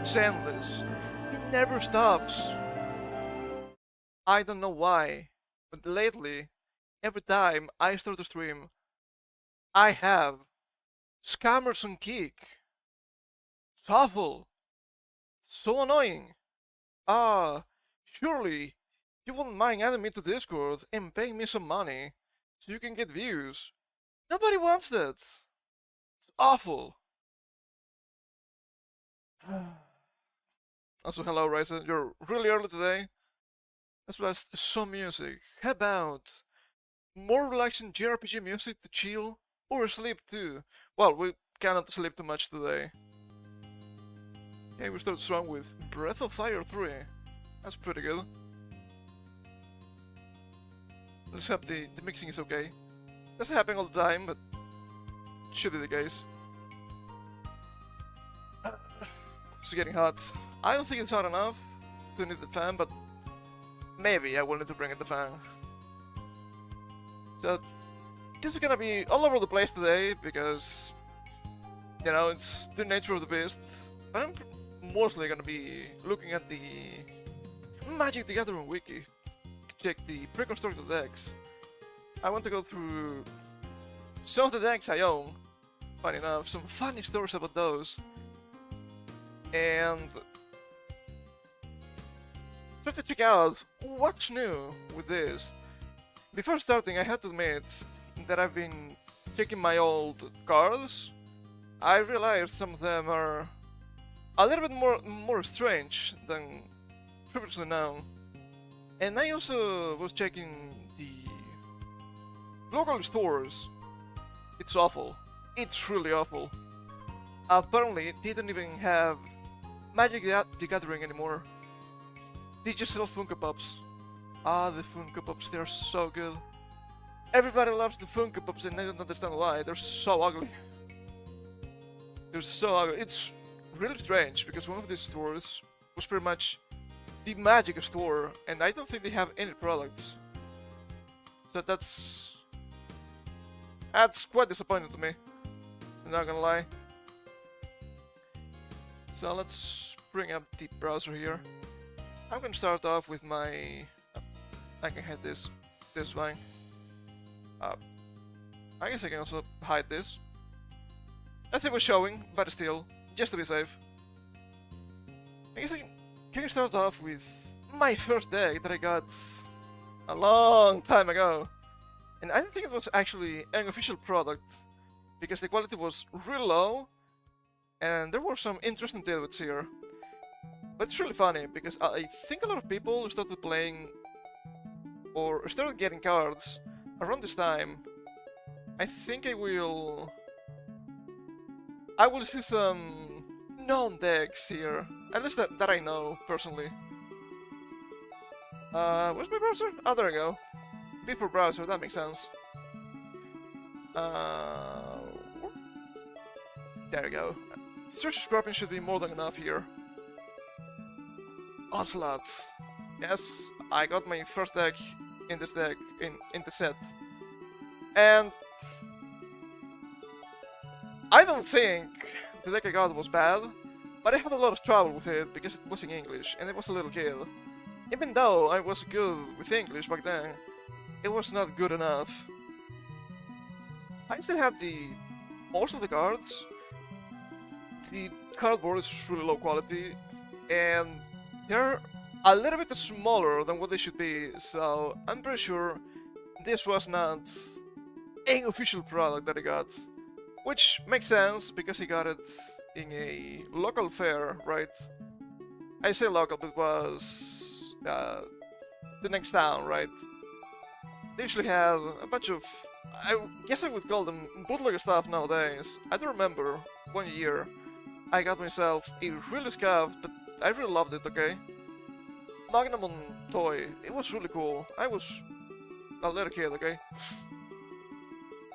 It's endless. It never stops. I don't know why, but lately, every time I start to stream, I have scammers on kick. It's awful. So annoying. Ah, surely you wouldn't mind adding me to Discord and paying me some money so you can get views. Nobody wants that. It's awful. Also, hello, Ryza. You're really early today. Let's blast some music. How about more relaxing JRPG music to chill or sleep too? Well, we cannot sleep too much today. Okay, we start strong with Breath of Fire 3. That's pretty good. Let's hope the mixing is okay. Doesn't happen all the time, but it should be the case. It's getting hot. I don't think it's hot enough to need the fan, but maybe I will need to bring in the fan. So, this is gonna be all over the place today, because, you know, it's the nature of the beast. But I'm mostly gonna be looking at the Magic the Gathering wiki to check the preconstructed decks. I want to go through some of the decks I own, funny enough, some funny stories about those, and just to check out what's new with this. Before starting, I had to admit that I've been checking my old cards. I realized some of them are a little bit more strange than previously known. And I also was checking the local stores. It's awful. It's really awful. Apparently, it didn't even have Magic the Gathering anymore. They just sell Funko Pops. Ah, the Funko Pops, they're so good. Everybody loves the Funko Pops and I don't understand why. They're so ugly. They're so ugly. It's really strange because one of these stores was pretty much the Magic store and I don't think they have any products. So that's quite disappointing to me. I'm not gonna lie. So let's bring up the browser here. I'm gonna start off with my... I can hide this line. I guess I can also hide this. I think we're showing, but still, just to be safe. I guess I can start off with my first deck that I got a long time ago. And I don't think it was actually an official product, because the quality was real low, and there were some interesting tidbits here. But it's really funny, because I think a lot of people started playing, or started getting cards around this time. I think I will see some known decks here, at least that I know, personally. Where's my browser? Oh, there we go. Before browser, that makes sense. There we go. Search scrapping should be more than enough here. Onslaught. Yes, I got my first deck in this deck, in the set. And I don't think the deck I got was bad, but I had a lot of trouble with it because it was in English and I was a little kid. Even though I was good with English back then, it was not good enough. I still had most of the cards. The cardboard is really low quality, and they're a little bit smaller than what they should be, so I'm pretty sure this was not an official product that I got. Which makes sense, because I got it in a local fair, right? I say local, but it was the next town, right? They usually have a bunch of, I guess I would call them bootlegger stuff nowadays. I do remember one year I got myself a really scuffed, but I really loved it, okay? Magnum toy, it was really cool. I was a little kid, okay?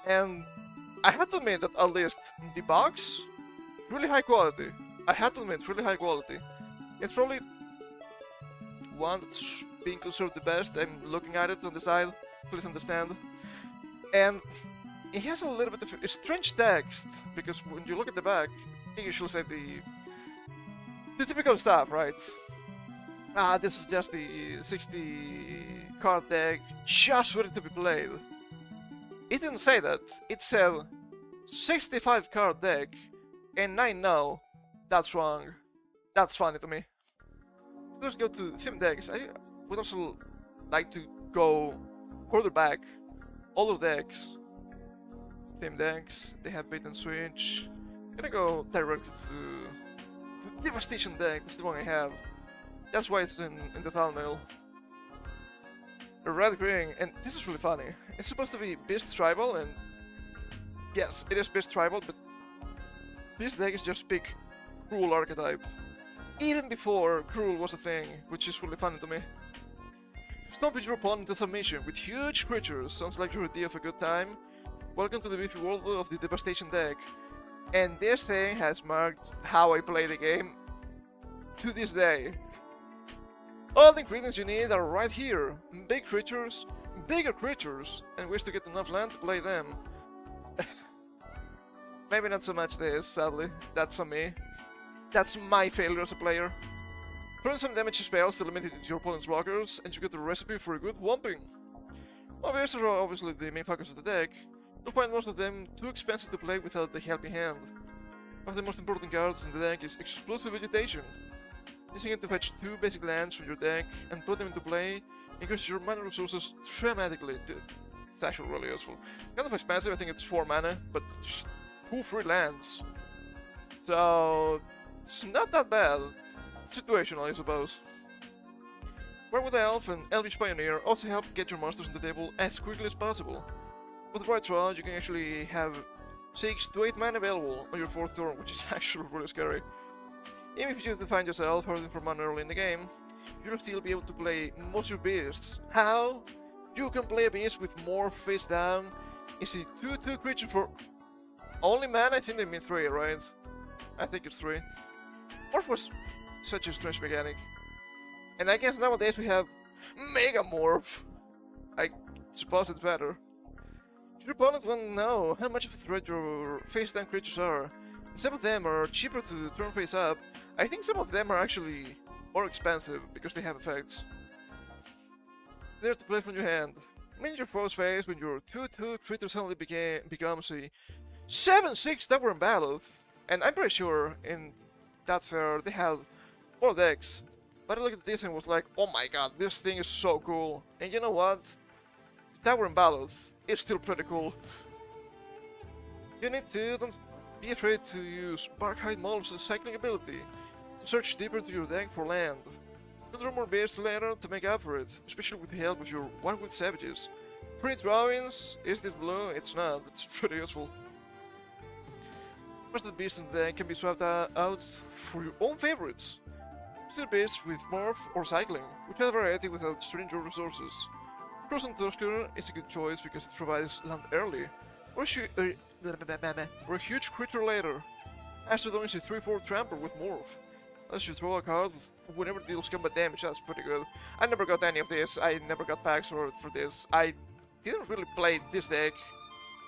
And I had to admit that at least the box, really high quality. I had to admit, really high quality. It's probably one that's being considered the best. I'm looking at it on the side, please understand. And it has a little bit of a strange text, because when you look at the back, it usually says The typical stuff, right? This is just the 60 card deck just ready to be played. It didn't say that. It said 65 card deck, and I know that's wrong. That's funny to me. Let's go to theme decks. I would also like to go further back. Older decks. Theme decks. They have bait and switch. I'm gonna go directly to Devastation deck. That's the one I have. That's why it's in the thumbnail. A red green, and this is really funny. It's supposed to be Beast Tribal, and yes, it is Beast Tribal, but this deck is just big Cruel archetype. Even before Cruel was a thing, which is really funny to me. Stomp your opponent to submission with huge creatures. Sounds like your idea of a good time. Welcome to the beefy world of the Devastation deck. And this thing has marked how I play the game to this day. All the ingredients you need are right here. Big creatures, bigger creatures, and ways to get enough land to play them. Maybe not so much this, sadly. That's on me. That's my failure as a player. Turn some damage spells to limit your opponent's blockers, and you get the recipe for a good whomping. Obvious are obviously the main focus of the deck. You'll find most of them too expensive to play without the helping hand. One of the most important cards in the deck is Explosive Vegetation. Using it to fetch 2 basic lands from your deck and put them into play increases your mana resources dramatically. Dude, it's actually really useful. Kind of expensive, I think it's 4 mana, but just 2 free lands. So it's not that bad. Situational, I suppose. Werewolf Elf and Elvish Pioneer also help get your monsters on the table as quickly as possible. With the right draw, you can actually have 6 to 8 mana available on your 4th turn, which is actually really scary. Even if you find yourself hurting for mana early in the game, you'll still be able to play most of your beasts. How? You can play a beast with more face down. Is a 2/2 creature for only mana? I think they mean 3, right? I think it's 3. Morph was such a strange mechanic. And I guess nowadays we have Mega Morph. I suppose it's better. Your opponents want to know how much of a threat your face down creatures are. Some of them are cheaper to turn face up. I think some of them are actually more expensive because they have effects. There to play from your hand. Main your foe's face when your 2/2 creature suddenly becomes a 7/6 Tower in battle. And I'm pretty sure in that fair they had 4 decks. But I looked at this and was like, oh my god, this thing is so cool. And you know what? Tower in battle is still pretty cool. You need to don't be afraid to use Barkhide Maul's cycling ability to search deeper into your deck for land. You'll draw more beasts later to make up for it, especially with the help of your Wildwood Savages. Free drawings, is this blue? It's not, but it's pretty useful. Most of the beasts in the deck can be swapped out for your own favorites. Consider beasts with Morph or Cycling, which has variety without straining your resources. Cross and Tusker is a good choice because it provides land early, or a huge creature later. Astrodome is a 3/4 tramper with Morph. Unless you throw a card whenever it deals combat damage, that's pretty good. I never got any of this, I never got packs for this. I didn't really play this deck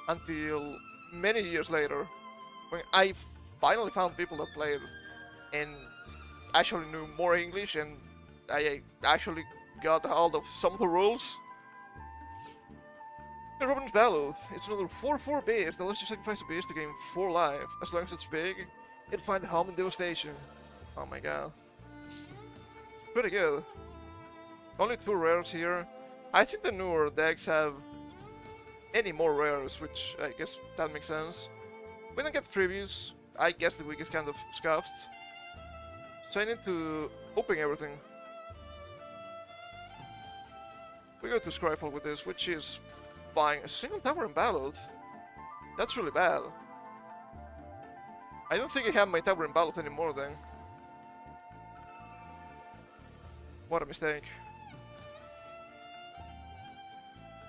until many years later, when I finally found people that played and actually knew more English, and I actually got hold of some of the rules. The Robin's Ballad. It's another 4/4 beast that lets you sacrifice a beast to gain 4 life. As long as it's big, it'll find a home in Devastation. Oh my god. Pretty good. Only 2 rares here. I think the newer decks have any more rares, which I guess that makes sense. We don't get previews. I guess the week is kind of scuffed. So I need to open everything. We go to Scryfall with this, which is buying a single tower in battle. That's really bad. I don't think I have my tower in battle anymore then. What a mistake.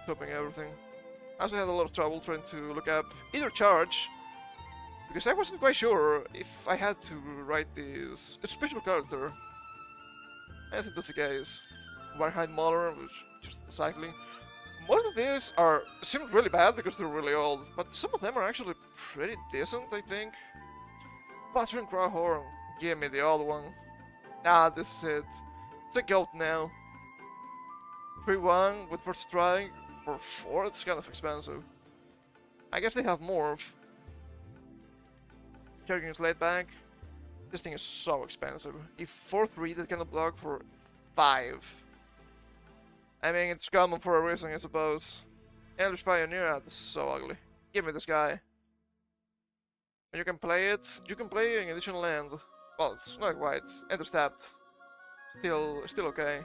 Opening everything. I also had a lot of trouble trying to look up either charge, because I wasn't quite sure if I had to write this a special character. I think that's the case. Warhide Mauler, which just cycling. Most of these seem really bad because they're really old, but some of them are actually pretty decent, I think. Buster and Crowhorn, give me the old one. Ah, this is it. It's a goat now. 3-1 with first strike for 4, it's kind of expensive. I guess they have morph. Charging is laid back. This thing is so expensive. If 4-3 that can block for 5. I mean, it's common for a reason, I suppose. Elvish Pioneer, this is so ugly. Give me this guy. And you can play it. You can play an additional land. Well, it's not quite. Enter tapped. Still okay.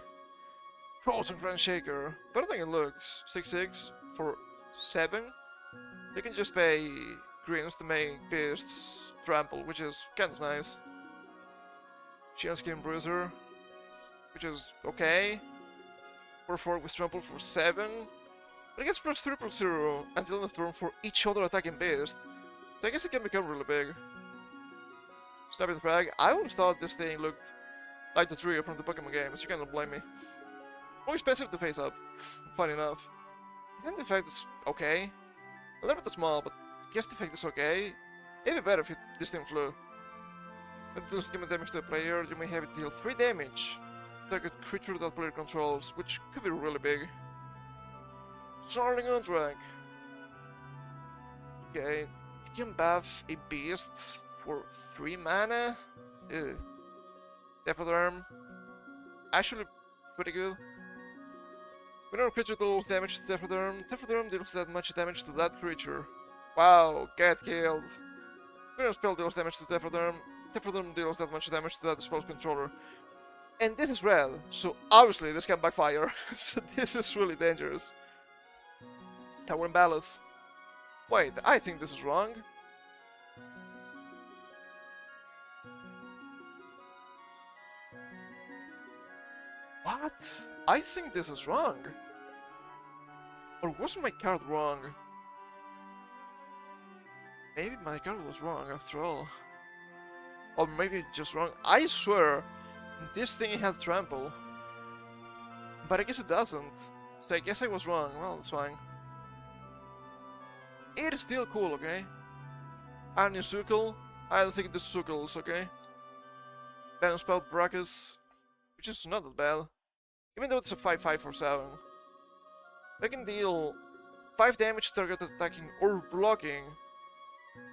Frozen Grand Shaker. Better than it looks. 6-6 for 7. You can just pay greens to make beasts trample, which is kind of nice. Skin Bruiser, which is okay. 4-4 with trample for 7. But it gets +3/+0 until end of turn for each other attacking beast. So I guess it can become really big. Snapping the Frag. I always thought this thing looked like the trio from the Pokemon games, you cannot blame me. More expensive to face up, funny enough. I think the effect is okay. A little bit small, but I guess the effect is okay. Even better if this thing flew. When it deals damage to a player, you may have it deal 3 damage. Target creature that player controls, which could be really big. Snarling on track. Okay, you can buff a beast for 3 mana. Ew. Death actually pretty good. Whenever a creature deals damage to Tephroderm deals that much damage to that creature. Wow, get killed. Whenever a spell deals damage to Tephroderm deals that much damage to that spell's controller. And this is red, so obviously this can backfire. So this is really dangerous. Tower Ballast. Wait, I think this is wrong. What? I think this is wrong. Or was my card wrong? Maybe my card was wrong after all. Or maybe just wrong. I swear, this thing has trample. But I guess it doesn't. So I guess I was wrong. Well, it's fine. It is still cool, okay? Iron Suckle. I don't think this Suckles, okay? Venom Spout Brachus, which is not that bad. Even though it's a 5-5 for 7. They can deal 5 damage to target attacking or blocking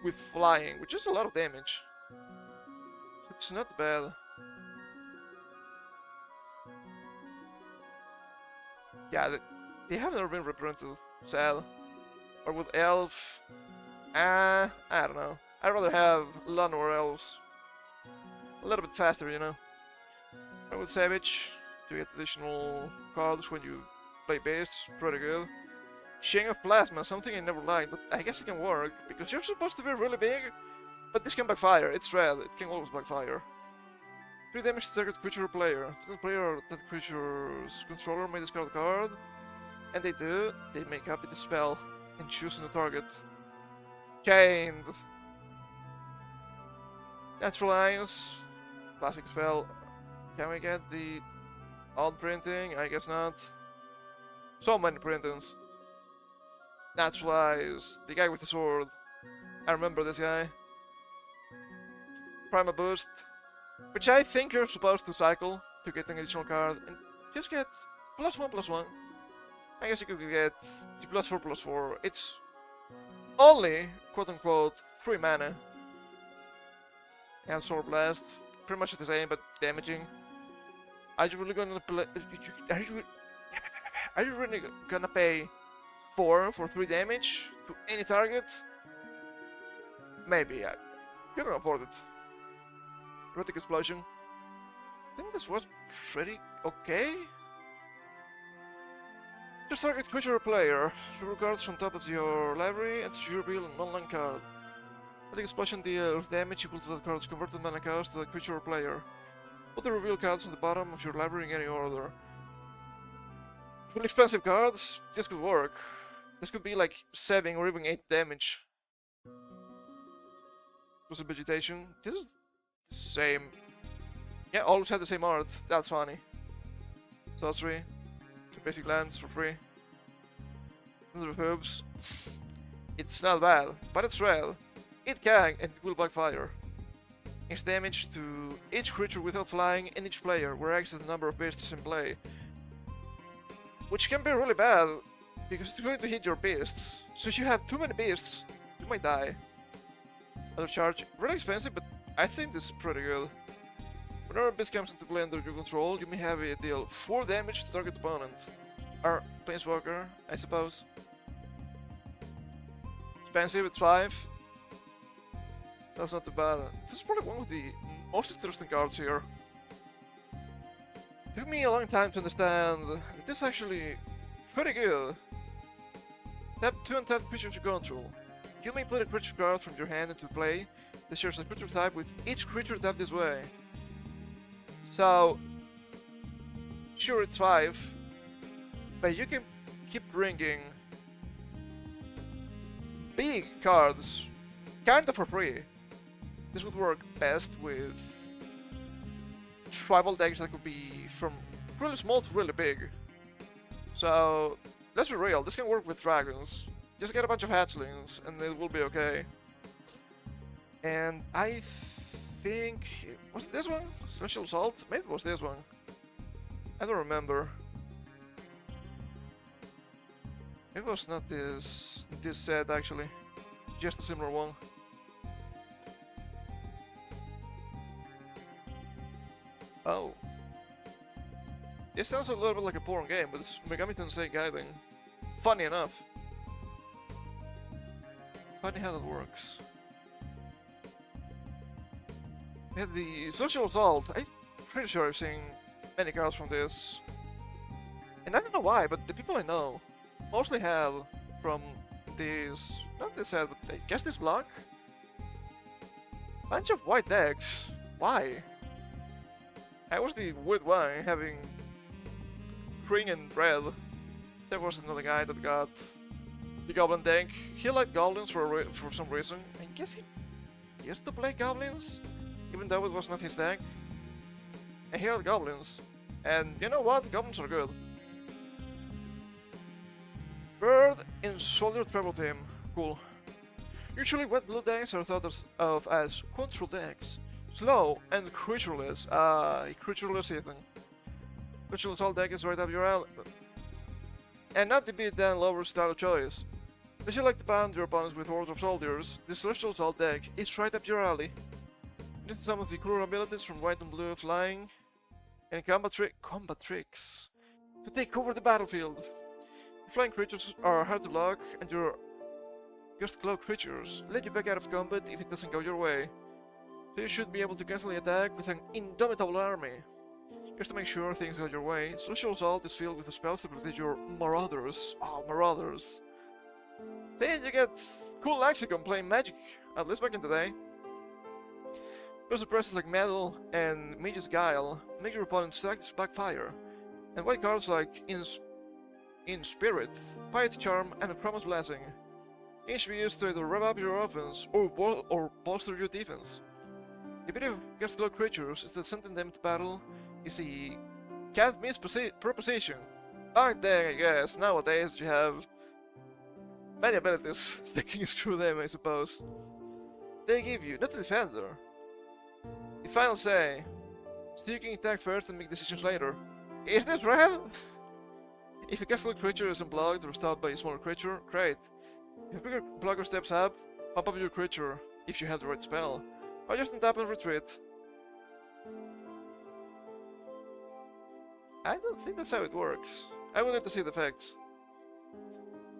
with flying, which is a lot of damage. It's not bad. Yeah, they have never been reprinted, sad. Or with Elf. I don't know. I'd rather have Lun or Elves. A little bit faster, you know. Or with Savage, to get additional cards when you play base, pretty good. Chain of Plasma, something I never liked, but I guess it can work, because you're supposed to be really big, but this can backfire. It's red, it can always backfire. 3 damage to target creature or player. To the player, that creature's controller may discard a card, and they do, they make up with the spell and choose a target. Chained. Naturalize. Classic spell. Can we get the odd printing? I guess not. So many printings. Naturalize. The guy with the sword. I remember this guy. Prima Boost. Which I think you're supposed to cycle to get an additional card. And just get +1/+1. I guess you could get the +4/+4. It's only, quote-unquote, 3 mana. And Sword Blast. Pretty much the same, but damaging. Are you really gonna play... Are you really gonna pay 4 for 3 damage to any target? Maybe, yeah. You can afford it. Erotic Explosion. I think this was pretty okay. Just target creature or player. Draw cards from top of your library and you reveal an online card. Erotic Explosion deals damage equal to that card's converted mana cost to the creature or player. Put the reveal cards on the bottom of your library in any order. For expensive cards, this could work. This could be like 7 or even 8 damage. Was a vegetation. This is the same. Yeah, always had the same art. That's funny. So that's 3. 2 basic lands for free. Another hoops. It's not bad, but it's red. It can and it will backfire. Its damage to each creature without flying and each player, where X is the number of beasts in play. Which can be really bad, because it's going to hit your beasts. So if you have too many beasts, you might die. Other charge, really expensive, but I think this is pretty good. Whenever a beast comes into play under your control, you may have it deal 4 damage to target opponent. Or Planeswalker, I suppose. Expensive, it's 5. That's not too bad. This is probably one of the most interesting cards here. It took me a long time to understand that this is actually pretty good. Tap 2 untapped creatures you control. You may put a creature card from your hand into play that shares a creature type with each creature tapped this way. So, sure it's 5, but you can keep bringing big cards kinda for free. This would work best with tribal decks that could be from really small to really big. So, let's be real, this can work with dragons. Just get a bunch of hatchlings and it will be okay. And I think... was it this one? Social Assault? Maybe it was this one. I don't remember. Maybe it was not this set actually. Just a similar one. Oh. It sounds a little bit like a porn game, but it's Megami Tensei guiding. Funny enough. Funny how that works. Yeah, the Social Assault, I'm pretty sure I've seen many cards from this. And I don't know why, but the people I know mostly have from this, not this set, but I guess this block? Bunch of white decks. Why? I was the weird one having green and red. There was another guy that got the goblin deck. He liked goblins for some reason. I guess he used to play goblins, even though it was not his deck. And he had goblins. And you know what? Goblins are good. Bird in Soldier Treble theme. Cool. Usually wet blue decks are thought of as control decks. Slow and creatureless. Creatureless even. Creatureless all deck is right up your alley. And not the beat down lower style choice. If you like to pound your opponents with hordes of soldiers, this Celestial Assault deck is right up your alley. You need some of the cooler abilities from white and blue flying and combat tricks to take over the battlefield. Flying creatures are hard to block, and your Ghost Cloak creatures let you back out of combat if it doesn't go your way. So you should be able to constantly attack with an indomitable army. Just to make sure things go your way, Celestial Assault is filled with the spells to protect your Marauders. Oh, Marauders. Then you get cool lexicon playing Magic, at least back in the day. Your suppressors like Metal and Mage's Guile make your opponent stack this backfire, and white cards like In Spirit, Piety Charm, and a Chroma's Blessing. Each be used to either rev up your offense or bolster your defense. The beauty of Ghost Cloak creatures is that sending them to battle is a can't miss proposition. Back then, I guess, nowadays you have many abilities that can screw them, I suppose. They give you, not the defender, the final say, so you can attack first and make decisions later. Is this red? If a Ghost Cloak creature is unblocked or stopped by a smaller creature, great. If a bigger blocker steps up, pump up your creature, if you have the right spell, or just untap and retreat. I don't think that's how it works. I will need to see the effects.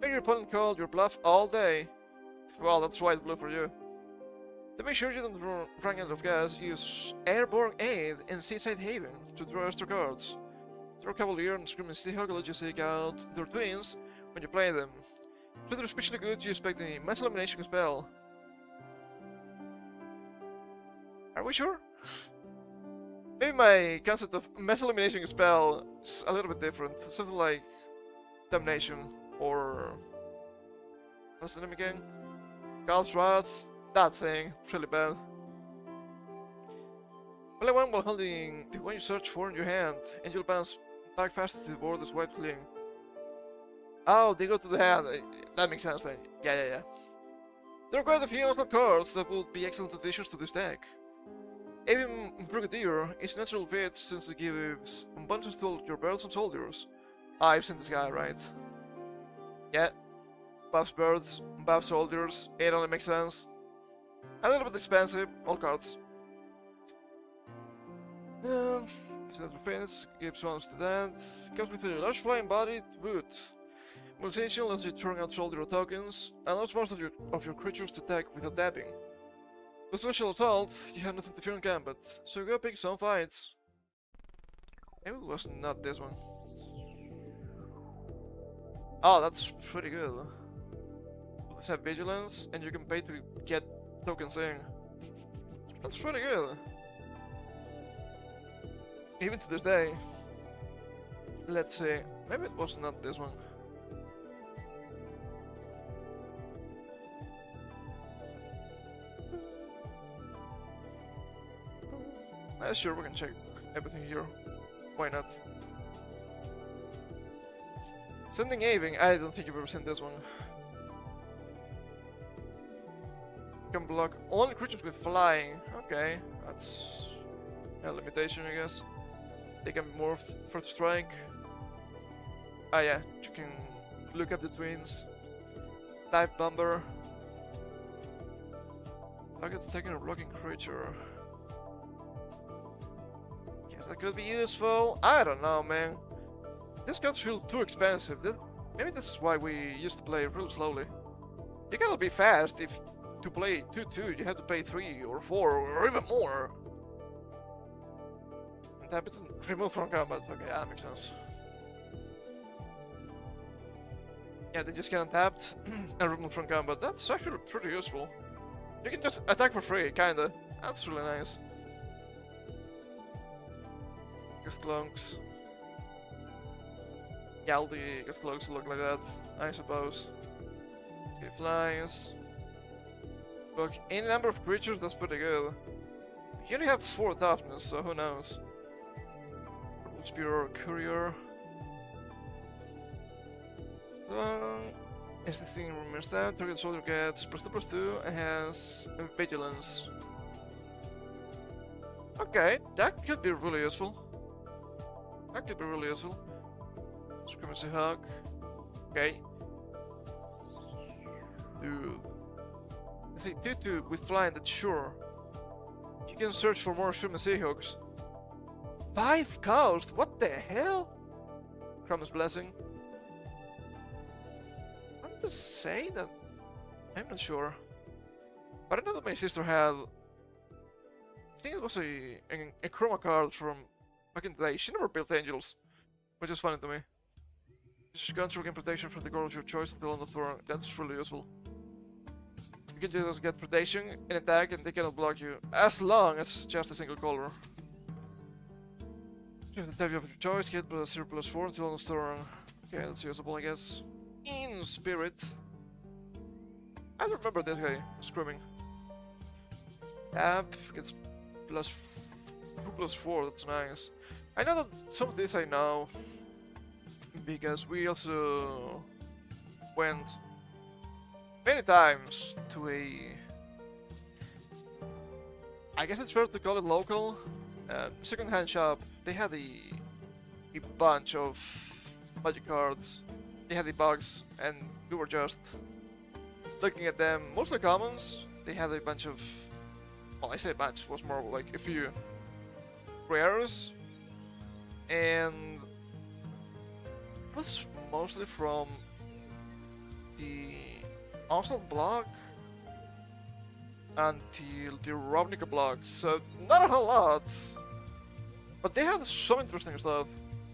Make your opponent call your bluff all day. Well, that's white blue for you. To make sure you don't run out of gas, use Airborne Aid and Seaside Haven to draw extra cards. Throw Cavalier and Screaming Seahawk let you seek out their twins when you play them. If they're especially good, you expect a Mass Elimination spell. Are we sure? Maybe my concept of Mass Elimination spell is a little bit different. Something like Damnation or... what's the name again? God's Wrath? That thing. It's really bad. Play one while holding the one you search for in your hand, and you'll bounce back faster to the board as white cling. Oh, they go to the hand. That makes sense then. Yeah. There are quite a few unlocked cards that will be excellent additions to this deck. Even Brigadier is a natural fit since it gives bonuses to all your birds and soldiers. I've seen this guy, right? Yeah. Buffs birds, buffs soldiers, it only makes sense. A little bit expensive, all cards. It's not defense, gives bonus to that. Comes with a large flying bodied boot. Mobilization lets you turn out soldier tokens, and allows most of your creatures to attack without dabbing. With special assault, you have nothing to fear in combat, so go pick some fights. Maybe it was not this one. Oh, that's pretty good. Let's have vigilance, and you can pay to get tokens in. That's pretty good. Even to this day. Let's see. Maybe it was not this one. Sure, we can check everything here. Why not? Sending Aving, I don't think I've ever seen this one. Can block only creatures with flying. Okay, that's a limitation, I guess. They can be morphed first strike. Ah yeah, you can look up the twins. Dive Bomber. Target attacking a blocking creature. Yes, that could be useful. I don't know, man. This cards feel too expensive. Maybe this is why we used to play real slowly. You gotta be fast. If to play 2-2, you have to pay 3 or 4 or even more. And tap it and remove from combat. Okay, that makes sense. Yeah, they just get untapped and remove from combat. That's actually pretty useful. You can just attack for free, kinda. That's really nice. Gift cloaks. Yeah, all the gift cloaks look like that, I suppose. Okay, flies. Look, any number of creatures, that's pretty good. You only have 4 toughness, so who knows? Spear Courier. Is the thing remembers that? Target soldier gets +2/+2 and has vigilance. Okay, that could be really useful. That could be really useful. Supremacy Hawk. Okay. Dude. I say 2-2 with flying, that's sure. You can search for more Supremacy Hawks. 5 cost? What the hell? Promise Blessing. I'm to say that I'm not sure. But I know that my sister had, I think it was a chroma card from back in the day. She never built angels, which is funny to me. Just control gain protection from the girl of your choice until end of turn. That's really useful. You can just get protection in attack and they cannot block you, as long as just a single color. Choose the type of your choice, get +0/+4 until end of turn. Okay, that's usable, I guess. In spirit. I don't remember this guy screaming. App gets +2/+4, that's nice. I know that some of this I know, because we also went many times to a, I guess it's fair to call it local, second-hand shop. They had a bunch of magic cards, they had the bugs, and we were just looking at them, mostly commons. They had a bunch of, well, I say a bunch, it was more like a few rares, and it was mostly from the Arsenal block until the Ravnica block, so not a whole lot, but they had some interesting stuff.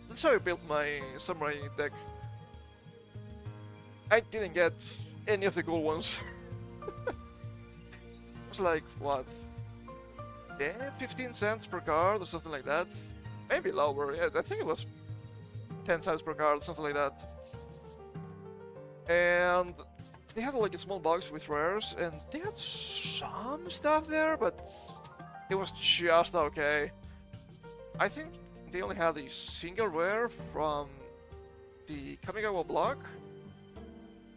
That's how I built my samurai deck. I didn't get any of the cool ones. It was like, what, 15 cents per card or something like that? Maybe lower, yeah, I think it was 10 cents per card, something like that. And they had like a small box with rares, and they had some stuff there, but it was just okay. I think they only had a single rare from the Kamigawa block,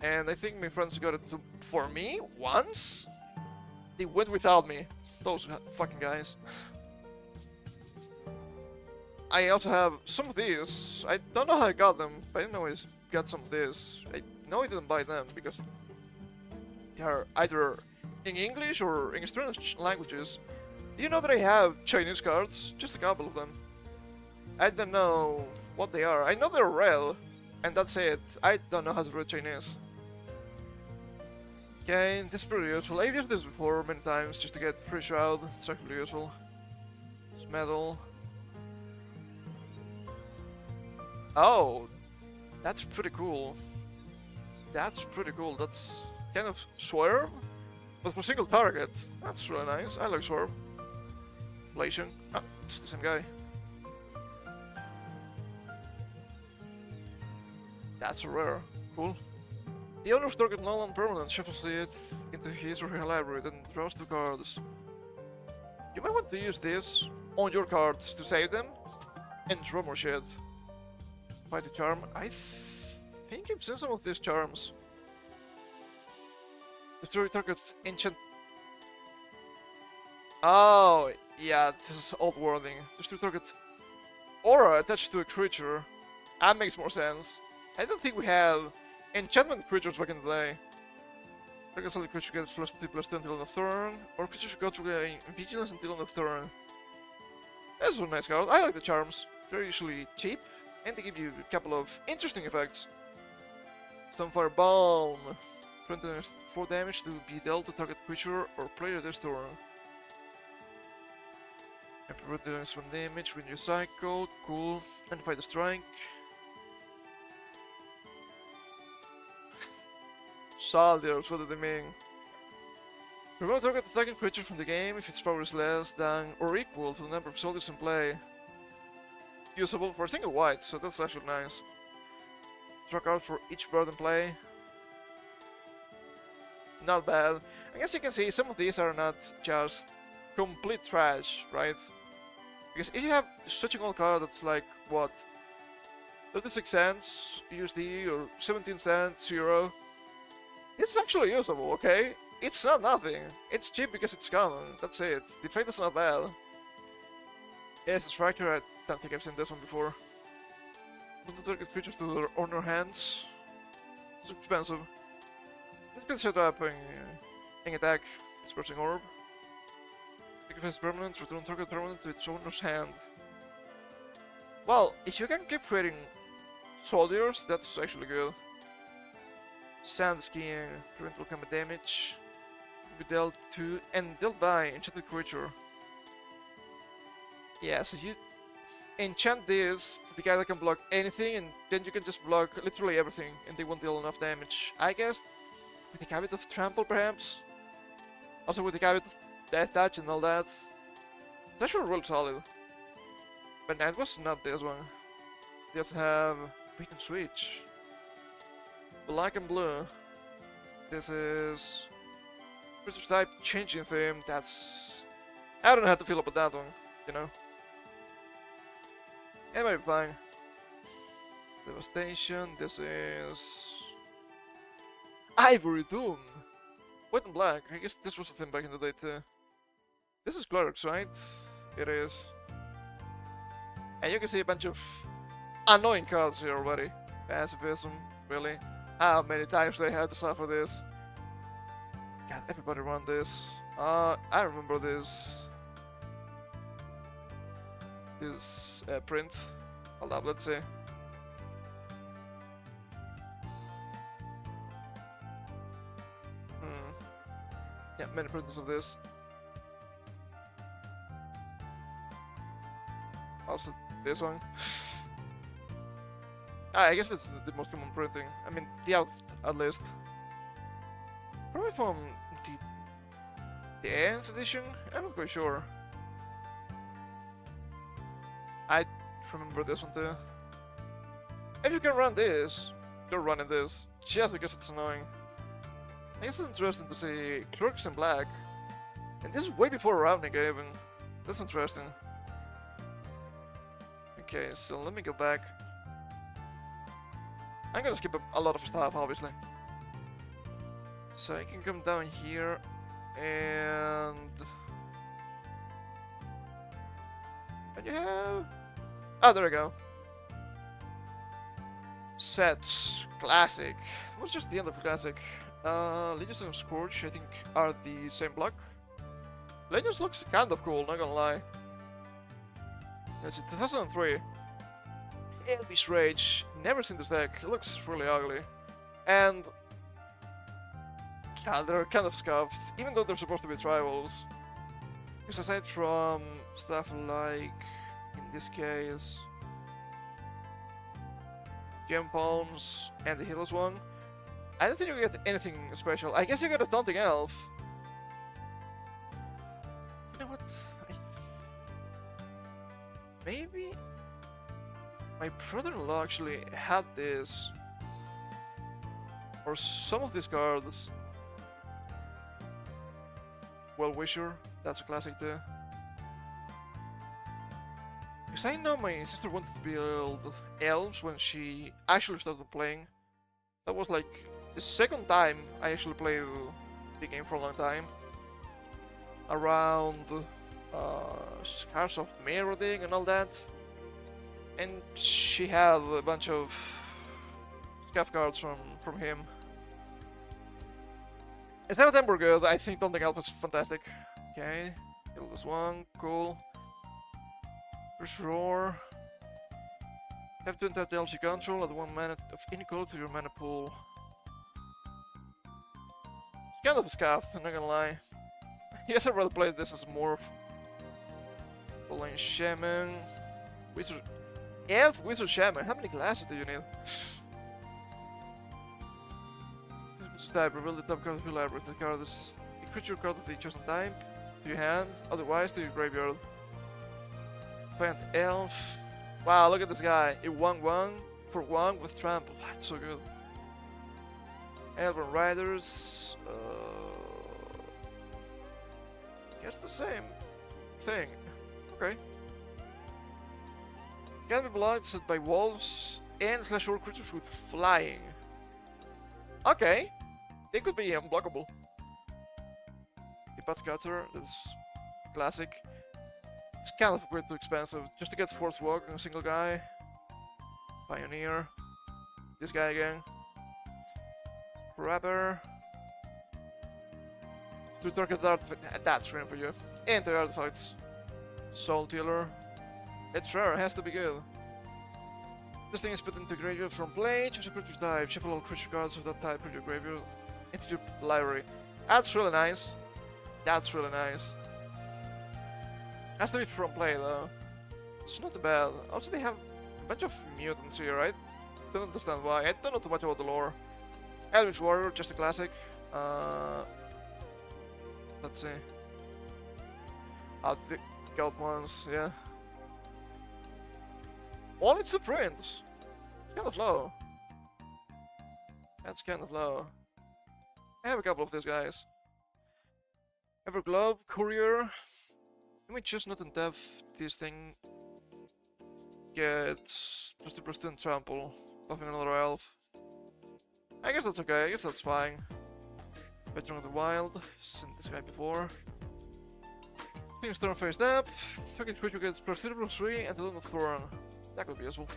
and I think my friends got it for me once. They went without me, those fucking guys. I also have some of these. I don't know how I got them, but I know I got some of these. I know I didn't buy them because they are either in English or in strange languages. Do you know that I have Chinese cards? Just a couple of them. I don't know what they are. I know they're red, and that's it. I don't know how to read Chinese. Okay, this is pretty useful. I've used this before many times just to get free shroud. It's actually useful. It's metal. Oh, that's pretty cool. That's pretty cool. That's kind of swerve, but for single target. That's really nice. I like swerve. Blation. Ah, it's the same guy. That's rare. Cool. The owner of target non-permanent shuffles it into his or her library, then draws 2 cards. You might want to use this on your cards to save them and draw more shit. Fight the charm. I think I've seen some of these charms. Destroy target's enchant. Oh, yeah, this is old wording. Destroy target aura attached to a creature. That makes more sense. I don't think we had enchantment creatures back in the day. Target solid creature gets +2/+2 until end of turn, or creatures go to gain vigilance until end of turn. That's a nice card. I like the charms. They're usually cheap, and they give you a couple of interesting effects. Stonefire Bomb. 4 damage to be dealt to target creature or player this turn. And prevent this 1 damage when you cycle. Cool. And fight the strike. Soldiers, what do they mean? Remove target attacking creature from the game if its power is less than or equal to the number of soldiers in play. Usable for a single white, so that's actually nice. Draw a card for each bird in play. Not bad. I guess you can see some of these are not just complete trash, right? Because if you have such an old card that's like, what? 36 cents USD or 17 cents euro. It's actually usable, okay? It's not nothing. It's cheap because it's common. That's it. The trade is not bad. Yes, it's right here. I don't think I've seen this one before. Put the target creatures to their owner hands. It's expensive. This can set up an attack. Scorching Orb. Sacrifice permanent, return target permanent to its owner's hand. Well, if you can keep creating soldiers, that's actually good. Sand skiing, prevent all combat damage. Be dealt to and dealt by enchanted creature. Yeah, so you enchant this to the guy that can block anything, and then you can just block literally everything, and they won't deal enough damage. I guess with the caveat of trample, perhaps. Also with the caveat of death touch and all that. It's actually really solid. But that was not this one. They also have Beat and Switch. Black and blue. This is creature type changing theme. That's I don't know how to feel about that one, you know. It might be fine. Devastation. This is Ivory Doom. White and black. I guess this was a thing back in the day too. This is Clerics, right? It is. And you can see a bunch of annoying cards here already. Pacifism, really. How many times they had to suffer this? God, everybody run this. I remember this. This print. Hold up, let's see. Yeah, many printers of this. Also, this one. I guess that's the most common printing. I mean, the art at least. Probably from the 10th edition? I'm not quite sure. I remember this one too. If you can run this, you're running this, just because it's annoying. I guess it's interesting to see Clerks in black. And this is way before Ravnica even. That's interesting. Okay, so let me go back. I'm gonna skip a lot of stuff, obviously. So I can come down here and you have Oh, there we go. Sets. Classic. It was just the end of Classic. Legends and Scourge, I think, are the same block. Legends looks kind of cool, not gonna lie. It's 2003. Elvish Rage. Never seen this deck. It looks really ugly. And yeah, they're kind of scuffed, even though they're supposed to be tribals. Because aside from stuff like, in this case, Gem Palms and the Heroes one, I don't think you get anything special. I guess you get a Taunting Elf. You know what? Maybe my brother-in-law actually had this, or some of these cards. Well-Wisher, that's a classic too. Because I know my sister wanted to build elves when she actually started playing. That was like the second time I actually played the game for a long time. Around Scars of Marauding and all that. And she had a bunch of scaff cards from him. Instead of them were good, I think Taunting Elf is fantastic. Okay, kill this one, cool. First Roar. You have to untap the elves you control, add 1 mana of any color to your mana pool. It's kind of scuffed, I'm not gonna lie. Yes, I'd rather play this as a morph. Lane Shaman. Wizard. Elf Wizard Shaman. How many glasses do you need? Type, reveal the top card of your library. The card is a creature card of the chosen type to your hand, otherwise to your graveyard. Find Elf. Wow, look at this guy. A 1/1 for 1 with trample. That's so good. Elven Riders. Guess the same thing. Okay. Can be blocked set by wolves and slash or creatures with flying. Okay. They could be unblockable. The Path Cutter, that's classic. It's kind of way too expensive. Just to get Force Walk on a single guy. Pioneer. This guy again. Grabber. 3 target artifacts. That's rare for you. And 3 artifacts. Soul Dealer. It's rare, it has to be good. This thing is put into graveyard from play. Choose a creature type. Shuffle all creature cards of that type from your graveyard into your library. That's really nice. That's really nice. Has to be from play though. It's not bad. Also, they have a bunch of mutants here, right? Don't understand why. I don't know too much about the lore. Eldritch Warrior, just a classic. Let's see. The gold ones, yeah. Only 2 prints. It's kind of low. That's kind of low. I have a couple of these guys. Everglobe, Courier. Let me just not untap this thing. Gets +2/+2 and trample. Buffing another elf. I guess that's okay, I guess that's fine. Veteran of the Wild, seen this guy before. Things turn faced up. Target creature gets +3/+3 and the Lune of Thorn. That could be useful.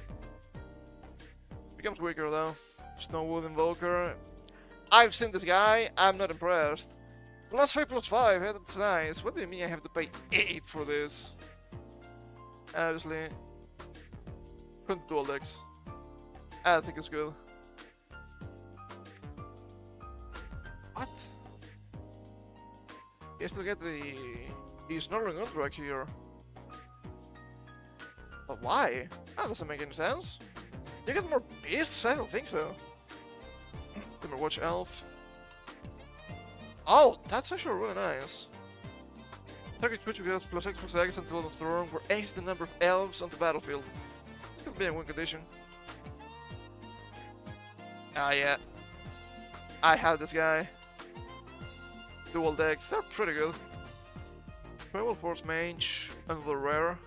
Becomes weaker though. Snowwood Invoker. I've seen this guy, I'm not impressed. +5/+5, yeah, that's nice. What do you mean I have to pay 8 for this? Obviously. Couldn't dual decks. I think it's good. What? You still get the Snarling Undrak here. But why? That doesn't make any sense. You get more beasts? I don't think so. Watch Elf. Oh, that's actually really nice. Target creature gets +6/+X until end of turn, where X is the number of elves on the battlefield. Could be in win condition. Ah, yeah. I have this guy. Dual decks, they're pretty good. Primal Force Mage, another rare.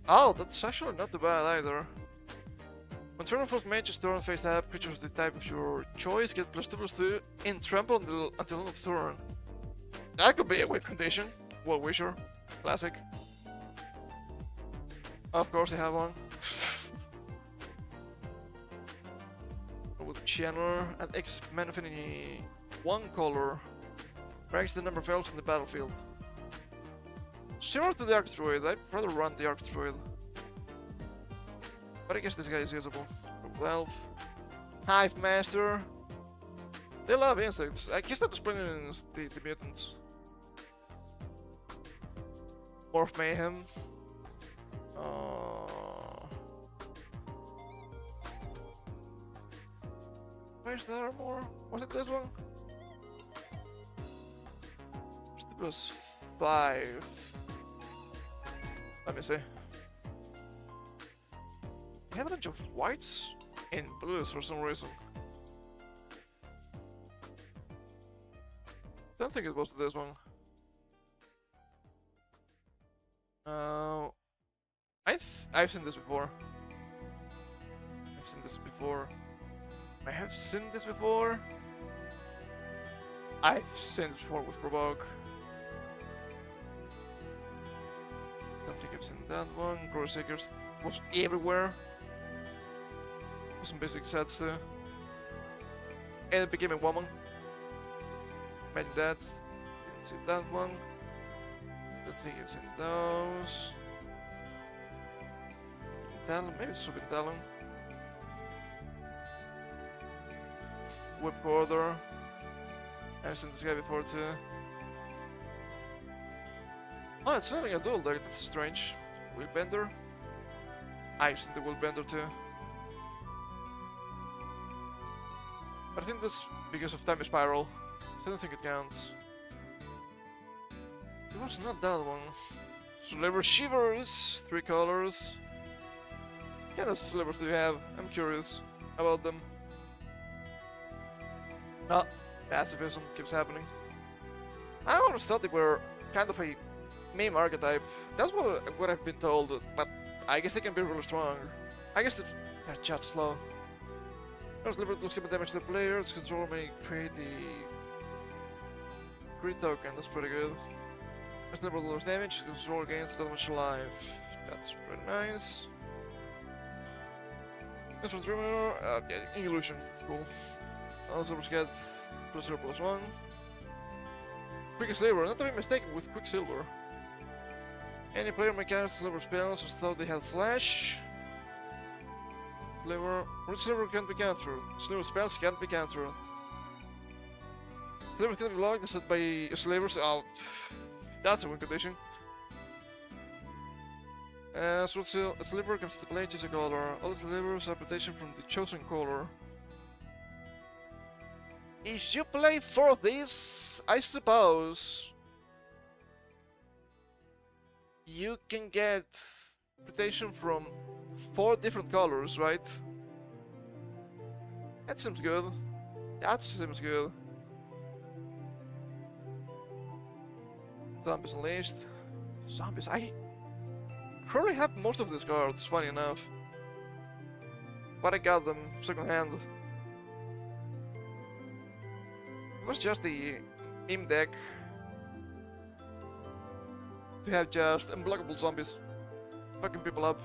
Oh, that's actually not too bad either. When Primal Force Mage is turn face up, creatures of the type of your choice get +2/+2 and trample until end of turn. That could be a win condition. Well-Wisher, classic. Of course I have one. With Channel and X Man Affinity. One color. Ranks the number of elves in the battlefield. Similar to the Arc Druid, I'd rather run the Arc Druid. But I guess this guy is usable. Purple Elf. Hive Master. They love insects. I guess that explains the mutants. Morph Mayhem. Where's the armor? Was it this one? It was 5. Let me see. He had a bunch of whites and blues for some reason. Don't think it was this one. I've seen this before. I've seen this before. I have seen this before. I've seen it before with Provoke. Don't think I've seen that one. Growth Seekers was everywhere. Some basic sets too. And it became a woman. Made that. Didn't see that one. Don't think I've seen those. Talon, maybe it's Super Talon. Whip Quarter. I've seen this guy before too. Oh, it's not a dual deck, that's strange. Wheelbender. I've seen the Wheelbender too. But I think that's because of Time Spiral. So I don't think it counts. It was not that one. Sliver Shivers! 3 colors. Yeah, those slivers do you have? I'm curious about them. Oh, pacifism keeps happening. I always thought they were kind of a meme archetype. That's what I've been told, but I guess they can be really strong. I guess they're just slow. There's liberty to skip damage to the players. Controller may create the free token. That's pretty good. There's liberty to lose damage. Controller gains that much life. That's pretty nice. This one's Dreamer. Yeah, Illusion. Cool. Also, we get +0/+1. Quicksilver. Not to be mistaken with Quicksilver. Any player may cast Sliver spells as though they had Flash. Sliver can't be countered. Sliver spells can't be countered. Sliver can be locked and set by Slivers. Oh, that's a win condition. So a Sliver comes to play, choose a color. All Slivers are protection from the chosen color. If you play 4 of these, I suppose you can get protection from 4 different colors, right? That seems good. That seems good. Zombies Unleashed. Zombies, I probably have most of these cards, funny enough. But I got them second hand. It was just the meme deck to have just unblockable zombies fucking people up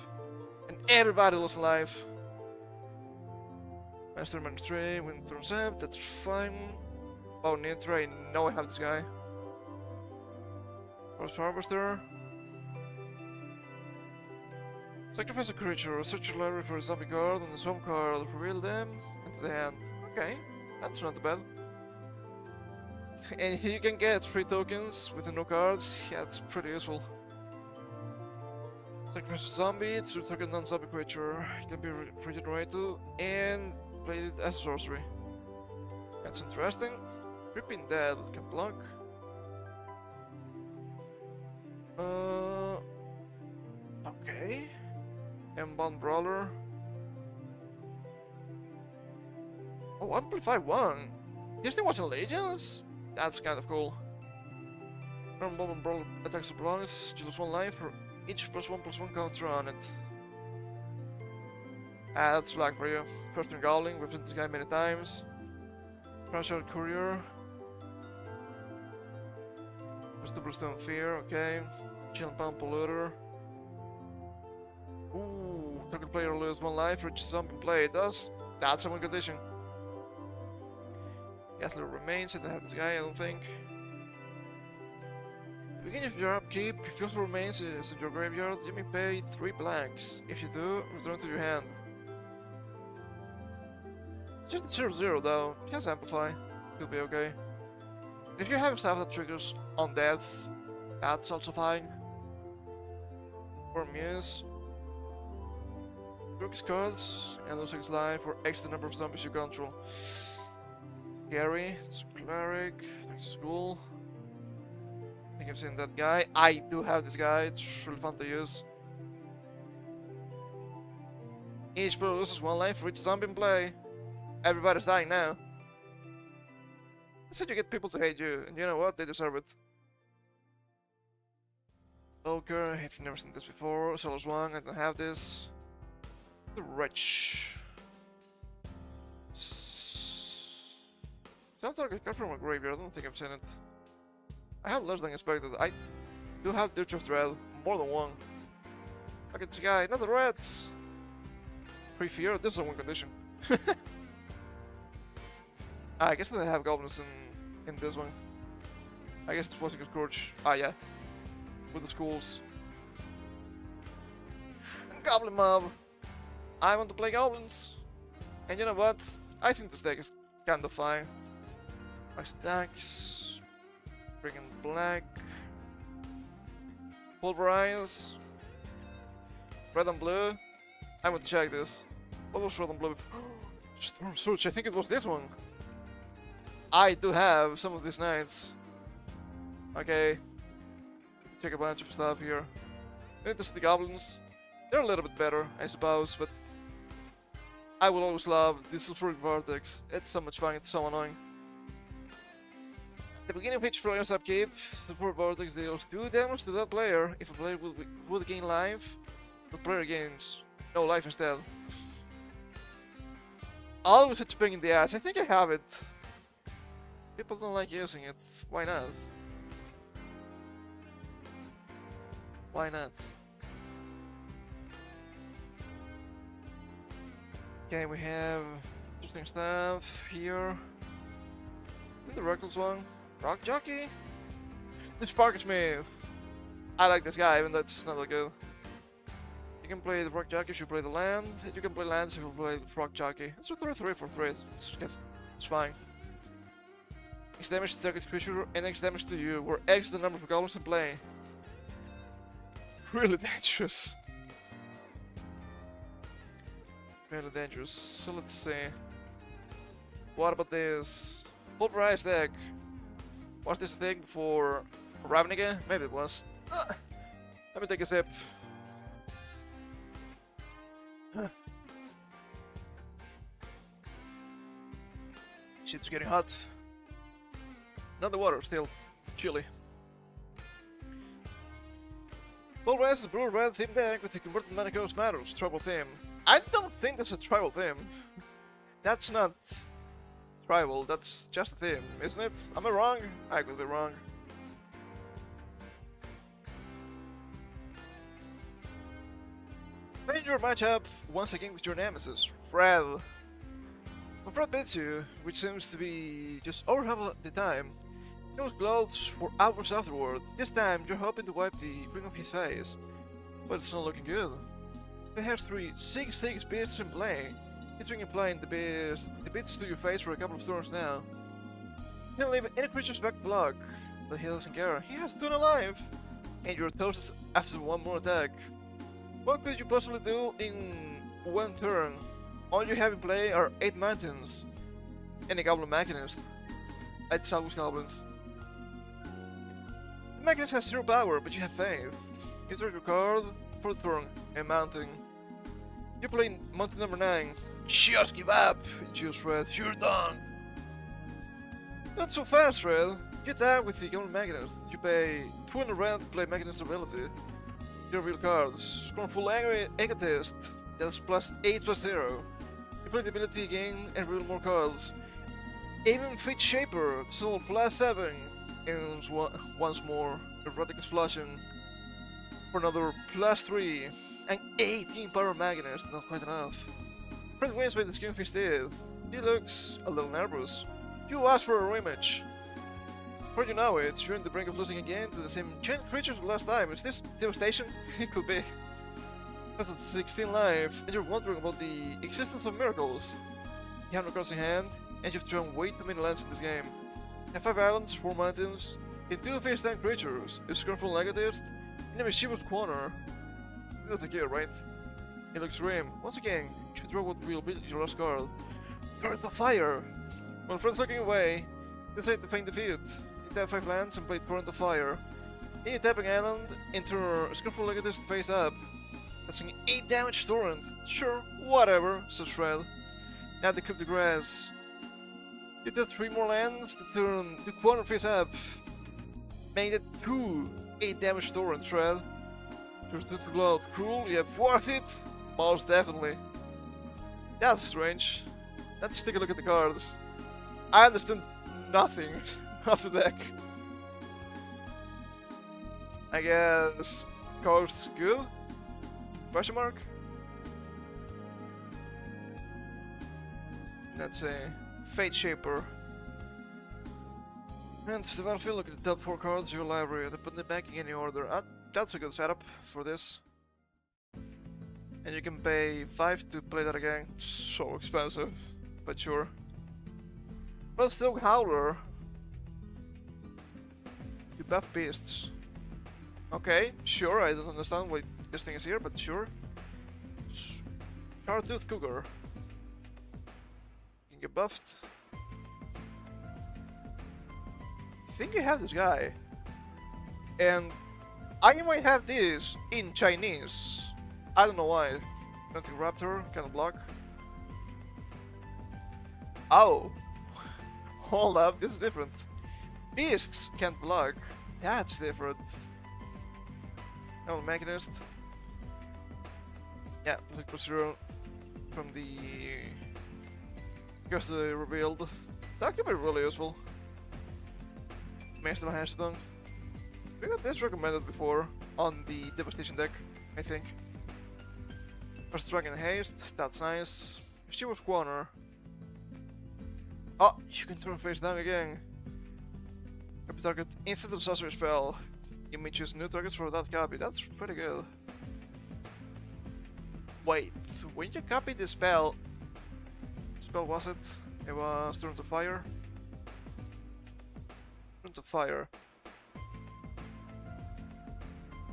and everybody was alive. Masterman 3, Wind turns up, that's fine. Oh, Nitra, I know I have this guy. Forest Harvester. Sacrifice a creature, search your library for a zombie card and the swamp card, reveal them into the hand. Okay, that's not bad. And you can get free tokens with the no cards. Yeah, it's pretty useful. Sacrifice a zombie, it's a token non-zombie creature. It can be regenerated and played as sorcery. That's interesting. Creeping Dead can block. Okay. M-Bound Brawler. Oh, 1.51. This thing was in Legends? That's kind of cool. M-Bound Brawler attacks or belongs. You lose 1 life for each +1/+1 counter on it. That's luck for you. First turn Gowling, we've seen this guy many times. Crash Out Courier. Mr. Bluestone Fear, okay. Chill Pound Polluter. player loses 1 life for each zombie play. That's a win condition. Yes, little remains, and I have this guy, I don't think. At the beginning of your upkeep, if your remains is in your graveyard, you may pay 3 blanks. If you do, return to your hand. Just 0-0 though, he has Amplify. He'll be okay. If you have stuff that triggers on death, that's also fine. Or Muse. Rook his cards and lose his life or X the number of zombies you control. Gary, it's a cleric, next school. I think I've seen that guy. I do have this guy, it's really fun to use. Each player loses 1 life for each zombie in play. Everybody's dying now. I said you get people to hate you, and you know what? They deserve it. Poker, I've never seen this before. Solar's Wang, I don't have this. The Wretch. Sounds like a card from a graveyard, I don't think I've seen it. I have less than expected. I do have Dirge of Dread, more than 1. Look at this guy, another reds! Free Fear, this is a 1 condition. I guess they have goblins in this one. I guess it was a good Scourge. Ah, yeah. With the schools. Goblin Mob! I want to play goblins! And you know what? I think this deck is kinda fine. Max attacks. Bring in black. Pulverize. Red and blue. I want to check this. What was red and blue? Storm Surge, I think it was this one. I do have some of these knights. Okay. Check a bunch of stuff here. We need to see the goblins. They're a little bit better, I suppose, but I will always love the Sulfuric Vortex. It's so much fun, it's so annoying. At the beginning of each player's upkeep, Sulfuric Vortex deals 2 damage to that player. If a player would gain life, the player gains no life instead. Always such a pain in the ass. I think I have it. People don't like using it. Why not? Why not? Okay, we have interesting stuff here. The Reckless one. Rock Jockey? The Sparksmith! I like this guy, even though it's not that good. You can play the Rock Jockey if you play the land. You can play lands if you play the Rock Jockey. It's a 3-3 for 3. It's fine. X damage to target creature and X damage to you, where X is the number of goblins in play. Really dangerous. Really dangerous. So let's see. What about this? Pulverized deck. Was this thing for Ravnica? Maybe it was. Let me take a sip. Shit's getting hot. Not the water, still chilly. Pulverized is a blue red theme deck with a converted mana cost matters, tribal theme. I don't think that's a tribal theme. That's not tribal, that's just a theme, isn't it? Am I wrong? I could be wrong. Play your matchup once again with your nemesis, Fred. When Fred beats you, which seems to be just over half of the time, he explodes for hours afterward. This time, you're hoping to wipe the ring off his face, but it's not looking good. He has 3 6/6 beasts in play. He's been applying the beats to your face for a couple of turns now. He'll leave any creature's back block, but he doesn't care. He has 2 alive, and you're toasted after 1 more attack. What could you possibly do in 1 turn? All you have in play are 8 mountains and a Goblin Machinist. I'd start with goblins. The Machinist has 0 power, but you have faith. You draw your card for the turn and mounting. You play mountain number 9. Just give up! You choose Fred. You're done! Not so fast, Fred. You attack with the Goblin Machinist. You pay 200 red to play Machinist ability. You reveal cards. Scornful Egotist. That's +8/+0. You play the ability again and reveal more cards. Even Fate Shaper. So +7. And once more, Erotic Explosion. For another +3. An 18 power Magnus, not quite enough. Fred wins by the skin of his teeth. He looks a little nervous. You asked for a rematch. Before you know it, you're on the brink of losing again to the same giant creatures as last time. Is this devastation? It could be. That's 16 life, and you're wondering about the existence of miracles. You have no cards in hand, and you've thrown way too many lands in this game. You have 5 islands, 4 mountains, and 2 face-down creatures, a scornful negative, and a mischievous corner. That's a gear, right? It looks grim. Once again, you should draw what will be your last card. Threat of Fire! While friends looking away, decide to feign defeat. You tap 5 lands and play Torrent of Fire. Then you tap an island, enter a scornful negatives face up. That's an 8 damage Torrent. Sure, whatever, says Fred. Now they cut the grass. You did 3 more lands to turn the corner face up. Made it 2 8 damage Torrent, Fred. There's 2 to gloat. Cruel, yet worth it? Most definitely. That's strange. Let's take a look at the cards. I understand nothing of the deck. I guess coast's good? Question mark? Let's say Fate Shaper. And the battlefield, look at the top 4 cards of your library and put them back in any order. That's a good setup for this. And you can pay 5 to play that again. So expensive, but sure. But still Howler. You buff beasts. Okay, sure, I don't understand why this thing is here, but sure. Chartooth Cougar. You can get buffed. I think I have this guy. And I might have this in Chinese. I don't know why. Nothing Raptor, kind of block. Oh. Hold up, this is different. Beasts can't block. That's different. Oh, Mechanist. Yeah, like Procedure from the... Just the revealed. That could be really useful. Master of Hashtag. We got this recommended before on the Devastation deck, I think. First Dragon Haste, that's nice. She was corner. Oh, you can turn face down again. Copy target instant or sorcery spell. You may choose new targets for that copy. That's pretty good. Wait, when you copy the spell was it? It was Turn to Fire. Turn to Fire.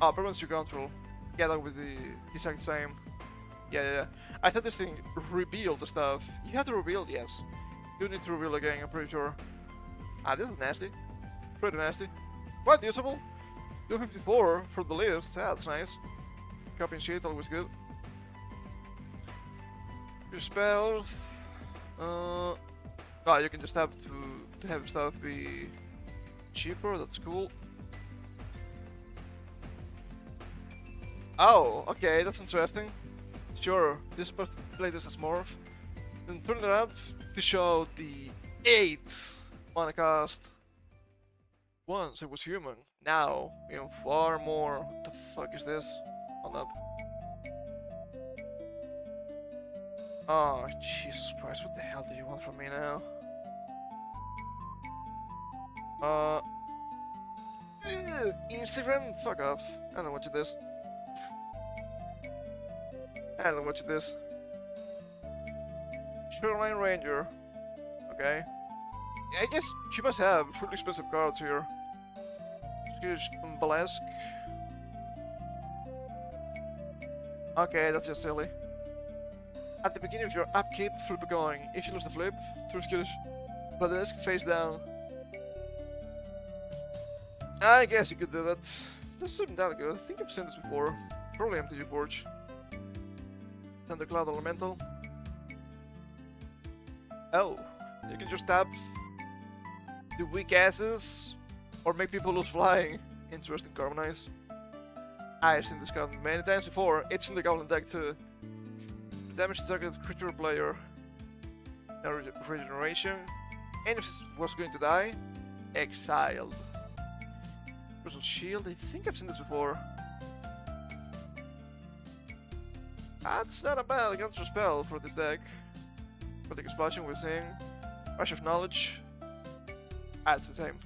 Oh, permanents you control. Yeah, that would be the exact same. Yeah. I thought this thing revealed the stuff. You have to reveal, yes. You need to reveal again, I'm pretty sure. Ah, this is nasty. Pretty nasty. Quite usable. 254 for the list, that's nice. Copying shit, always good. Your spells... oh, you can just have to have stuff be cheaper, that's cool. Oh, okay, that's interesting. Sure, you're supposed to play this as Morph. Then turn it up to show the 8 mana cost. Once it was human, now even far more. What the fuck is this? Hold up. Oh, Jesus Christ, what the hell do you want from me now? Instagram? Fuck off. I don't know what you this. I don't know what you this. Shoreline Ranger. Okay. I guess she must have really expensive cards here. Excuse Blast. Okay, that's just silly. At the beginning of your upkeep, flip a coin. If you lose the flip, turn Skittish Blast face down. I guess you could do that. This isn't that good. I think I've seen this before. Probably MTG Forge. Thundercloud Elemental. Oh, you can just tap the weak asses or make people lose flying. Interesting, Carbonize. I've seen this card many times before. It's in the Goblin deck too. Damage target creature player. Now regeneration. And if it was going to die, exiled. Crystal Shield. I think I've seen this before. That's not a bad counter spell for this deck. Protect Explosion, we're seeing. Rush of Knowledge. That's the same.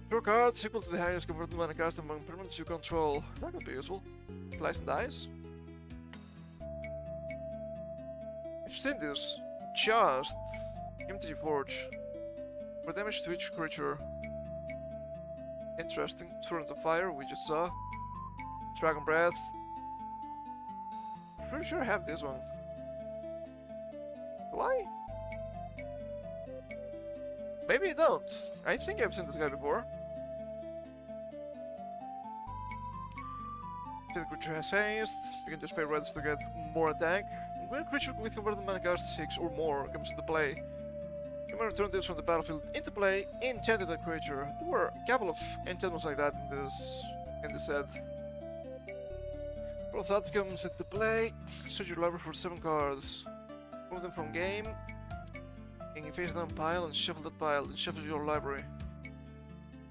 Draw cards equal to the highest converted mana cast among permanents you control. That could be useful. Slice and dice. I've seen this. Just Empty Forge. For damage to each creature. Interesting. Torrent of Fire, we just saw. Dragon Breath. Pretty sure I have this one. Do I? Maybe I don't. I think I've seen this guy before. If the creature has haste, you can just pay reds to get more attack. When a creature with converted mana cost 6 or more comes into play, you may return this from the battlefield into play, enchanted that creature. There were a couple of enchantments like that in this set. Both that comes into play, search your library for 7 cards. Move them from game, and you face down pile and shuffle that pile, and shuffle your library.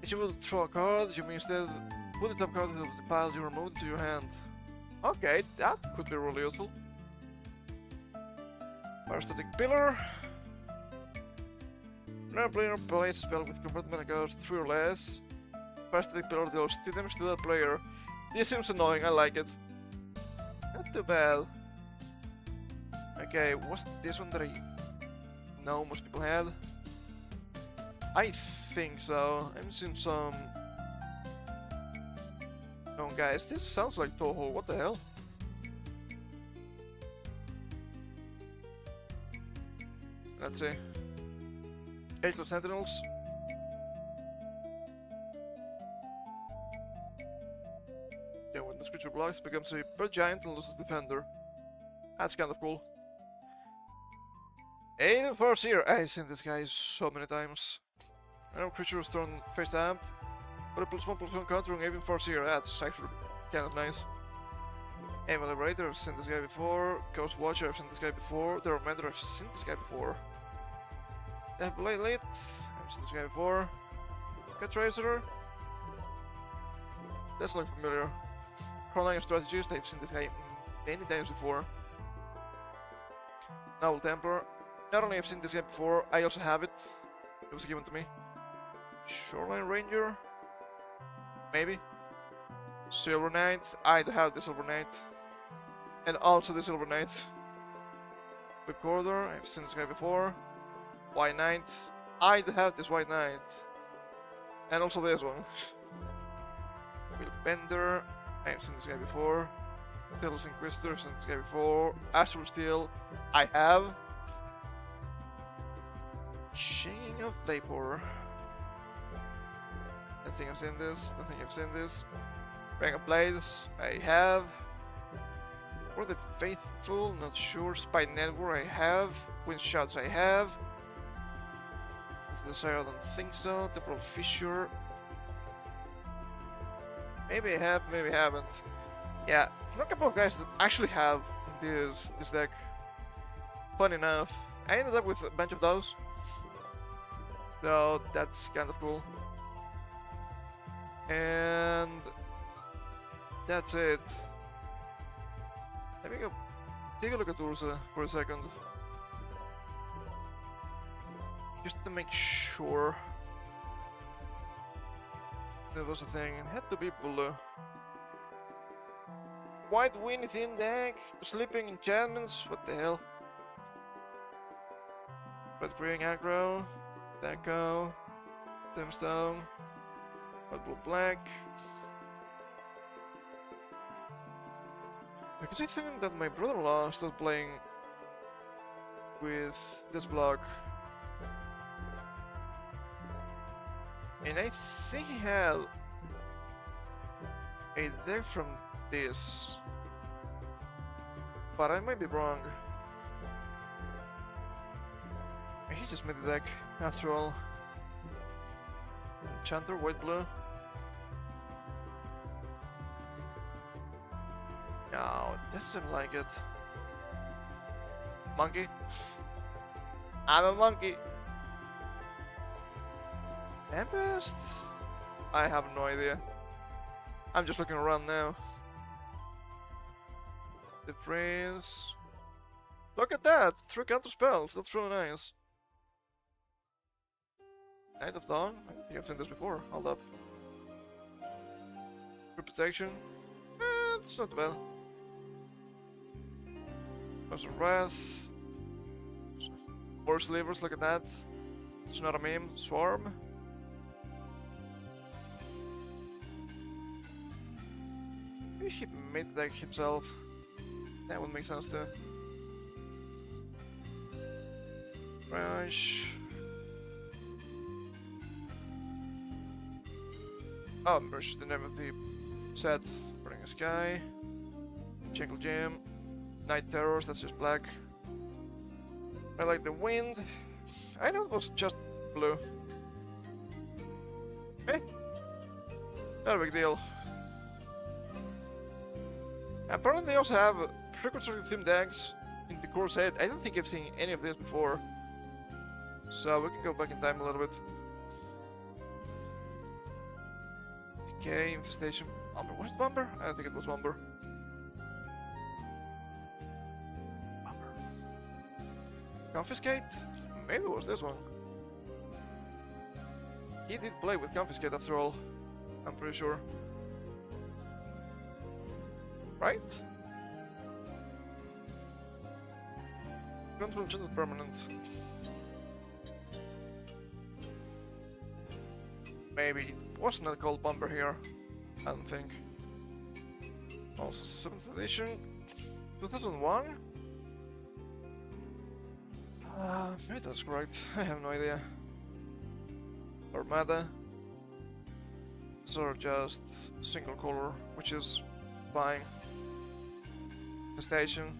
If you will draw a card, you may instead put the top card of the pile you removed to your hand. Okay, that could be really useful. Parasitic Pillar. Whenever a player plays a spell with converted mana cards 3 or less, Parasitic Pillar deals 2 damage to that player. This seems annoying, I like it. Not too bad. Okay, what's this one that I know most people had? I think so. I'm seeing some... No, guys, this sounds like Toho. What the hell? Let's see. 8 of Sentinels. Yeah, when this creature blocks, it becomes a bird giant and loses defender. That's kind of cool. 8 of Force here. I've seen this guy so many times. Whenever creature is thrown face up, put a +1/+1 counter on 8 of Force here. That's actually kind of nice. Aim Liberator, I've seen this guy before. Ghost Watcher, I've seen this guy before. The Remender, I've seen this guy before. Blade Lit, I've seen this guy before. Cat Tracer. That's looking familiar. Chronoline Strategist, I've seen this guy many times before. Noble Templar. Not only have I seen this guy before, I also have it. It was given to me. Shoreline Ranger? Maybe. Silver Knight. I do have the Silver Knight. And also the Silver Knight. Recorder. I've seen this guy before. White Knight. I do have this White Knight. And also this one. Will Bender. I've seen this guy before. Pitiless Inquisitor. I've seen this guy before. Astral Steel. I have. Chaining of Vapor. I think I've seen this. I think I've seen this. Ring of Blades. I have. For the Faithful, not sure. Spy Network. I have. Wind Shots. I have. The Desire, I don't think so. Temporal Fissure. Maybe I have. Maybe I haven't. Yeah, there's not a couple of guys that actually have this deck. Fun enough. I ended up with a bunch of those. So that's kind of cool. And that's it. Let me go take a look at Ursa for a second. Just to make sure. That was the thing. It had to be blue. White Wind theme deck. Sleeping enchantments. What the hell? Red Green aggro. Deco. Tombstone. Red Blue Black. Because I think that my brother-in-law started playing with this block. And I think he had a deck from this. But I might be wrong. He just made the deck, after all. Enchanter, white blue. No, it doesn't like it. Monkey? I'm a monkey! Tempest? I have no idea. I'm just looking around now. The Prince. Look at that! 3 counter spells, that's really nice. Knight of Dawn? I think I've seen this before. Hold up. Protection. It's not bad. There's a Wrath. More slivers, look at that. It's not a meme. Swarm. Maybe he made the deck himself. That would make sense too. Crash. Oh, merge the name of the set. Burning a Sky. Jingle Jam. Night Terrors, that's just black. I like the wind. I know it was just blue. Eh? Not a big deal. Apparently they also have preconstructed themed decks in the core set. I don't think I've seen any of this before. So we can go back in time a little bit. Okay, Infestation. Bomber. Where's the Bomber? I don't think it was Bomber. Confiscate? Maybe it was this one. He did play with Confiscate after all. I'm pretty sure. Right? Control Gentle Permanent. Maybe it wasn't a called Bomber here. I don't think. Also 7th edition. 2001? Maybe that's correct. I have no idea. Armada. These are just single color, which is fine. The station.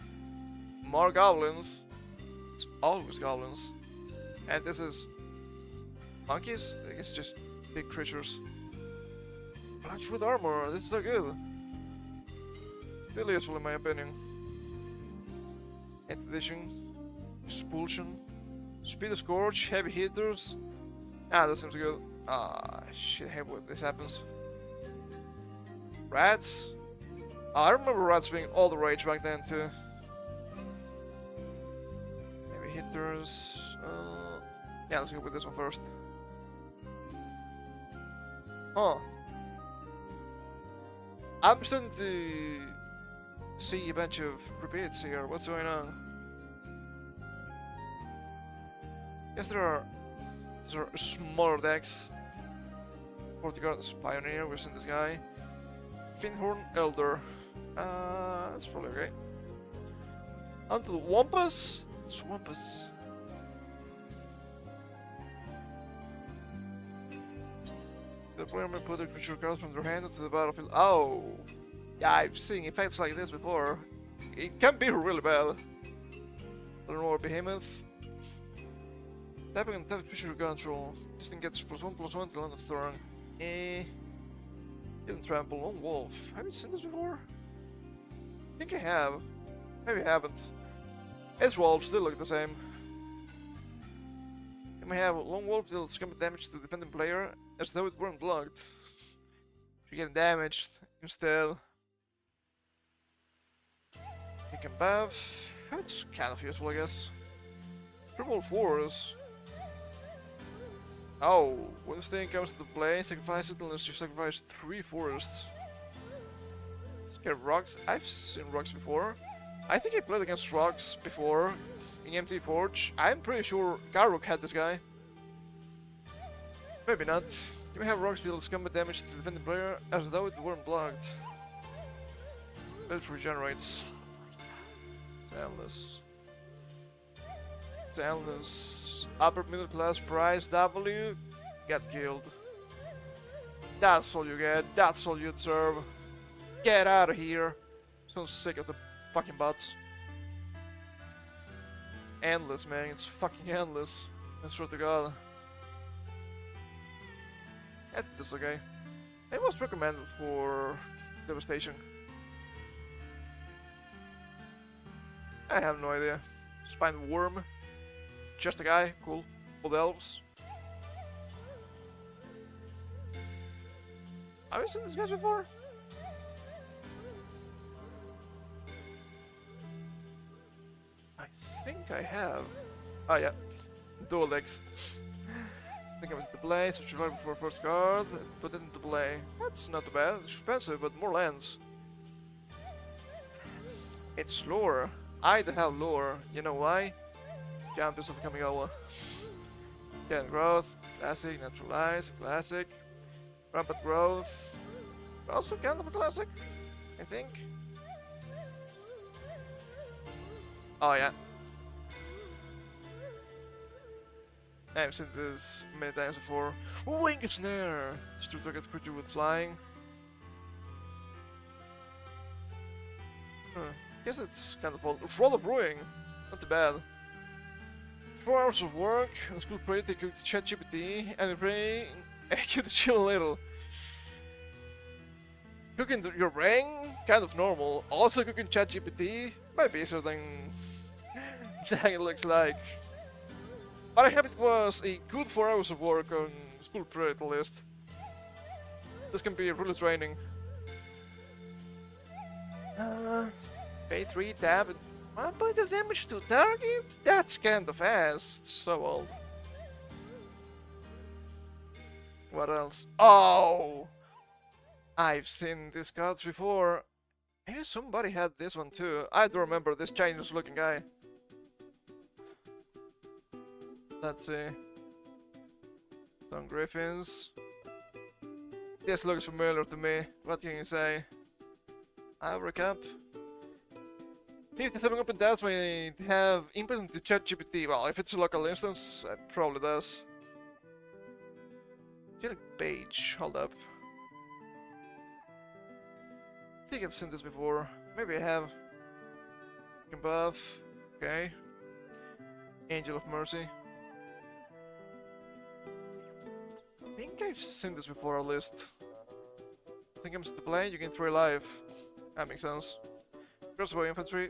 More goblins. It's always goblins. And this is monkeys? I guess just big creatures. Blacks with armor, this is so good. Still useful in my opinion. 8th edition. Expulsion. Speed of Scourge, heavy hitters. Ah, that seems good. Ah, shit, I hate when this happens. Rats. I remember rats being all the rage back then too. Heavy hitters. Yeah, let's go with this one first. Huh. I'm starting to see a bunch of repeats here. What's going on? Yes, there are smaller decks. Fortigard's Pioneer, we've seen this guy. Finhorn Elder. That's probably okay. On to the Wampus. Swampus. The player may put a creature cards from their hand into the battlefield. Oh! Yeah, I've seen effects like this before. It can be really bad. Lenore Behemoth. Tapping and tap creature control. This thing gets +1/+1 till end of turn. Hidden Trample, Lone Wolf. Have you seen this before? I think I have. Maybe I haven't. It's wolves, they look the same. You may have Lone Wolf deals combat damage to the dependent player as though it weren't blocked. If you're getting damaged instead. You can buff. That's kind of useful, I guess. Triple Force. Oh, when this thing comes to play, sacrifice it unless you sacrifice 3 forests. Scare rocks. I've seen rocks before. I think I played against rocks before in MT Forge. I'm pretty sure Garruk had this guy. Maybe not. You may have rocks deals combat damage to the defending player as though it weren't blocked. But it regenerates. It's endless. It's endless. Upper middle class price W. Get killed. That's all you get. That's all you deserve. Get out of here. So sick of the fucking bots. It's endless, man. It's fucking endless. I swear to God. I think this is okay. It was recommended for Devastation. I have no idea. Spine Worm. Just a guy. Cool. Old elves. Have you seen these guys before? I think I have. Oh yeah, dual decks. I think I was to play, so survival for first card, and put it into play. That's not too bad, it's expensive, but more lands. It's lore. I don't have lore. You know why? Champions of Kamigawa. Can growth, classic, naturalize, classic. Rampant growth. Also kind of a classic, I think. Oh yeah. I've seen this many times before. Wing Snare! Destroy target creature with flying. Guess it's kind of old. Roll of Brewing! Not too bad. 4 hours of work, on school pray, take you to ChatGPT, and pray, you to chill a little. Cooking your brain? Kind of normal. Also cooking ChatGPT? Might be easier than it looks like. But I hope it was a good 4 hours of work on school pray at least. This can be really draining. Pay 3, tab, and 1 point of damage to target? That's kind of fast. So old. What else? Oh! I've seen these cards before. Maybe somebody had this one too. I do remember this Chinese looking guy. Let's see. Some Griffins. This looks familiar to me. What can you say? I'll recap. 57 open tabs may have input into ChatGPT. Well, if it's a local instance, it probably does. Feeling page. Hold up. I think I've seen this before. Maybe I have. Buff. Okay. Angel of Mercy. I think I've seen this before at least. I think I'm to play, you gain 3 life. That makes sense. Crossbow infantry.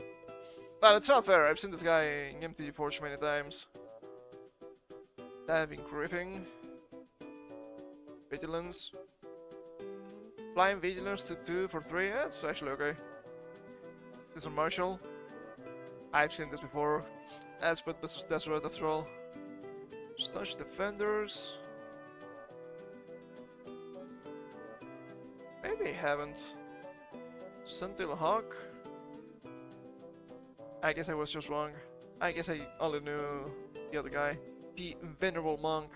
Well, it's not fair, I've seen this guy in Empty Forge many times. Diving Griffin. Vigilance. Flying Vigilance to 2 for 3, that's actually okay. This is Marshall. I've seen this before. But that's right after all. Staunch Defenders. Maybe I haven't. Sentinel Hawk. I guess I was just wrong. I guess I only knew the other guy. The Venerable Monk.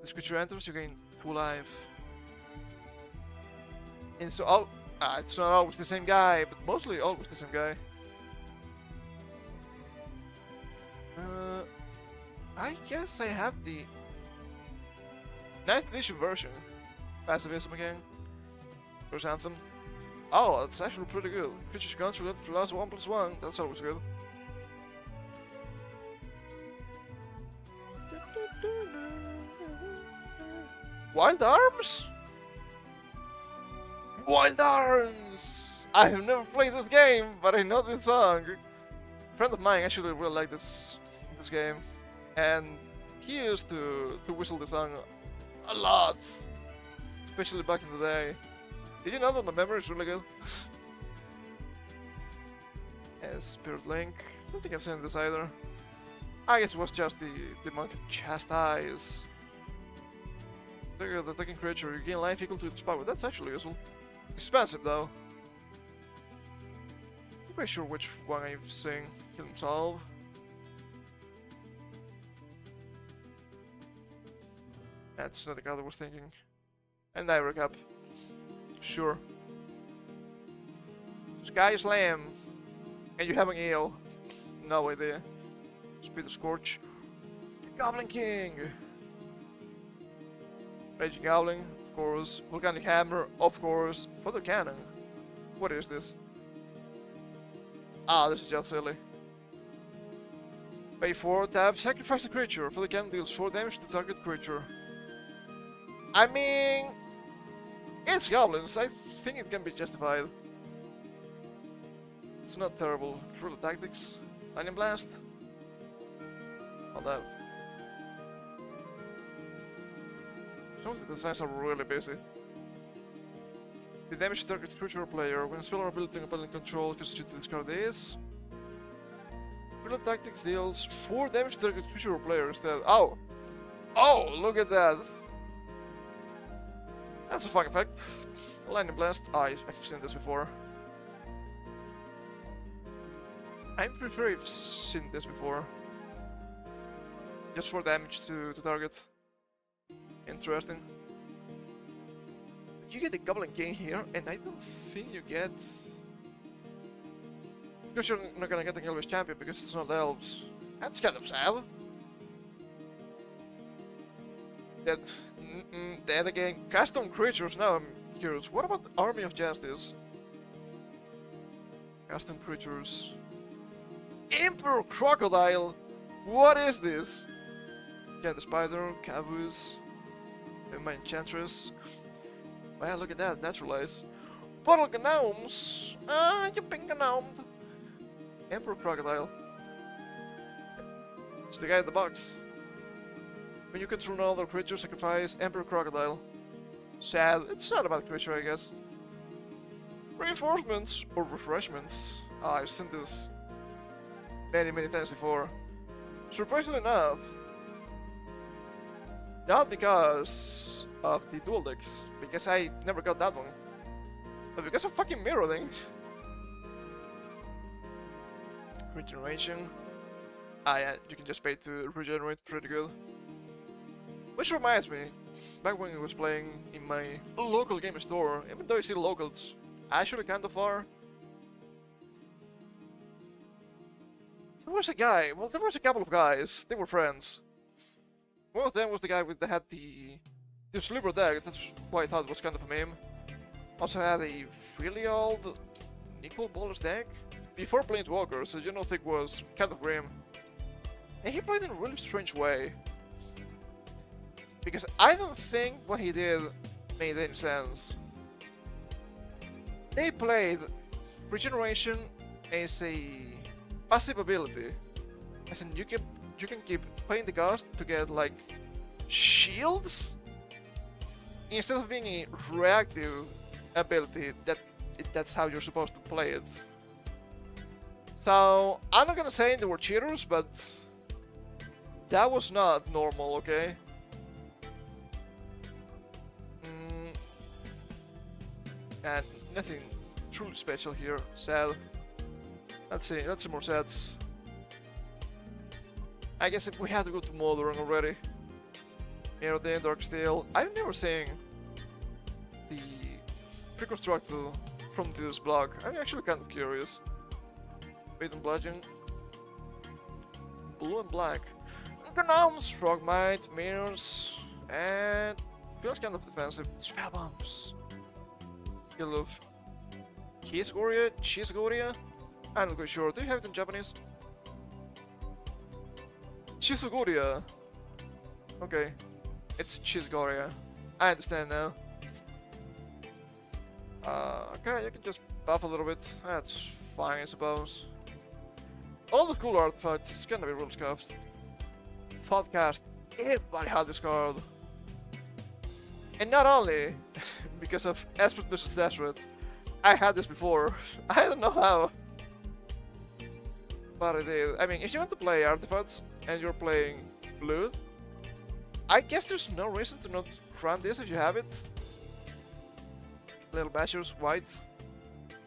This creature enters, you gain 2 life. And so it's not always the same guy, but mostly always the same guy. I guess I have the 9th edition version. Pacifism again. First Anthem. Oh, that's actually pretty good. Creatures guns for the last 1+1. That's always good. Wild Arms? Wild Arms! I have never played this game, but I know this song. A friend of mine actually really liked this game, and he used to whistle the song a lot, especially back in the day. Did you know that my memory is really good? And Spirit Link. I don't think I've seen this either. I guess it was just the monk Chastise. Trigger the attacking creature, you gain life equal to its power. That's actually useful. Expensive though. I'm quite sure which one I've seen. Kill him solve. That's not the card I was thinking. And I recap. Sure. Sky Slam. And you have an eel. No idea. Speed of Scorch. The Goblin King. Raging Goblin, of course. Volcanic Hammer, of course. Further Cannon. What is this? Ah, this is just silly. Pay 4, tab, sacrifice a creature. Further Cannon deals 4 damage to target creature. I mean, it's goblins. I think it can be justified. It's not terrible. Cruel Tactics. Lightning Blast. Hold up. Some of the designs are really busy. The damage to target creature or player. When a spell or ability opponent control, because you to discard this. Blue Tactics deals 4 damage to target creature or player instead. Oh! Oh, look at that! That's a fun effect. Lightning Blast. Ah, I've seen this before. I'm pretty sure I've seen this before. Just 4 damage to target. Interesting. You get a Goblin King here, and I don't think you get... Because you're not gonna get an Elvish Champion because it's not Elves. That's kind of sad. Dead again. Custom creatures now, I'm curious. What about the Army of Justice? Custom creatures. Emperor Crocodile! What is this? Yeah, the Spider, Caboose, my Enchantress. Well, look at that, Naturalize. Bottle Gnomes! Ah, you've been gnomed! Emperor Crocodile. It's the guy in the box. When you control another creature, sacrifice Emperor Crocodile. Sad. It's not a bad creature, I guess. Reinforcements or refreshments. Ah, I've seen this many times before. Surprisingly enough, not because of the dual decks, because I never got that one, but because of fucking mirroring. Regeneration. Ah yeah, you can just pay to regenerate, pretty good. Which reminds me, back when I was playing in my local game store, even though I see the locals actually kinda far, there was a guy, well there was a couple of guys, they were friends. One of them was the guy that had the Sliver deck, that's why I thought it was kind of a meme. Also had a really old Nicol Bolas deck before Planeswalker, so you know think was kind of grim. And he played in a really strange way. Because I don't think what he did made any sense. They played Regeneration as a passive ability. As in you can keep playing the ghost to get like shields instead of being a reactive ability. That's how you're supposed to play it. So I'm not gonna say they were cheaters, but that was not normal, okay? And nothing truly special here. Sad. Let's see more sets. I guess if we had to go to Modern already. Aerodane, Darksteel. I've never seen the preconstructed from this block. I'm actually kind of curious. Bait and Bludgeon. Blue and Black. Gnomes, Frogmite, Mirrors, and feels kind of defensive. Spell Bombs. Skill of Chisgoria? I'm not quite sure. Do you have it in Japanese? Chisgoria. Okay. It's Chisgoria. I understand now. Okay, you can just buff a little bit. That's fine, I suppose. All the cool artifacts gonna be rule scuffed. Podcast. Everybody had this card. And not only because of Esprit vs. Desperate, I had this before. I don't know how, but I did. I mean, if you want to play artifacts and you're playing blue, I guess there's no reason to not run this if you have it. Little Bashers, white.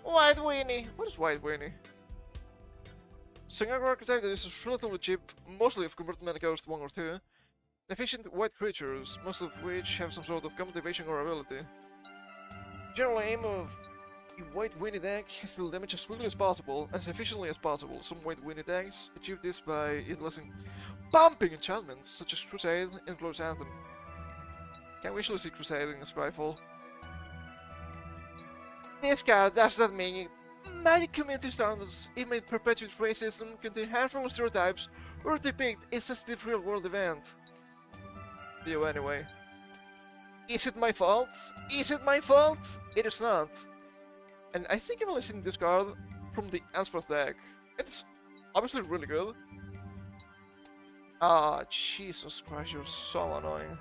White Weenie! What is White Weenie? Single archetype that is relatively cheap, mostly if converted mana cost 1 or 2. Efficient white creatures, most of which have some sort of combat evasion or ability. General aim of a white Weenie deck is to deal damage as quickly as possible and as efficiently as possible. Some white Weenie decks achieve this by utilizing pumping enchantments such as Crusade and Glorious Anthem. Can we actually see Crusade in this rifle? This card does not mean it. Magic community standards, it may perpetuate racism, contain harmful stereotypes, or depict a sensitive real-world event. You anyway. Is it my fault? Is it my fault? It is not. And I think I've only seen this card from the Elspeth deck. It's obviously really good. Ah, Jesus Christ, you're so annoying.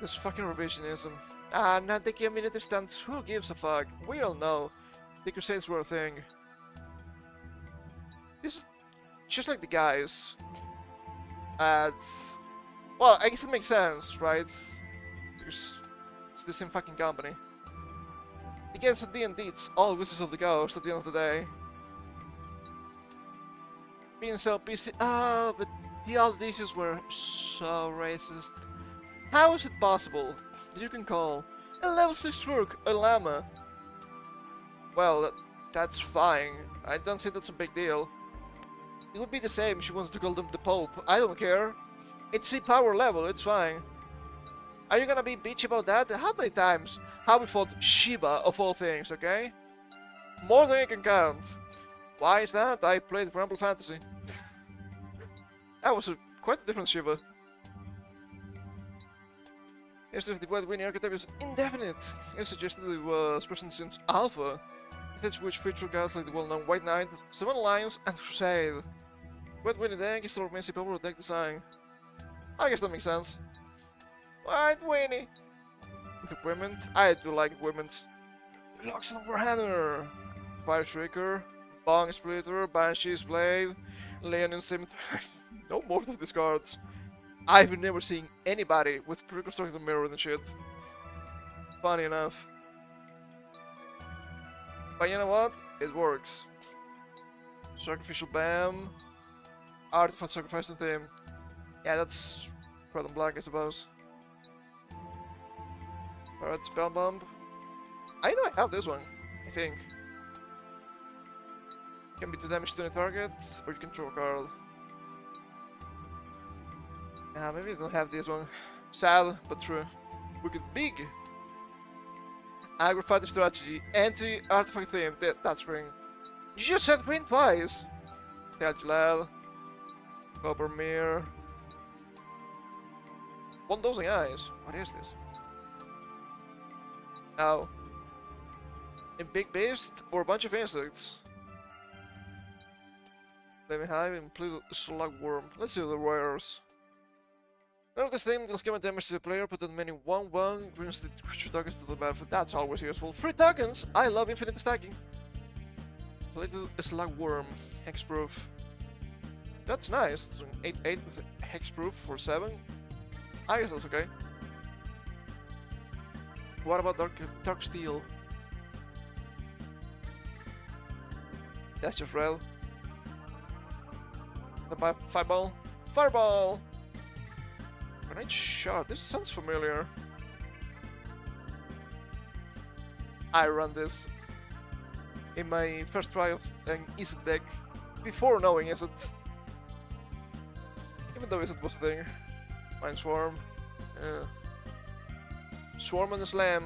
This fucking revisionism. Ah, not the community stands. Who gives a fuck? We all know the Crusades were a thing. This is just like the guys at... Well, I guess it makes sense, right? Because it's the same fucking company. The guys at D&D, it's all Wizards of the Coast at the end of the day. Being so PC... Ah, but the old issues were so racist. How is it possible that you can call a level 6 rook a llama? Well, that's fine. I don't think that's a big deal. It would be the same if she wants to call them the Pope. I don't care. It's a power level, it's fine. Are you gonna be bitchy about that? How many times have we fought Shiva of all things, okay? More than you can count. Why is that? I played Rumble Fantasy. That was quite a different Shiva. Here's if the White Winnie archetype is indefinite. It suggested it was present since Alpha. Stage which feature cards like the well-known White Knight, Seven Lions, and Crusade. White Winnie deck is still remains a popular deck design. I guess that makes sense. White Winnie! With equipment, I do like equipment. Locks and Warhammer! Fire Shrieker, Bong Splitter, Banshee's Blade, Leonin Symmetry. No more of these cards. I've never seen anybody with preconstructed mirror and shit. Funny enough. But you know what? It works. Sacrificial Bam. Artifact Sacrificing Theme. Yeah, that's Red and Black, I suppose. Alright, Spellbomb. I know I have this one, I think. Can be 2 damage to any target, or you can throw a card. Nah, maybe I don't have this one. Sad, but true. Wicked Big. Aggro Fighting Strategy. Anti-artifact theme. That's ring. You just said win twice. Tajlal. Copper Mirror. One Dosing Eyes. What is this? Oh. A big beast or a bunch of insects? Flaming Hive and Play Slugworm. Let's see the rares. None of this thing deals common damage to the player, but then many 1-1 brings the creature tokens to the battlefield. That's always useful. 3 tokens! I love infinite stacking. Little Slugworm. Hexproof. That's nice. It's an 8-8 with Hexproof for 7. I guess that's okay. What about Dark Steel? That's just red. The Fireball. Fireball! Grenade Shot. This sounds familiar. I ran this in my first try of an Izzet deck before knowing Izzet. Even though Izzet was there. Mind Swarm. Swarm and a Slam.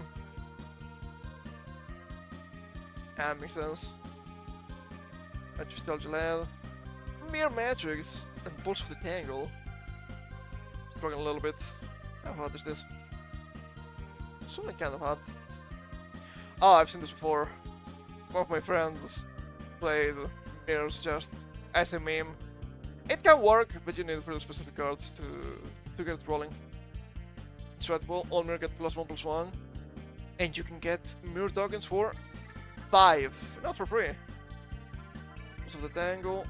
That makes sense. Magic Jalel. Mere Matrix and Pulse of the Tangle. Struggling a little bit. How hot is this? It's something kind of hot. Oh, I've seen this before. One of my friends played mirrors just as a meme. It can work, but you need really specific cards to get it rolling. Intractable, all mirror get +1/+1. And you can get mirror tokens for 5. Not for free. Pulse of the Tangle.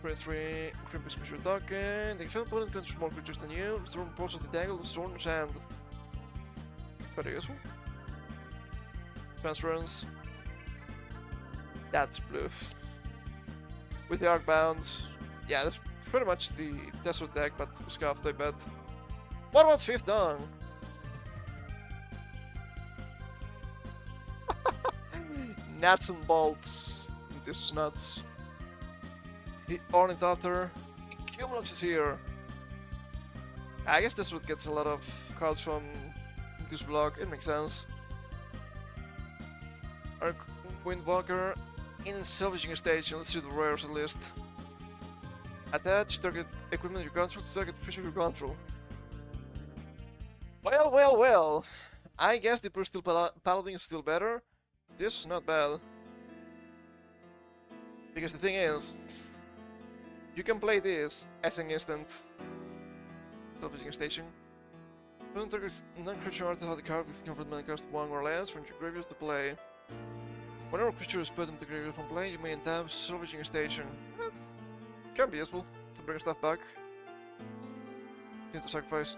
3 Crimpus creature token. The defense opponent controls more creatures than you. Restore Pulse of the Tangle, Storm Sand. Pretty useful. Transference. That's blue. With the Arcbound. Yeah, that's pretty much the Desert deck, but scuffed, I bet. What about 5th Dawn? Nuts and bolts. This is nuts. The Ornithopter. Cumulux is here. I guess this would get a lot of cards from this block. It makes sense. Arc Windwalker in a salvaging station. Let's see the rares at least. Attach target equipment you control to target creature you control. Well, well, well. I guess the Steel Paladin is still better. This is not bad. Because the thing is, you can play this as an instant salvaging station. Don't target non-creature artifact the card with convert mana cost 1 or less from your graveyard to play. Whenever a creature is put into the graveyard from play, you may tap salvaging a station. Can be useful to bring stuff back. Need to sacrifice.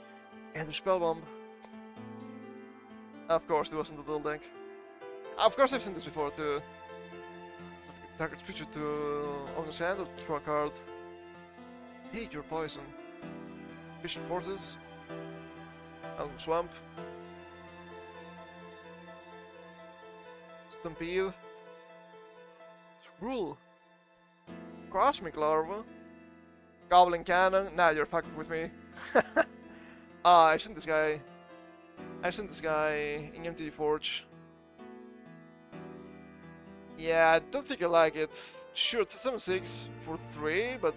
And the spell bomb. Of course, it wasn't the dual deck. Of course, I've seen this before too. Target creature to own his hand or draw a card. Hey, you're poison. Vision Forces. Swamp. Stampede. Rule. Cosmic Larva. Goblin Cannon. Nah, you're fucking with me. I've seen this guy. I've seen this guy in MTG Forge. Yeah, I don't think I like it. Sure, it's a 7-6 for 3, but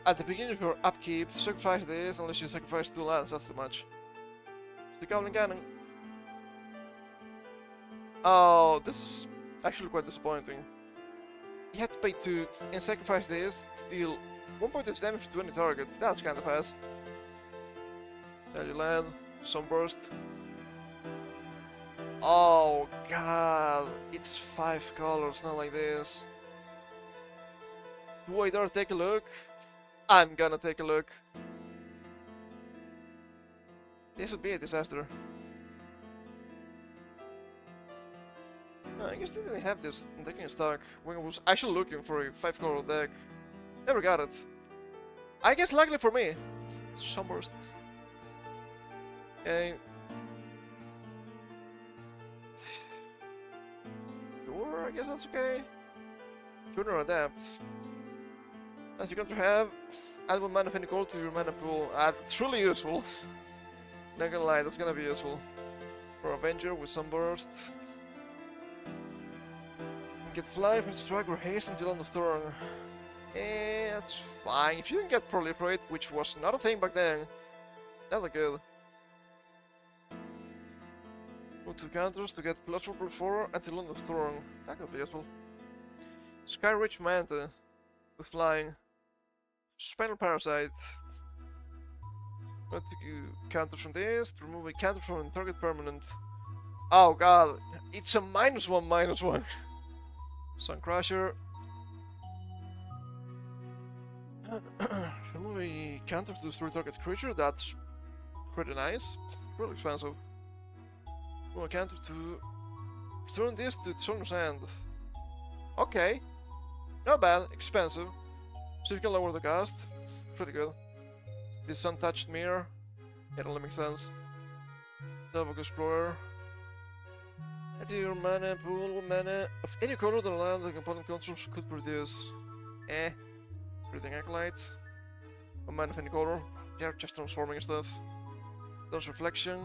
at the beginning of your upkeep, sacrifice this unless you sacrifice 2 lands, that's too much. The Goblin Cannon. Oh, this is actually quite disappointing. You had to pay 2 and sacrifice this to deal 1 point of damage to any target. That's kind of ass. There you land. Sunburst. Oh god, it's 5 colors, not like this. Do I dare take a look? I'm gonna take a look. This would be a disaster. I guess they didn't have this deck in stock when I was actually looking for a 5-color deck. Never got it. I guess luckily for me. Sunburst. Okay. Sure, I guess that's okay. Junior Adapt. As you're going to have, add 1 mana of any color to your mana pool. It's really useful. Not gonna lie, that's gonna be useful. For Avenger with Sunburst. Get fly from strike or haste until end of turn. That's fine. If you can get proliferate, which was not a thing back then, that's good. Move 2 counters to get +4/+4 until end of turn. That could be useful. Sky Rich Manta with flying. Spinal Parasite. Going to counters from this to remove a counter from a target permanent. Oh god, it's a -1/-1. Suncrusher. Remove a counter to destroy target creature. That's pretty nice. Really expensive. Remove a counter to return this to its owner's hand. Okay. Not bad. Expensive. So you can lower the cost. Pretty good. This untouched mirror. It only makes sense. Notebook Explorer. Add to your mana pool 1 mana of any color that land the component controls could produce. Breathing Acolyte. 1 mana of any color. Yeah, just transforming stuff. There's Reflection.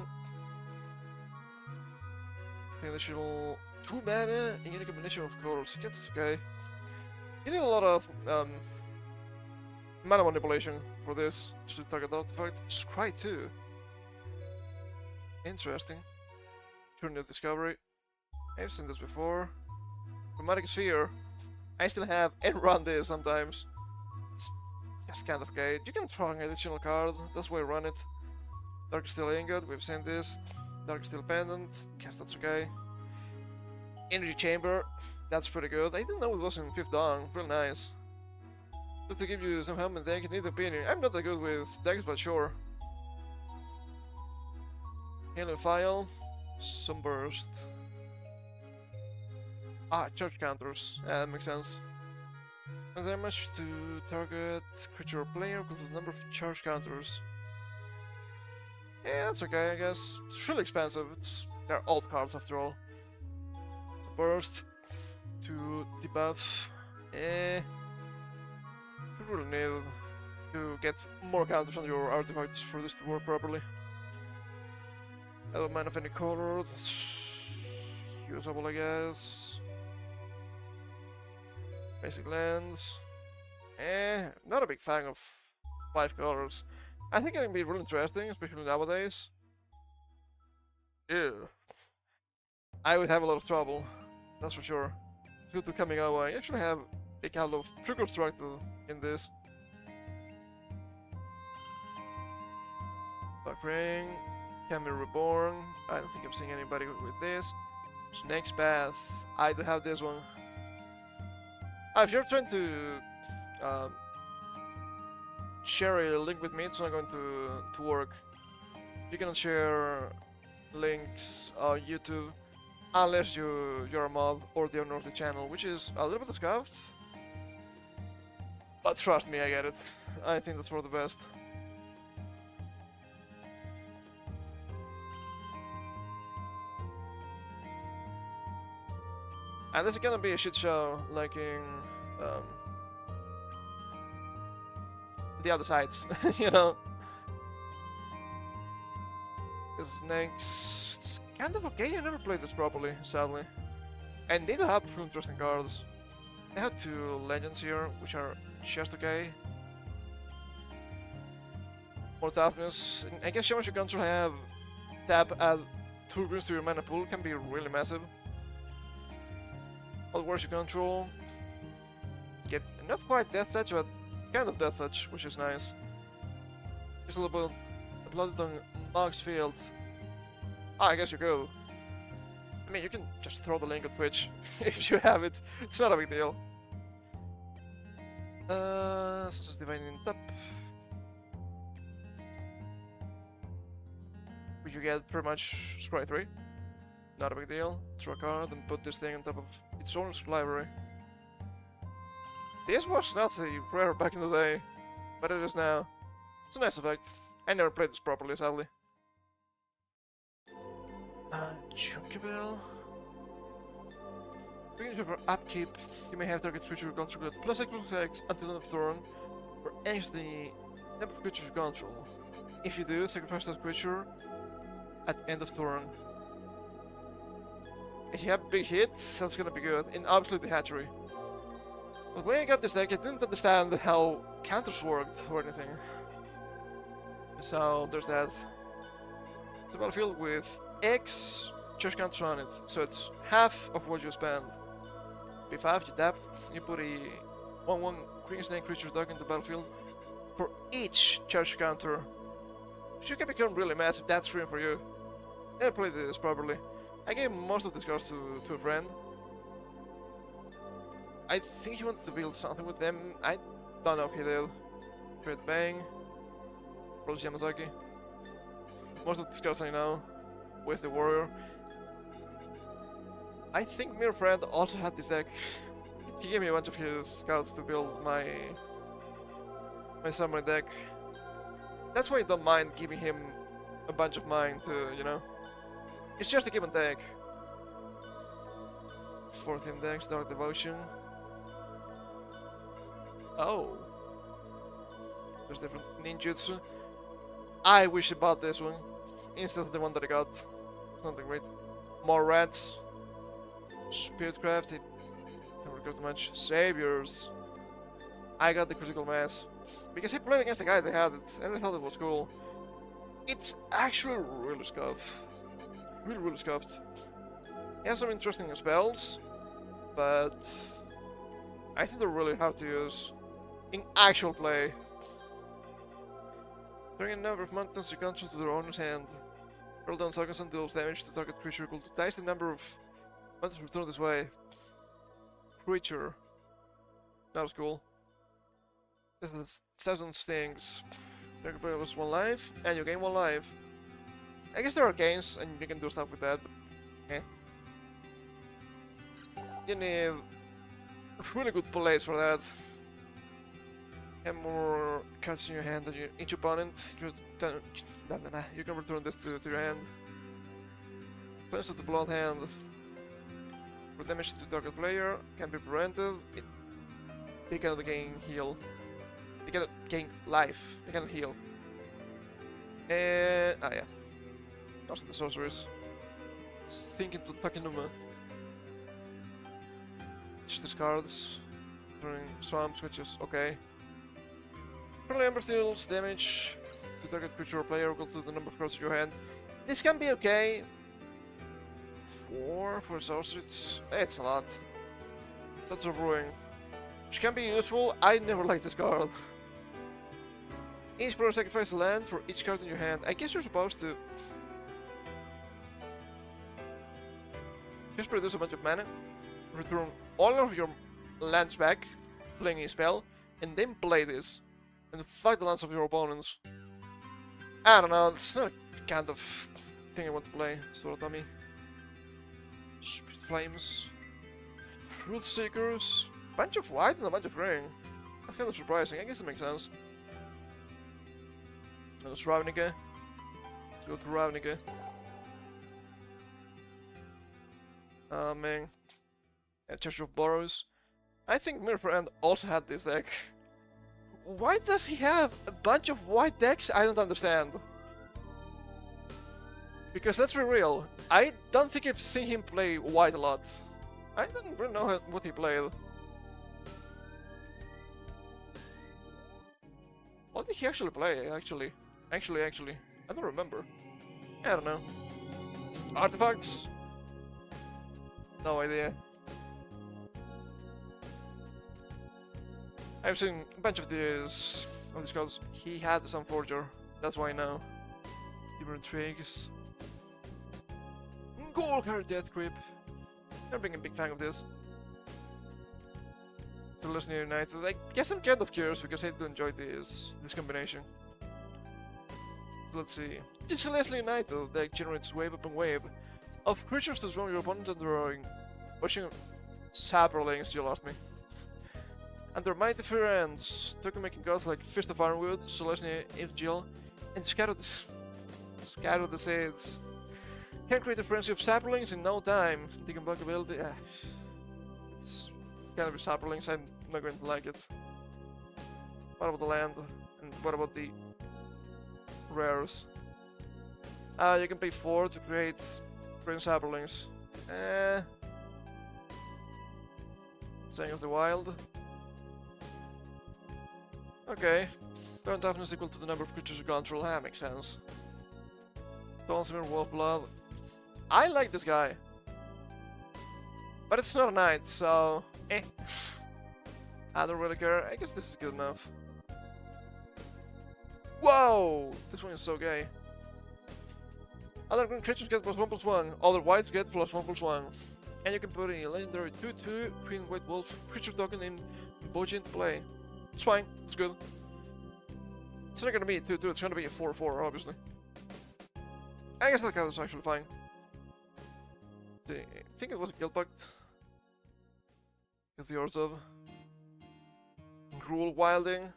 Additional 2 mana in any combination of colors. I guess it's okay. You need a lot of mana manipulation for this to target artifact. Scry 2. Interesting. Journey of Discovery. I've seen this before. Chromatic Sphere. I still have and run this sometimes. It's kind of okay. You can throw an additional card. That's why I run it. Dark Steel Ingot. We've seen this. Dark Steel Pendant. Guess that's okay. Energy Chamber. That's pretty good. I didn't know it was in 5th Dan. Really nice. Just to give you some help in deck, you need opinion. I'm not that good with decks, but sure. Halo File. Sunburst. Charge counters. That makes sense. And damage to target creature or player equal to the number of charge counters. Yeah, that's okay, I guess. It's really expensive. They're old cards after all. Burst to debuff. You really need to get more counters on your artifacts for this to work properly. Element of any color, that's usable, I guess. Basic lands. Not a big fan of 5 colors. I think it can be really interesting, especially nowadays. Ew. I would have a lot of trouble, that's for sure. Due to coming out, I actually have a couple of preconstructed in this. Black Ring, Can Be Reborn. I don't think I'm seeing anybody with this. Snake's Path. I do have this one. If you're trying to um, share a link with me, it's not going to work. You cannot share links on YouTube unless you're a mod or the owner of the channel, which is a little bit scuffed. But trust me, I get it. I think that's for the best. And this is gonna be a shit show, like in the other sides, you know. Because next, it's kind of okay. I never played this properly, sadly. And they do have some interesting cards. They have 2 legends here, which are just okay. More toughness. And I guess how much you control have tap add 2 greens to your mana pool can be really massive. All worse you control. Get not quite Death Touch, but kind of Death Touch, which is nice. Just a little bit blooded on Mog's Field. Ah, I guess you go. I mean, you can just throw the link on Twitch if you have it. It's not a big deal. This is Divining Top. Which you get pretty much Scry 3. Not a big deal. Draw a card and put this thing on top of its own library. This was not a rare back in the day, but it is now. It's a nice effect. I never played this properly, sadly. Chunky Bell. During your upkeep, you may have target creature you control with +X until the end of turn, or X the number of creatures you control. If you do, sacrifice that creature at end of turn. If you have big hits, that's gonna be good, and obviously the hatchery. But when I got this deck, I didn't understand how counters worked or anything. So there's that. It's a battlefield with X charge counters on it, so it's half of what you spend. P5, you tap, you put a 1/1 green snake creature dog into the battlefield for each charge counter. If you can become really massive, that's room for you. Never played this properly. I gave most of these cards to a friend. I think he wanted to build something with them. I don't know if he did. Great Bang. Rose Yamazaki. Most of these cards I know. With the Warrior. I think Mirror Friend also had this deck. He gave me a bunch of his cards to build my samurai deck. That's why I don't mind giving him a bunch of mine to, you know. It's just a give and take. 4th Index, Dark Devotion. Oh. There's different ninjutsu. I wish I bought this one instead of the one that I got. Something great. More rats. Spiritcraft. It never got too much. Saviors. I got the critical mass because I played against the guy that had it, and I thought it was cool. It's actually really scuffed. Really scuffed. He has some interesting spells, but I think they're really hard to use in actual play. During a number of mountains you control to their owner's hand. Roll down seconds and deals damage to target creature equal to twice the number of mountains returned this way. Creature. That was cool. This is 1000 stings. You can lose 1 life, and you gain 1 life. I guess there are gains, and you can do stuff with that, but eh. You need really good plays for that. And more cards in your hand than each opponent. You can return this to your hand. Cleanse of the blood hand. For damage to the target player can be prevented. They cannot gain heal. They cannot gain life. They cannot heal. And yeah. Also the sorcerers. Thinking to Takenuma. Just discards during swamps, which is okay. Currently Ember deals damage to target creature or player equal to the number of cards in your hand. This can be okay. 4 for sorcery, it's a lot. That's a brewing. Which can be useful. I never liked this card. Each player sacrifices a land for each card in your hand. I guess you're supposed to. just produce a bunch of mana, return all of your lands back, playing a spell, and then play this, and fuck the lands of your opponents. I don't know, it's not the kind of thing I want to play. Sword Dummy. Spirit Flames. Truth Seekers. Bunch of white and a bunch of green. That's kind of surprising, I guess it makes sense. There's Ravnica. Let's go to Ravnica. Man. Yeah, Treasure of Burrows. I think Mirror End also had this deck. Why does he have a bunch of white decks? I don't understand. Because let's be real, I don't think I've seen him play white a lot. I don't really know what he played. What did he actually play, actually? Actually, I don't remember. I don't know. Artifacts? No idea. I've seen a bunch of these cards. He had some Forger, that's why I know. Demon Intrigues. Golgar Death Grip. I'm being a big fan of this. Celestia United. I guess I'm kind of curious because I do enjoy this combination. So let's see. The Celestia United deck generates wave upon wave of creatures to throw your opponent and drawing. Watching Saprolings, you lost me. And their mighty fear ends. Token making gods like Fist of Ironwood, Celestia Evgil, and Scatter the Seeds. Can create a frenzy of Saprolings in no time. Taking block ability. It's kind of a Saprolings, I'm not going to like it. What about the land? And what about the rares? You can pay 4 to create Prince Saprolings. Saying of the Wild. Okay. Current toughness equal to the number of creatures you control. That makes sense. Dawnsimir, Wolfblood. I like this guy. But it's not a knight, so... I don't really care. I guess this is good enough. Whoa! This one is so gay. Other green creatures get +1/+1. Other whites get +1/+1. And you can put in a legendary 2/2 green white wolf creature token in Boji into play. It's fine, it's good. It's not gonna be a 2/2, it's gonna be a 4/4, obviously. I guess that card is actually fine. I think it was a Guild Pact. With the Ords of Cruel Wilding.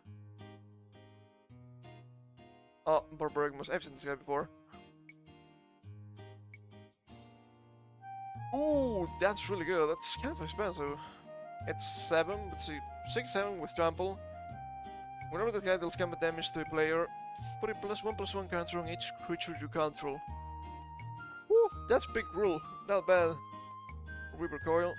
Oh, Barbaric I've seen this guy before. Ooh, that's really good. That's kind of expensive. It's 7, let's see, 6/7 with trample. Whenever that guy deals combat damage to a player, put a +1/+1 counter on each creature you control. Woo, that's big rule. Not bad. Weaver Coil.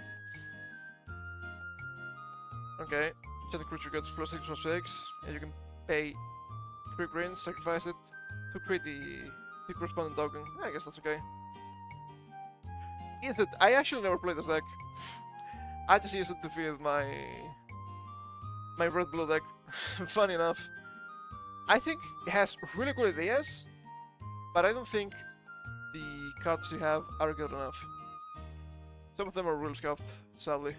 Okay, so the creature gets +6/+6, and you can pay 3 greens, sacrifice it to create the corresponding token. I guess that's okay. Is it? I actually never played this deck. I just use it to feed my red-blue deck. Funny enough. I think it has really cool ideas, but I don't think the cards you have are good enough. Some of them are real scuffed, sadly.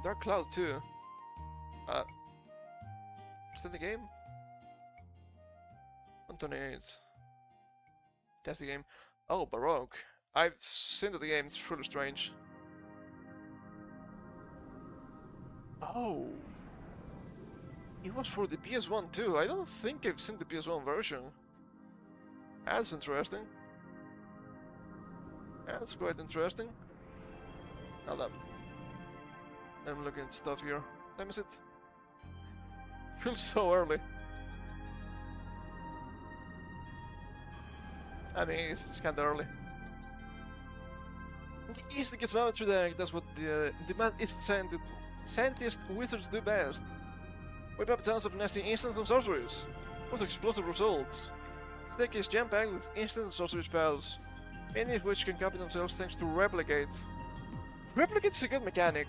Dark Cloud too. Is that the game? 128. That's the game. Oh, Baroque. I've seen the game, it's really strange. Oh. It was for the PS1 too. I don't think I've seen the PS1 version. That's interesting. That's quite interesting. Now that I'm looking at stuff here. Time is it? Feels so early. I mean, it's kinda early. The East gets Mammoth deck, that's what the Mad East Scientist Wizards do best. Whip up tons of nasty instants and sorceries, with explosive results. The deck is jam-packed with instant and sorcery spells, many of which can copy themselves thanks to Replicate. Replicate is a good mechanic.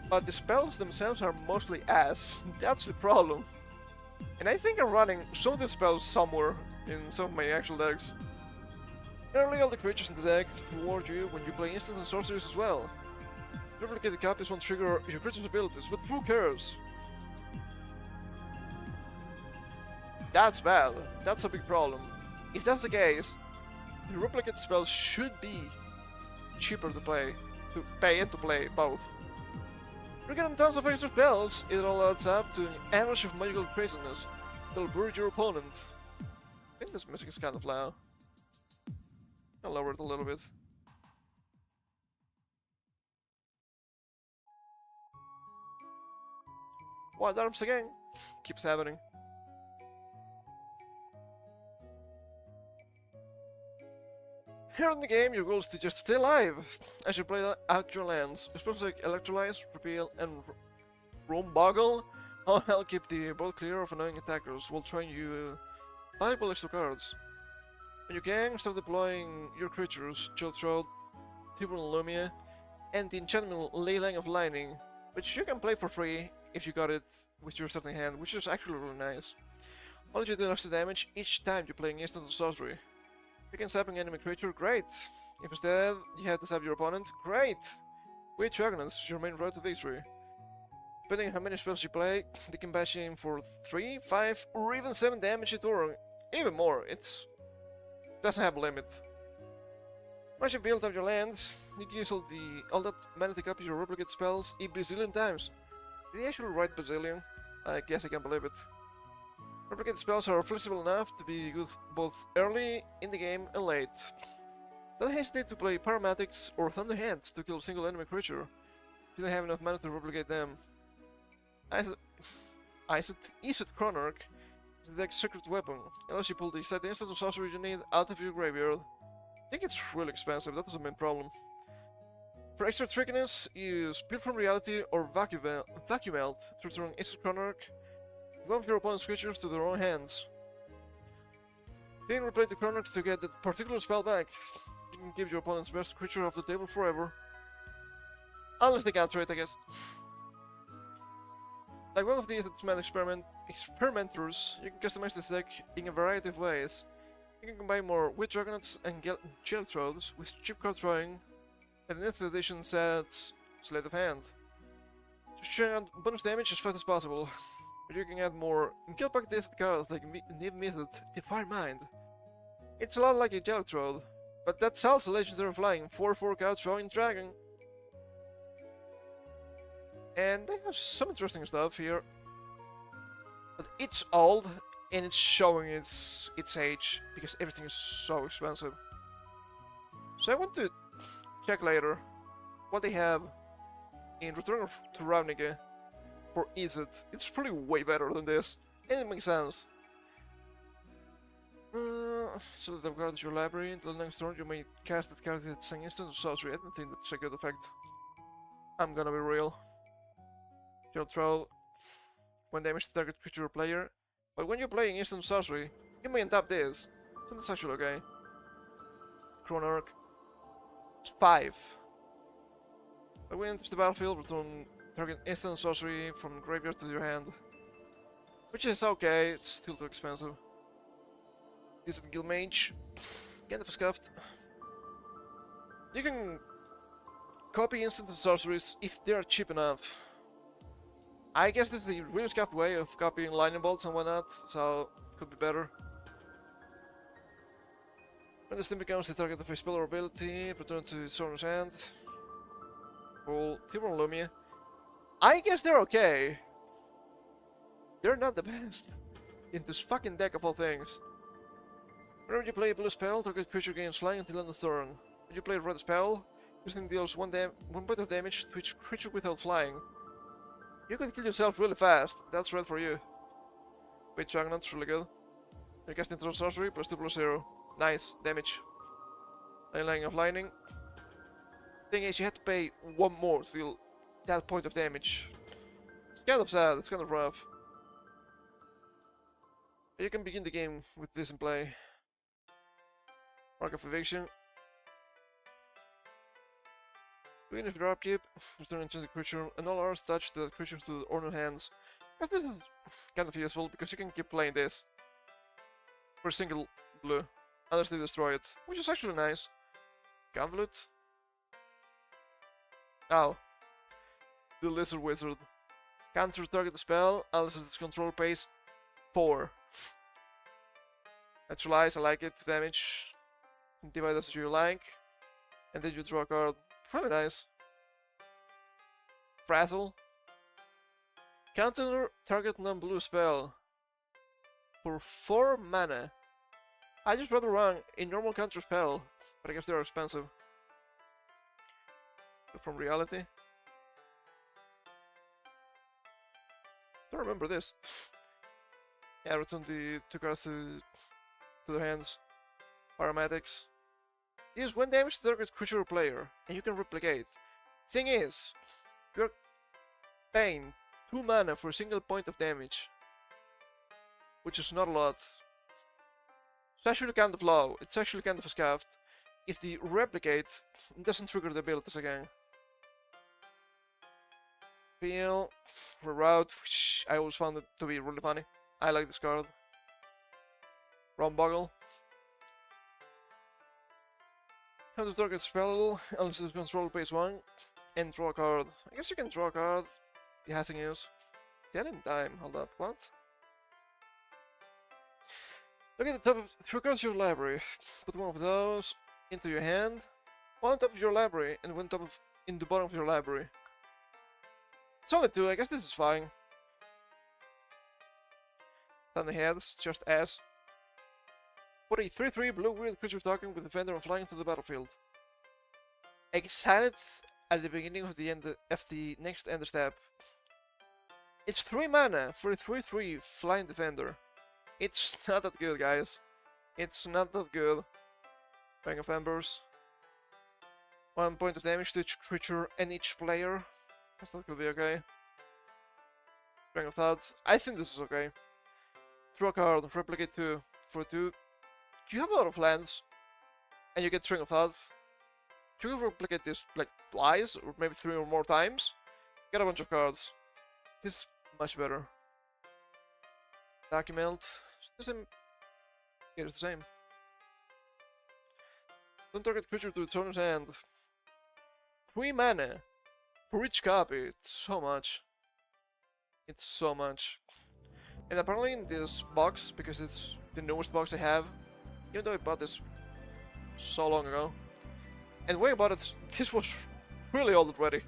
but the spells themselves are mostly ass. That's the problem. And I think I'm running some of the spells somewhere in some of my actual decks. Nearly all the creatures in the deck reward you when you play instants and sorceries as well. Duplicated copies won't trigger your creature's abilities, but who cares? That's bad. That's a big problem. If that's the case, the replicate spells should be cheaper to pay and to play both. You're getting tons of extra spells, it all adds up to an avalanche of magical craziness that'll bury your opponent. I think this music is kind of loud. I'll lower it a little bit. Wild arms again! Keeps happening. Here in the game, your goal is to just stay alive as you play out your lands. Spells like Electrolyze, Repeal, and Roam Boggle all help keep the board clear of annoying attackers while trying you valuable extra cards. When you can, start deploying your creatures, Geothroat, Tiburon Lumia, and the enchantment Leyline of Lightning, which you can play for free if you got it with your starting hand, which is actually really nice. All you do is to damage each time you play an instant or sorcery. You can sap an enemy creature, great! If instead you have to sap your opponent, great! With Dragonlance, your main road to victory. Depending on how many spells you play, they can bash in for 3, 5, or even 7 damage a turn. Even more, it doesn't have a limit. Once you build up your lands, you can use all that mana to copy your replicate spells a bazillion times. Did he actually write bazillion? I guess I can't believe it. Replicate spells are flexible enough to be good both early in the game and late. Don't hesitate to play Paramatics or Thunder Hands to kill a single enemy creature if you don't have enough mana to replicate them. Iset Chronarch is the deck's secret weapon, unless you pull the exact instance of sorcery you need out of your graveyard. I think it's really expensive, that is the main problem. For extra trickiness, use Peel from Reality or Vacuum Melt to return Iset Chronarch. One of your opponent's creatures to their own hands. Then replay the Chronarch to get that particular spell back. You can give your opponent's best creature off the table forever. Unless they counter it, I guess. Like one of these experimenters, you can customize this deck in a variety of ways. You can combine more with Dragonauts and Geothroats with cheap card drawing, and the 9th edition sets Sleight of Hand. To share out bonus damage as fast as possible. But you can add more kill pack tasted cards like Niv Method, Define Mind. It's a lot like a Geothroat, but that's also legendary flying 4/4 card drawing dragon. And they have some interesting stuff here. But it's old and it's showing its age because everything is so expensive. So I want to check later what they have in Return to Ravnica. Or is it? It's probably way better than this. And it makes sense. So that I've got your library until the next turn you may cast that card at same instant of sorcery. I don't think that's a good effect. I'm gonna be real. You'll throw 1 damage to target creature or player. But when you're playing instant sorcery, you may untap this. So that's actually okay. Chronarch. It's 5. But when it enters the battlefield, return target instant sorcery from graveyard to your hand. Which is okay, it's still too expensive. Use it Guild Mage. Kind of scuffed. You can copy instant sorceries if they are cheap enough. I guess this is the really scuffed way of copying lightning bolts and whatnot, so could be better. When this thing becomes the target of a spell or ability, return to its owner's hand. Cool. Tiburon Lumia. I guess they're okay. They're not the best in this fucking deck of all things. Whenever you play a blue spell, target creature gains flying until end of turn. When you play a red spell, this thing deals 1 point of damage to each creature without flying. You can kill yourself really fast. That's red for you. Wait, Dragonauts, really good. You cast into sorcery, +2/+0. Nice, damage. Line of Lightning. Thing is, you have to pay 1 more to deal that point of damage. It's kind of sad, it's kind of rough. But you can begin the game with this in play. Mark of Eviction. Queen of your upkeep, return enchanted creature, and all ours touch the creature to the owner's hands. But this is kind of useful because you can keep playing this for a single blue, unless they destroy it, which is actually nice. Convolute. Oh. The Lizard Wizard. Counter target the spell, unless its control pays 4. Naturalize, I like it. Damage. Divide as you like. And then you draw a card. Really nice. Frazzle. Counter target non-blue spell. For 4 mana. I just read it wrong. A normal counter spell. But I guess they are expensive. From reality. Don't remember this. Yeah, return the 2 cards to their hands. Aromatics. Deals 1 damage to target creature or player, and you can replicate. Thing is, you're paying 2 mana for a single point of damage, which is not a lot. It's actually kind of low. It's actually kind of scuffed. If the replicate, it doesn't trigger the abilities again. Peel, Reroute, which I always found it to be really funny. I like this card. Rumbuggle. Counter target spell, unless the control pays 1, and draw a card. I guess you can draw a card. It has an use. Dead in time, hold up, what? Look at the top of 3 cards of your library. Put one of those into your hand, one on top of your library, and one in the bottom of your library. It's only 2, I guess this is fine. Then the heads, just S. Put a 3/3 blue weird creature token with Defender and flying to the battlefield. Excited at the beginning of the next end step. It's 3 mana for a 3/3 flying Defender. It's not that good, guys. It's not that good. Ring of Embers. 1 point of damage to each creature and each player. I guess that could be okay. Ring of Thought. I think this is okay. Draw a card, replicate 2 for 2. You have a lot of lands, and you get Ring of Thought. You can replicate this like twice, or maybe 3 or more times. Get a bunch of cards. This is much better. Document. It's the same. Yeah, it's the same. Don't target creature to its owner's hand. 3 mana for each copy. It's so much. It's so much. And apparently in this box, because it's the newest box I have, even though I bought this so long ago, and when I bought it, this was really old already.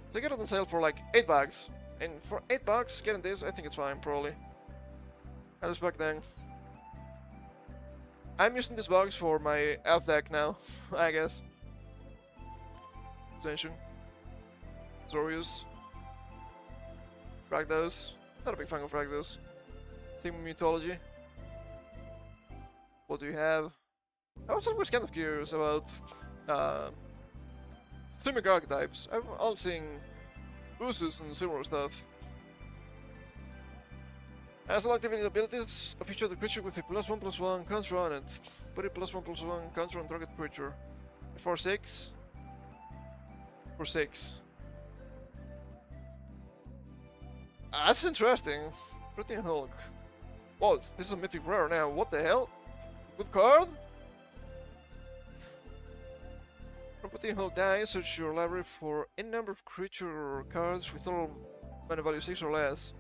So I got it on sale for like $8, and for $8 getting this, I think it's fine, probably. At least back then. I'm using this box for my elf deck now, I guess. Attention. Zorius. Rakdos. Not a big fan of Rakdos. Team Mythology. What do you have? I was always kind of curious about streaming archetypes. I've only seen Usus and similar stuff. As an activating abilities, a feature of the creature with a +1/+1 counter on it. Put a +1/+1 counter on target creature. For 6. For 6. That's interesting. Pretty Hulk. Whoa, this is a mythic rare now. What the hell? Good card? When Pretty Hulk dies, search your library for any number of creature cards with total mana value 6 or less.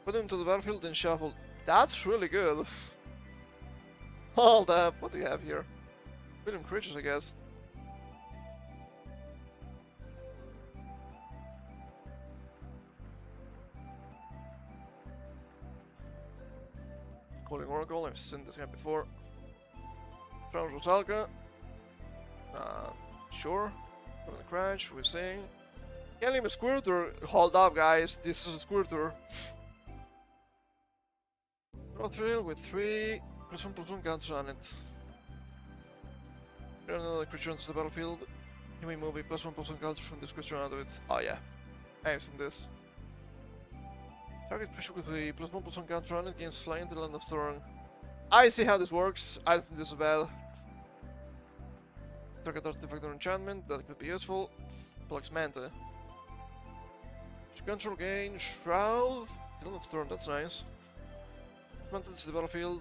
Put them to the battlefield and shuffle. That's really good. Hold up, what do you have here? Billion creatures, I guess. Calling Oracle, I've seen this guy before. Crown Rosalka. Sure. From the Crash, we're saying. Can't leave a Squirter. Hold up, guys, this is a Squirter. Draw Thrill with 3 +1/+1 counters on it. When another creature enters the battlefield, you may move a +1/+1 counter from this creature onto it. Oh yeah, I've seen this. Target creature with a +1/+1 counter on it gains flying to the land of turn. I see how this works. I don't think this is bad. Target artifact or enchantment, that could be useful. Blocks Manta. Control gain, Shroud. Tilt of Thorn, that's nice. Manta to the battlefield.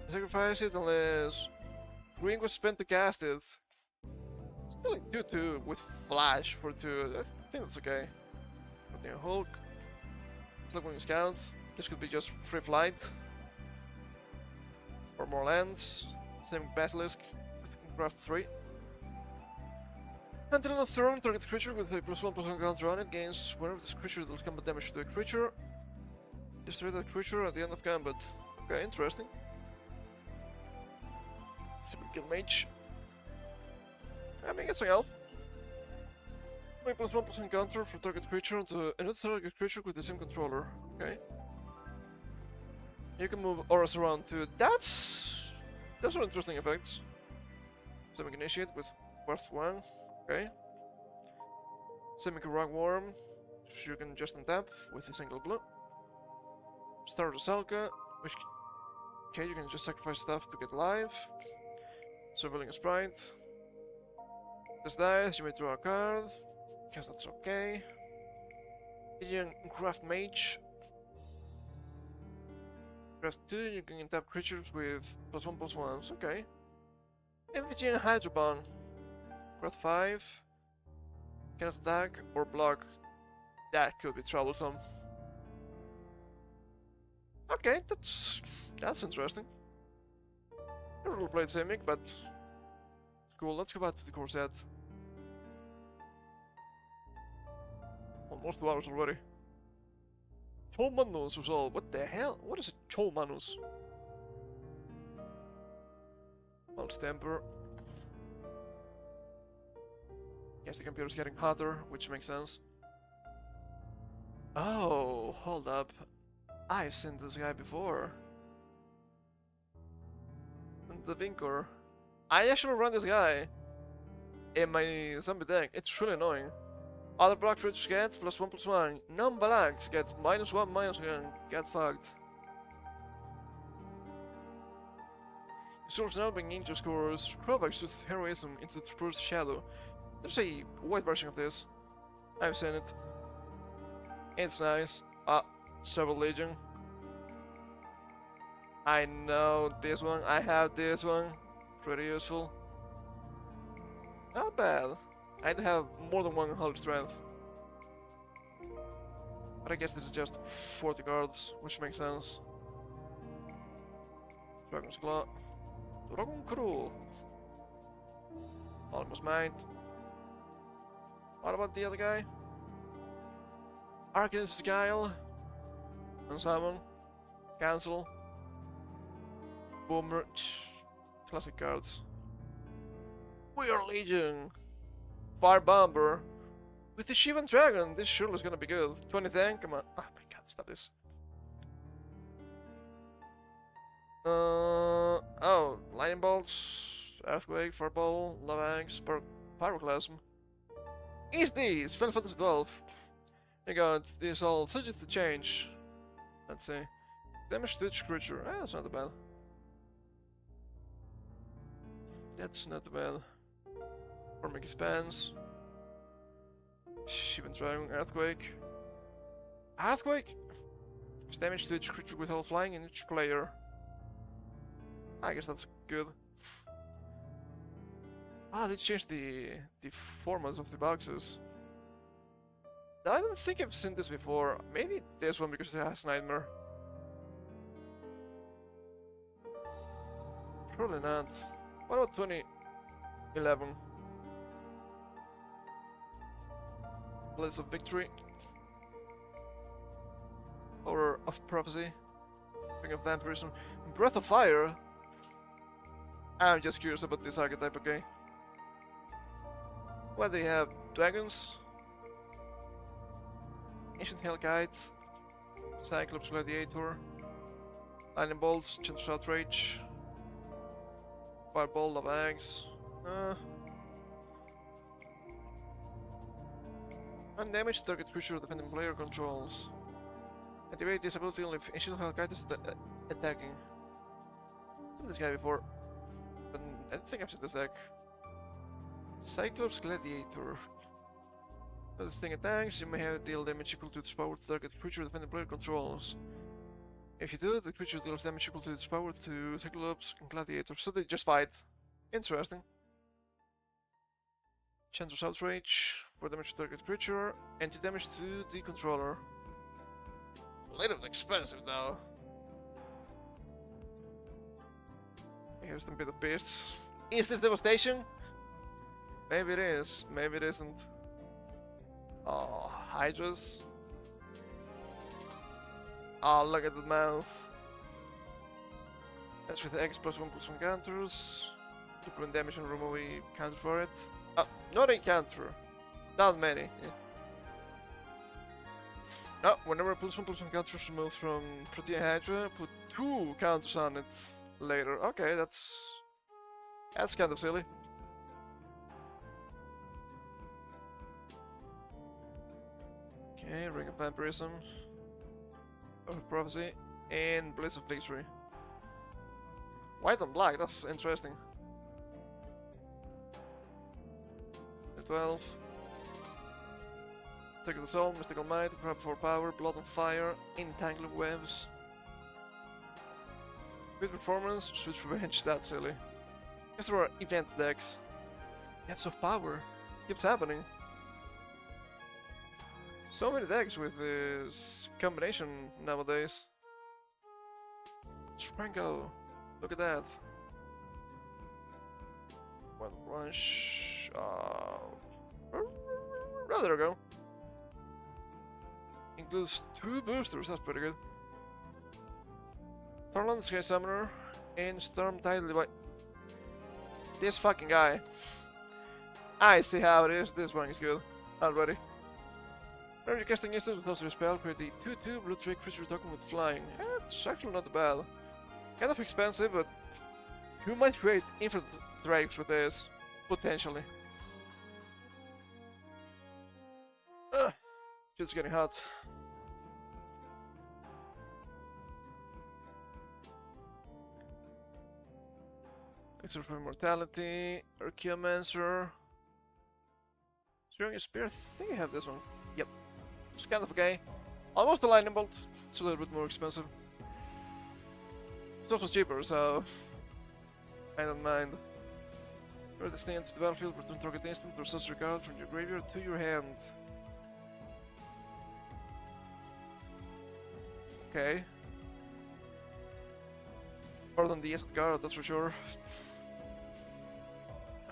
Sacrifice it unless green was spent to cast it. Still like 2-2 with Flash for 2. I think that's okay. Putting a Hulk. Slipwing Scouts. This could be just free flight. Or more lands. Same Basilisk with Craft 3. Until its turn, target creature with a +1/+1 counter on it gains whenever this creature deals combat damage to a creature. Destroy that creature at the end of combat. Okay, interesting. Super kill mage. I mean, it's a elf. Make +1/+1 counter for target creature onto another target creature with the same controller. Okay. You can move auras around too. Those are interesting effects. Semic Initiate with Worth 1. Okay. Semic Rockworm. You can just untap with a single blue. Star of the Salka, which okay, you can just sacrifice stuff to get life. Surveilling a sprite. This dies, you may draw a card. Guess that's okay. Indian Craft Mage. Craft 2, you can untap creatures with +1/+1s, okay. MVG and Hydrobon. Craft 5. Cannot attack or block. That could be troublesome. Okay, that's interesting. Never really played Simic, but cool. Let's go back to the core set. Almost 2 hours already. Chomanus was all. What the hell? What is a Chomanus? Pulse Temper. Yes, the computer's getting hotter, which makes sense. Oh, hold up. I've seen this guy before. The Vincor. I actually run this guy in my zombie deck. It's really annoying. Other black creatures get +1/+1. Non-blacks get -1/-1. Get fucked. Source now being ninja scores. Crowbacks with heroism into the Spruce Shadow. There's a white version of this. I've seen it. It's nice. Several Legion. I know this one. I have this one. Pretty useful. Not bad. I have more than 1 hull strength. But I guess this is just 40 cards, which makes sense. Dragon's Claw. Dragon Crew. Almost Might. What about the other guy? Arcanist's Guile. Unsummon. Cancel. Boomer. Classic cards. We are Legion. Fire Bomber. With the Shivan Dragon, this surely is gonna be good. 2010, come on. Oh my god, stop this. Oh, Lightning Bolts, Earthquake, Fireball, Lava Axe, Pyroclasm. Is these Final Fantasy 12? You got these all subject to change. Let's see. Damage to each creature. That's not bad. That's not bad. Or make expands. Shivan Dragon, Earthquake. Earthquake! It's damage to each creature with all flying in each player. I guess that's good. They changed the formats of the boxes. I don't think I've seen this before. Maybe this one because it has Nightmare. Probably not. What about 2011? Blaze of Victory. Or of Prophecy. Ring of Vampirism. Breath of Fire. I'm just curious about this archetype, okay? What do you have? Dragons? Ancient Hellkite. Cyclops Gladiator. Lightning Bolts, Chantress Outrage. Fireball, Lava Axe. Undamaged target creature defending player controls. Activate this ability only if Ancient Hellkite is attacking. I've seen this guy before, but I don't think I've seen this deck. Cyclops Gladiator. When this thing attacks, you may have deal damage equal to its power to target creature defending player controls. If you do, the creature deals damage equal to its power to Cyclops and Gladiator. So they just fight. Interesting. Chancer's Outrage for damage to target creature, anti-damage to the controller. A little bit expensive though. Here's some bit of beasts. Is this devastation? Maybe it is, maybe it isn't. Oh, Hydras. Oh, look at the mouth. That's with the X +1/+1 counters. Supplement damage and remove a counter for it. Oh, not a counter. Not many. Yeah. Oh, whenever +1/+1 counters is removed from Protean Hydra, put 2 counters on it later. Okay, that's kind of silly. Okay, Ring of Vampirism, of Prophecy, and Blaze of Victory. White and black, that's interesting. 12. Take the Soul, Mystical Might, Grab for Power, Blood on Fire, Entangling Webs. Good performance, Switch Revenge, that's silly. Guess there are event decks. Depths of Power, keeps happening. So many decks with this combination nowadays. Strango, look at that. One Rush. There we go. Includes 2 boosters, that's pretty good. Thornland Sky Summoner and Storm Tide Levi. This fucking guy. I see how it is, this one is good. Already. Whenever you're casting instant with also a spell, create a 2/2 blue trick creature token with flying. It's actually not bad. Kind of expensive, but you might create infinite drakes with this. Potentially. Shit's getting hot. Extra for Immortality, Archaeomancer. Throwing a Spear, I think I have this one. Yep. It's kind of okay. Almost a Lightning Bolt. It's a little bit more expensive. It's also cheaper, so I don't mind. Where this thing enters the battlefield, return target instant or sorcery card from your graveyard to your hand. Okay. More than the instant card, that's for sure.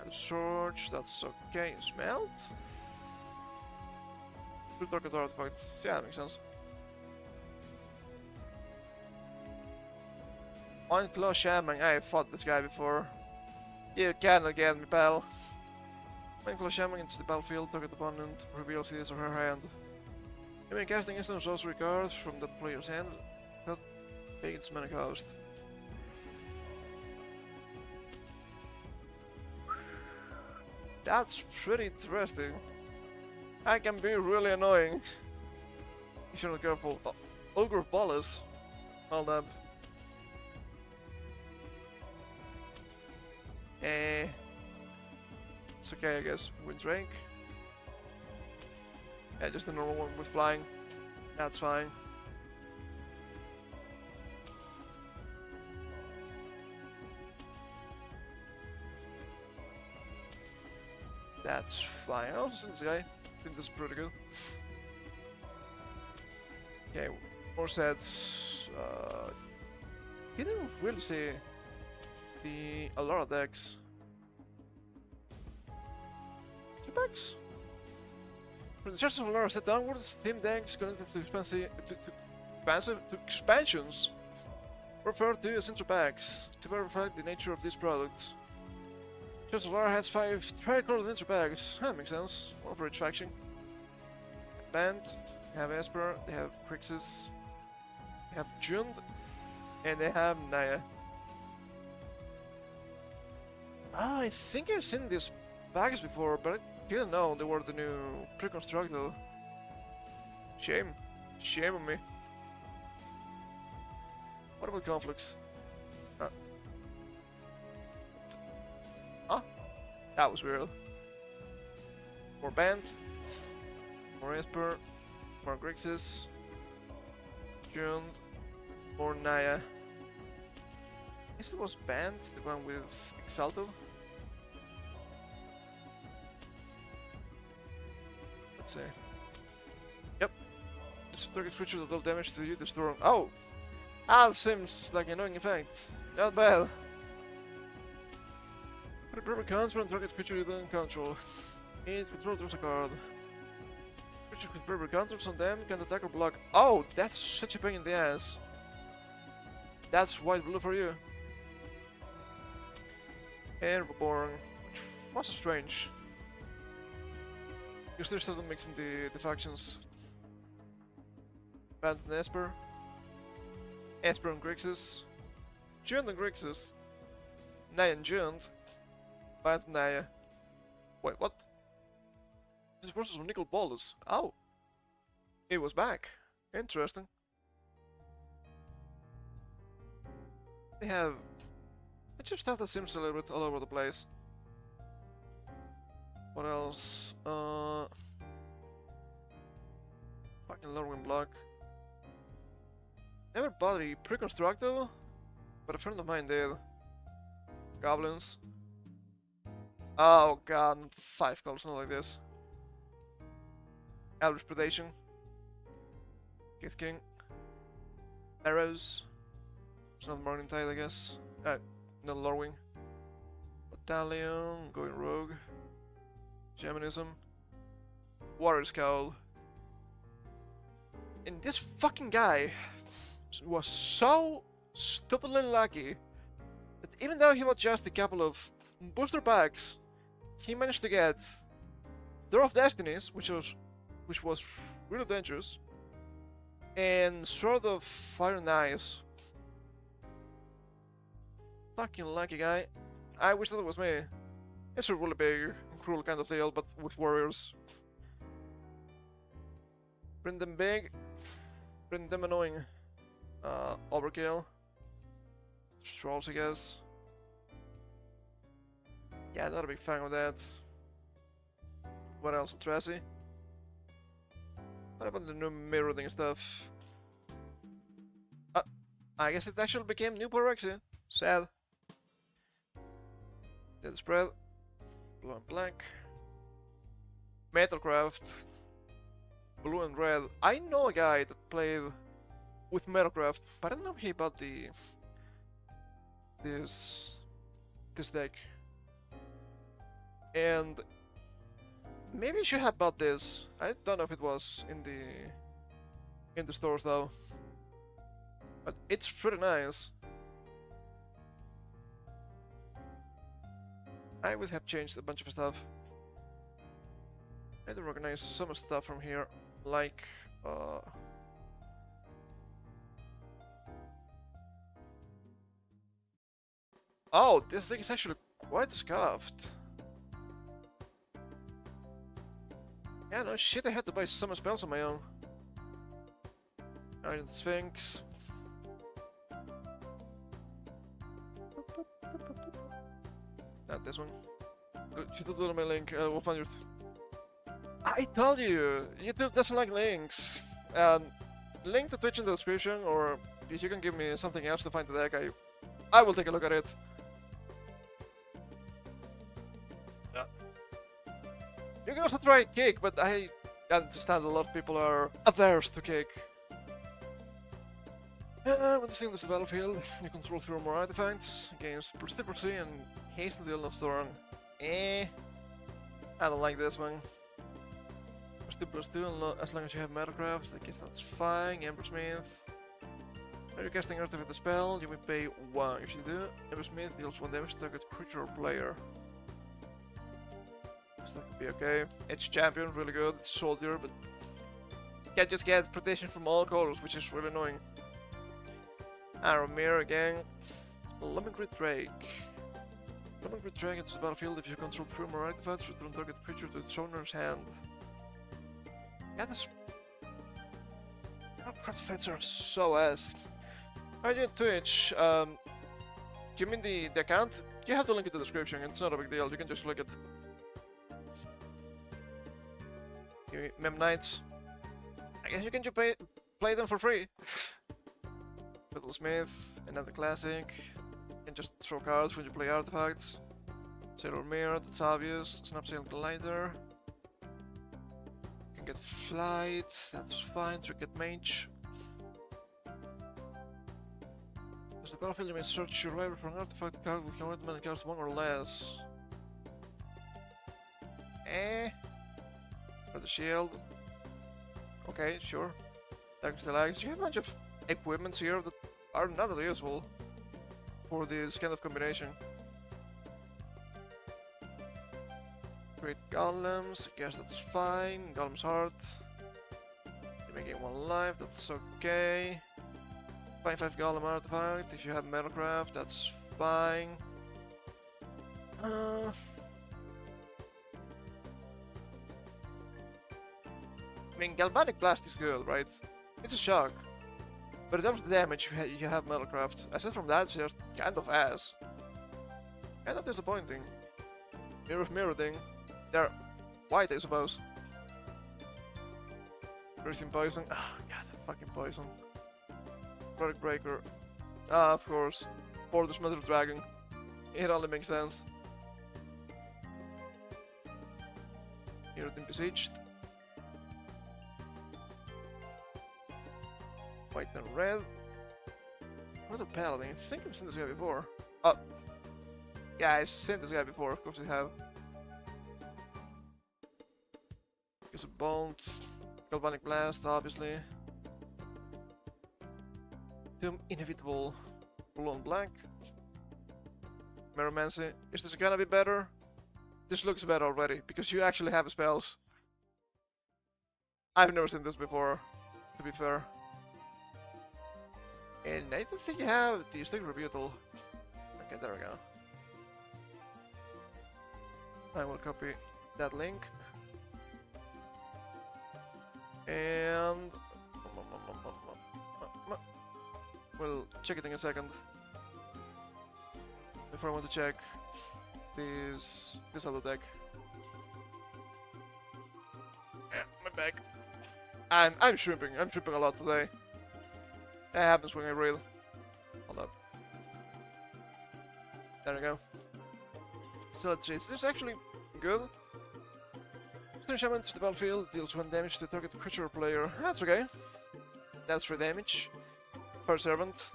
And Surge, that's okay. Smelt? Two target artifacts, yeah, that makes sense. One Claw Shaman, I fought this guy before. You cannot get me, pal. One Claw Shaman into the battlefield, target opponent, reveals his or her hand. You may casting instant sorcery cards from the player's hand without paying its mana cost. That's pretty interesting. I can be really annoying. If you're not careful. Oh, Ogre of Bolus. Hold up. It's okay, I guess. Wins rank. Yeah, just a normal one with flying. That's fine. That's fine. I also seen this guy. I think this is pretty good. Okay, more sets. You didn't really see a lot of decks. 2 packs? When the charts of Alara set downwards, theme decks connected to expansions refer to as intro packs to better reflect the nature of these products. Charts of Alara has 5 tri-colored intro packs. That makes sense. One for each faction. Band, they have Esper, they have Crixus, they have Jund, and they have Naya. Ah, I think I've seen these packs before, but I didn't know they were the new preconstructed. Shame. Shame on me. What about conflicts? Huh? That was weird. More Band, more Esper, more Grixis, Jund, more Naya. I guess it was Band, the one with Exalted. Let's see. Yep. This target creature that deal damage to you, destroy them. Oh! Ah, that seems like an annoying effect. Not bad. Put a proper counter on target creature you don't control. It controls a card. Creatures with proper counters on them can attack or block. Oh, that's such a pain in the ass. That's white blue for you. And Reborn, which was strange. Because there's still mixing the factions. Band and Esper. Esper and Grixis. Jund and Grixis. Naya and Jund. Band and Naya. Wait, what? This versus Nicol Bolas. Oh! It was back. Interesting. They have... I just have that seems a little bit all over the place. What else? Fucking Lorwyn block. Never body preconstructed, but a friend of mine did. Goblins. Oh god, 5 colors, not like this. Eldritch Predation. Kith King. Arrows. It's not Morning Tide, I guess. No Lorwyn. Battalion, going rogue. Shamanism. Warrior Scowl. And this fucking guy was so stupidly lucky that even though he was just a couple of booster packs, he managed to get Door of Destinies, which was really dangerous, and Sword of Fire and Ice. Fucking lucky guy. I wish that it was me. It's a really big and cruel kind of deal, but with warriors. Print them big, print them annoying. Overkill. Trolls, I guess. Yeah, not a big fan of that. What else? Tracy? What about the new mirroring stuff? I guess it actually became new Pyrexia. Sad. Dead Spread. Blue and black. Metalcraft. Blue and red. I know a guy that played with Metalcraft, but I don't know if he bought this deck. And maybe he should have bought this. I don't know if it was in the stores though. But it's pretty nice. I would have changed a bunch of stuff. I do recognize some stuff from here, like oh, this thing is actually quite scuffed. Yeah, no shit, I had to buy some spells on my own. Iron Sphinx. Not this one. You did it on my link, 100. I told you! You doesn't like links. Link to Twitch in the description, or if you can give me something else to find the deck, I will take a look at it. Yeah. You can also try Kick, but I understand a lot of people are averse to Kick. When this thing is the battlefield, you control 3 or more artifacts, gains +3% and haste to the Elf Thorn. I don't like this one. +2 as long as you have Metalcraft, I guess that's fine. Embersmith. When you're casting Earth with the spell, you may pay 1. If you do, Embersmith deals 1 damage to target creature or player. So that could be okay. Edge Champion, really good. Soldier, but can't just get protection from all colors, which is really annoying. Aromir again. Lemongrid Drake. Lemongrid Drake enters the battlefield if you control 3 more artifacts, return target creature to its owner's hand. Yeah, this... Craft effects are so ass. Alright, on Twitch, you mean the account? You have the link in the description, it's not a big deal, you can just look at... Mem Knights. I guess you can just play them for free. Smith, another classic. You can just throw cards when you play artifacts. Sailor Mirror, that's obvious. Snapsail Glider. You can get Flight, that's fine. Trinket Mage. As the battlefield, you may search your library for an artifact card with no many cards, one or less. For the shield. Okay, sure. Thanks to legs. You have a bunch of equipments here that are not that useful for this kind of combination. Great golems, I guess that's fine. Golem's heart. You may gain 1 life, that's okay. 5 golem artifact, if you have metalcraft, that's fine. I mean, galvanic blast is good, right? It's a shock. But in terms of damage, you have metalcraft. Aside from that, it's just kind of ass. Kind of disappointing. Mirror thing. They're white, I suppose. Breathing poison. Oh, god, fucking poison. Product breaker. Ah, of course. Or the Smelter Dragon. It only makes sense. Mirror besieged. White and red. What a paladin. I think I've seen this guy before. Oh. Yeah, I've seen this guy before. Of course I have. Use a bolt. Galvanic blast, obviously. Doom inevitable. Blue and black. Meromancy. Is this gonna be better? This looks better already, because you actually have spells. I've never seen this before, to be fair. And I don't think you have the stick rebutal. Okay, there we go. I will copy that link. And we'll check it in a second. Before I want to check this other deck. Yeah, my bag. I'm shrimping. I'm shrimping a lot today. That happens when I reel. Hold up. There we go. So let's see. This is actually good. After enchantment to the battlefield, deals 1 damage to target creature or player. That's okay. That's 3 damage. Per servant.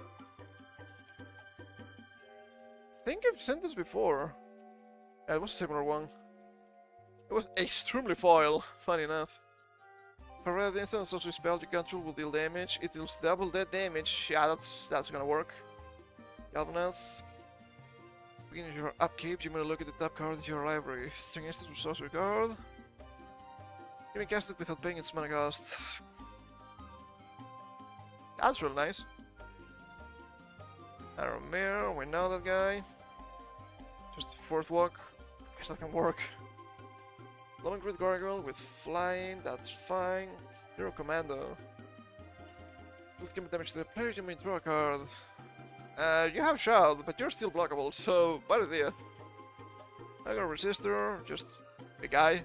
I think I've seen this before. Yeah, it was a similar one. It was extremely foil, funny enough. For red instance, also spell you control will deal damage. It deals double that damage. Yeah, that's gonna work. Galvanath. Beginning your upkeep, you may look at the top card of your library. String instance with sorcery card. You may cast it without paying its mana cost. That's really nice. Arrow Mirror, we know that guy. Just 4th walk. Guess that can work. Glowing Grid Gargoyle with flying, that's fine. Hero Commando. Will give damage to the player, you may draw a card. You have Shroud, but you're still blockable, so bad idea. I got a Resistor, just a guy.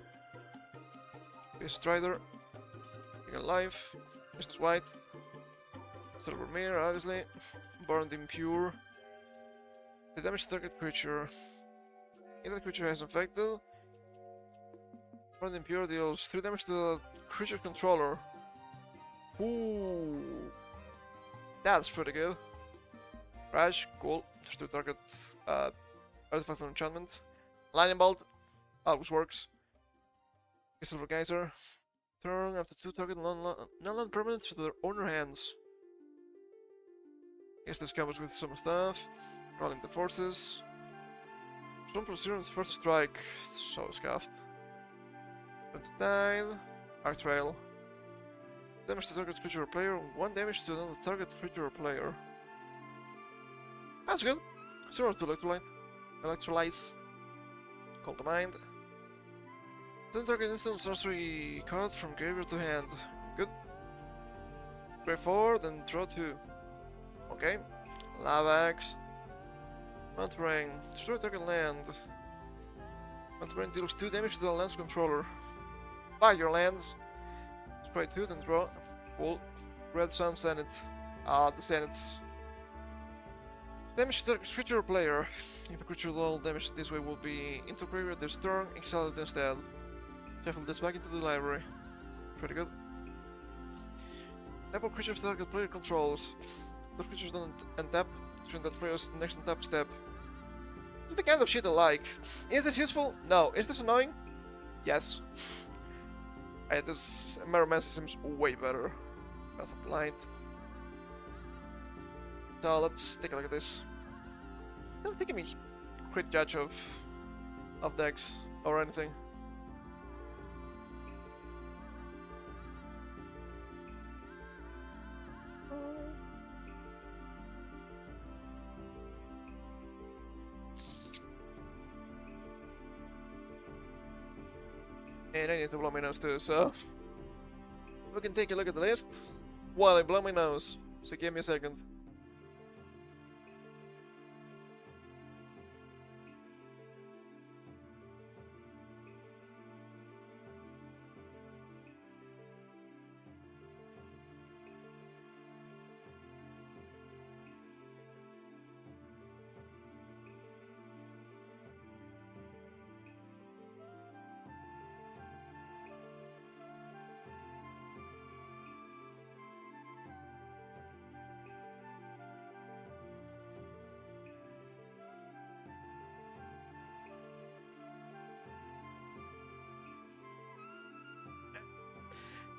This Strider. You got Life. This is white. Silver Mirror, obviously. Burned Impure. The damage to target creature. If that creature has infected, Burned Impure deals 3 damage to the creature controller. Ooh, that's pretty good. Rash, cool. Just to target artifact or enchantment. Lightning Bolt, always works. Silver Geyser. Turn up to 2 target non-land permanents to their owner hands. Guess this comes with some stuff. Rolling the forces. Storm Pursuance first strike. So scuffed. Turn to Tide. Arc Trail. Damage to target creature or player. 1 damage to another target creature or player. That's good. Similar to Electrolyte. Electrolyze. Call to mind. Then target instant sorcery card from graveyard to hand. Good. Play 4, then draw 2. Okay. Lavax. Mount Ring. Destroy target land. Mount Ring deals 2 damage to the land's controller. Buy your lands. Try 2, then draw. Cool. Red Sun Senate. Ah, the Senates. Damage to creature or player. If a creature roll damage this way will be into graveyard this turn, exile it instead. Shuffle this back into the library. Pretty good. Tap creatures target player controls. Those creatures don't untap during that player's next untap step. This is the kind of shit I like. Is this useful? No. Is this annoying? Yes. This Maromancer seems way better. Path of Light. So let's take a look at this. I don't think I'm a crit judge of decks or anything. And I need to blow my nose too, so we can take a look at the list while I blow my nose. So give me a second.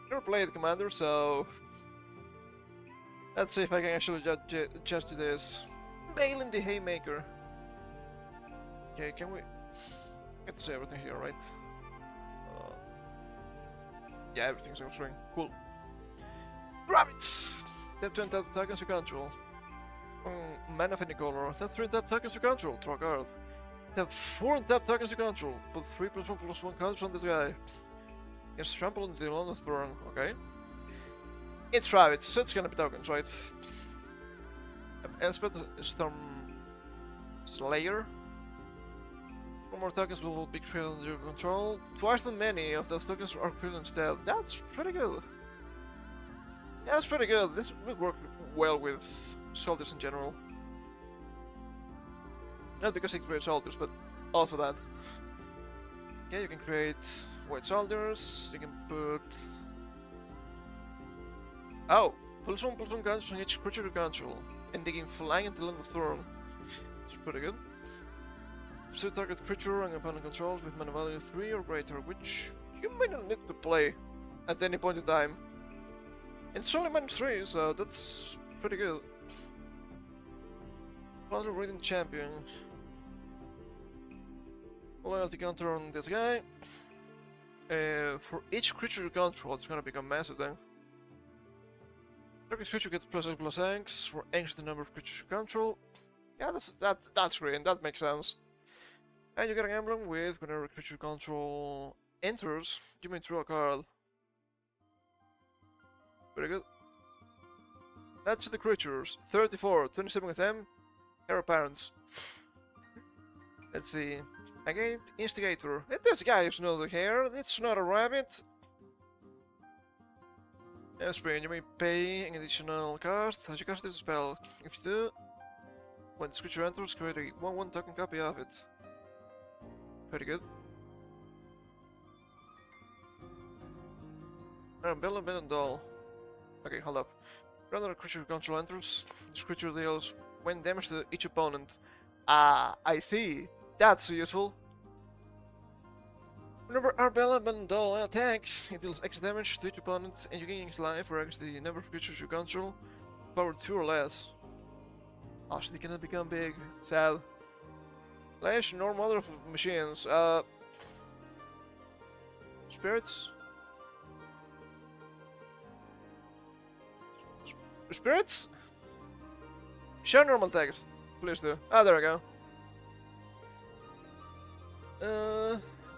Never played Commander, so let's see if I can actually judge this. Balin the Haymaker. Okay, can we get to see everything here, right? Yeah, everything's on string. Cool. Rabbits! Tap 2 and tap tokens you control. Mana of any color. Tap 3 and tap tokens you control. Draw a card. Tap 4 and tap tokens you control. Put 3+1/+1 counters on this guy. It's trample until on the turn, okay. It's rabbit, so it's gonna be tokens, right? Elspeth Storm Slayer. 4 more tokens will be created under your control. Twice as many of those tokens are created instead. That's pretty good. Yeah, that's pretty good. This would work well with soldiers in general. Not because it creates soldiers, but also that. Okay, you can create white soldiers, you can put... Oh! +1/+1 counters on each creature you control, and they can fly until end of turn. It's pretty good. Pursue target creature and opponent controls with mana value 3 or greater, which you might not need to play at any point in time. And it's only -3, so that's pretty good. Battle Reading Champion. Loyalty counter on this guy. For each creature you control, it's gonna become massive then. Every creature gets +X for X the number of creatures you control. Yeah, that's great, that makes sense. And you get an emblem with whenever a creature you control enters, you may draw a card. Very good. That's the creatures. 34, 27 with them. Heir apparent. Let's see. Again, Instigator. This guy is not a hare, it's not a rabbit. Spring, you may pay an additional card as you cast this spell. If you do, when this creature enters, create a 1/1 token copy of it. Pretty good. Bell and Bell Doll. Okay, hold up. Whenever a creature you control enters, this creature deals 1 damage to each opponent. Ah, I see. That's useful. Whenever Arbella Bandol attacks, it deals X damage to each opponent and you gain X life or X the number of creatures you control, power 2 or less. Oh, so they cannot become big. Sad. Lash, nor mother of machines. Spirits? Spirits? Show normal text. Please do. Ah, there we go.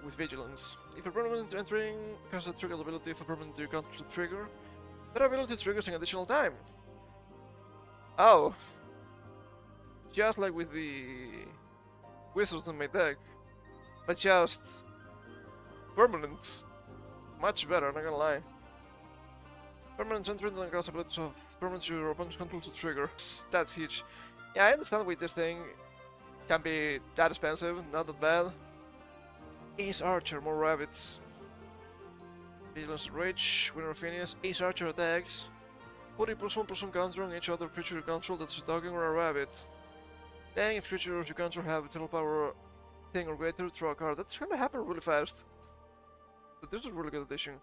With vigilance. If a permanent entering casts a trigger ability if a permanent you control to trigger, that ability triggers an additional time. Oh. Just like with the wizards in my deck. But just permanent. Much better, not gonna lie. Permanent entrant and cause abilities of permanent your opponent's control to trigger. That's huge. Yeah, I understand why this thing can be that expensive, not that bad. Ace Archer, more rabbits. Vigilance and Rage, Winner of Phineas, Ace Archer attacks. Put a +1/+1 counter on each other creature you control that's a dog or a rabbit. Then if creatures you control have a total power thing or greater, draw a card. That's gonna happen really fast. But this is a really good addition.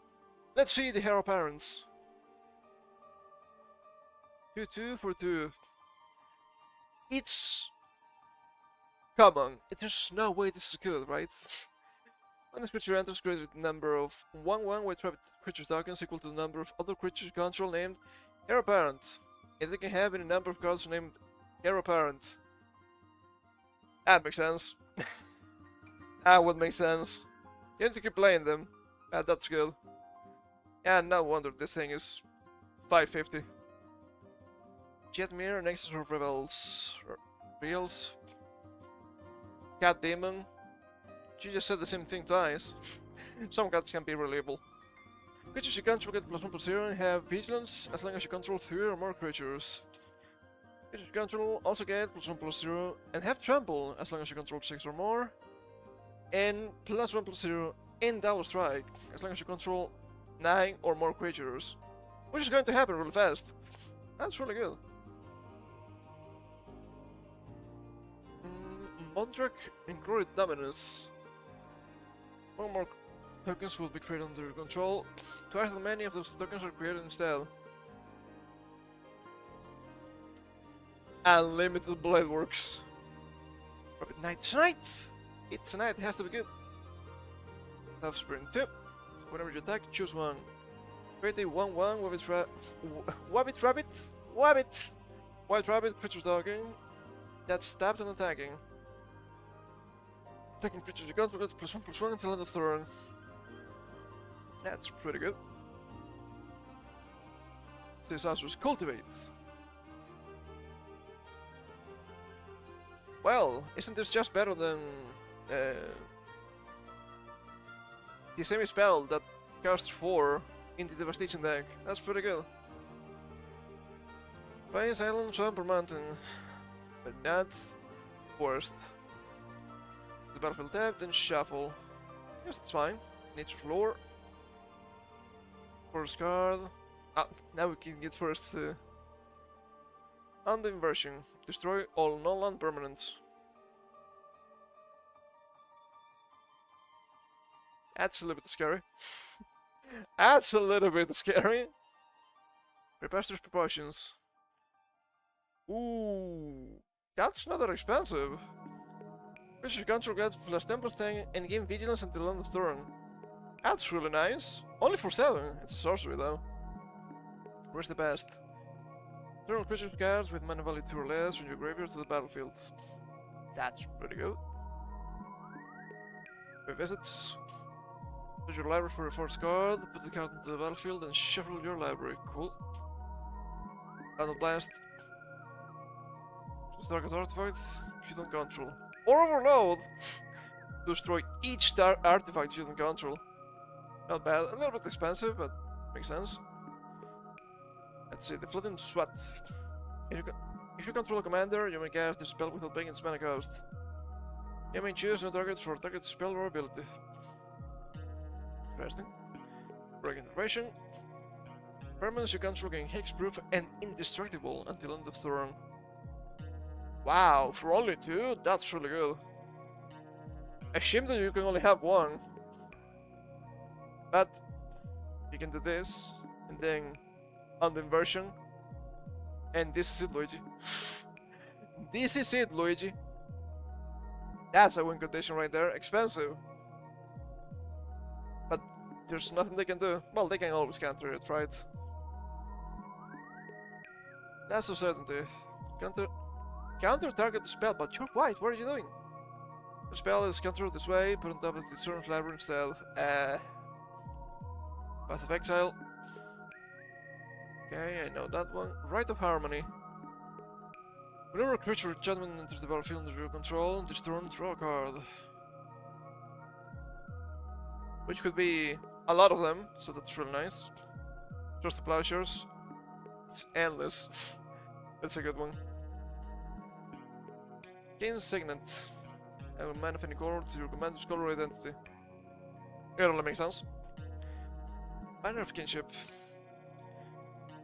Let's see the Hero Parents. 2/2 for 2. It's... Come on, there's no way this is good, right? When this creature enters, create a number of 1/1 white rabbit creature tokens equal to the number of other creatures you control named Hero Parent. If they can have any number of cards named Hero Parent. That makes sense. That would make sense. You have to keep playing them. That's good. Yeah, no wonder this thing is 550. Jetmir, Nexus of Rebels. Reels. Cat Demon. She just said the same thing twice. Some cats can be reliable. Creatures you control get +1/+0 and have vigilance as long as you control 3 or more creatures. Creatures you control also get +1/+0 and have trample as long as you control 6 or more. And +1/+0 in double strike as long as you control 9 or more creatures. Which is going to happen really fast. That's really good. Mondrak included Dominus. 1 more tokens will be created under your control. Twice as many of those tokens are created instead. Unlimited Blade works. Rapid Knight tonight! It's tonight, it has to be good. Tough Sprint 2. Whenever you attack, choose one. Create a 1/1 White Rabbit creature token that's tapped and attacking. Attacking creatures you control gets +1/+1 until end of turn. That's pretty good. This answer is Cultivate. Well, isn't this just better than the semi spell that casts 4 in the Devastation deck? That's pretty good. Plains, Island, Swamp, or Mountain, but not worst. The battlefield tab, then shuffle. Yes, that's fine. Nature's Lore. First card. Ah, now we can get first. On the inversion, destroy all non-land permanents. That's a little bit scary. That's a little bit scary. Preposterous Proportions. Ooh, that's not that expensive. Creature control gets +10% thing and gain vigilance until end of turn. That's really nice. Only for 7. It's a sorcery though. Where's the best? Turn creature cards with mana value 2 or less from your graveyard to the battlefield. That's pretty good. Revisits. Put your library for a first card, put the card into the battlefield, and shuffle your library. Cool. Battle Blast. Target artifacts you don't control. Or Overload! Destroy each artifact you don't control. Not bad. A little bit expensive, but makes sense. Let's see, the Flooding Swat. If you control a commander, you may cast this spell without paying its mana cost. You may choose new targets for target spell or ability. Interesting. Break Integration. Permanents you control gain hexproof and indestructible until end of turn. Wow, for only 2? That's really good. A shame that you can only have 1. But you can do this, and then on the inversion. And this is it, Luigi. This is it, Luigi. That's a win condition right there. Expensive. But there's nothing they can do. Well, they can always counter it, right? That's a certainty. Counter target the spell, but you're white, what are you doing? The spell is countered this way, put on top of the Storm's Library instead. Path of Exile. Okay, I know that one. Rite of Harmony. Whenever a creature or enchantment enters the battlefield under your control, this turn draw a card. Which could be a lot of them, so that's really nice. Trust the Plowshares. It's endless. That's a good one. Gain Signet. Add a man of any color to your commander's color identity. It only makes sense. Banner of Kinship.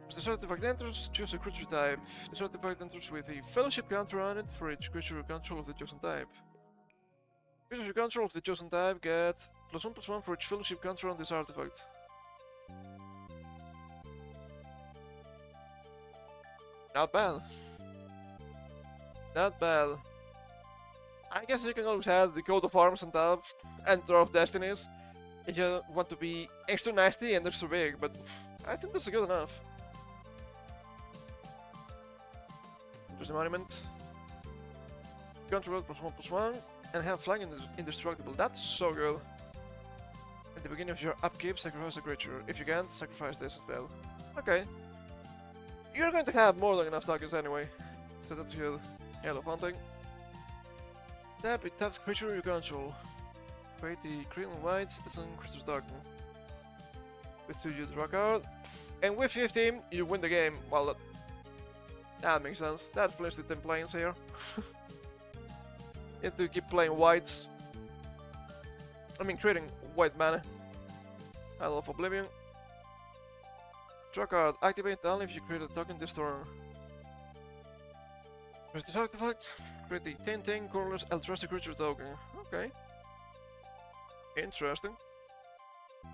As this artifact enters, choose a creature type. This artifact enters with a fellowship counter on it for each creature you control of the chosen type. Creatures you control of the chosen type get +1/+1 for each fellowship counter on this artifact. Not bad. Not bad. I guess you can always have the coat of arms on top and Draw of Destinies if you want to be extra nasty and extra big, but I think that's good enough. There's a monument. Control +1/+1 and have flying indestructible. That's so good. At the beginning of your upkeep, sacrifice a creature. If you can't, sacrifice this instead. Okay. You're going to have more than enough tokens anyway, so that's good. Yellow Hunting. Tap it taps creature you control. Create the green and white citizen creature's token. With 2 you draw a card. And with 15 you win the game. Well, that makes sense. That flips the 10 planes here. You have to keep playing whites. I mean creating white mana. Isle of Oblivion. Draw a card. Activate only if you create a token this turn. Press this artifact. Create the 10/10 colorless Eldrazi creature token. Okay. Interesting.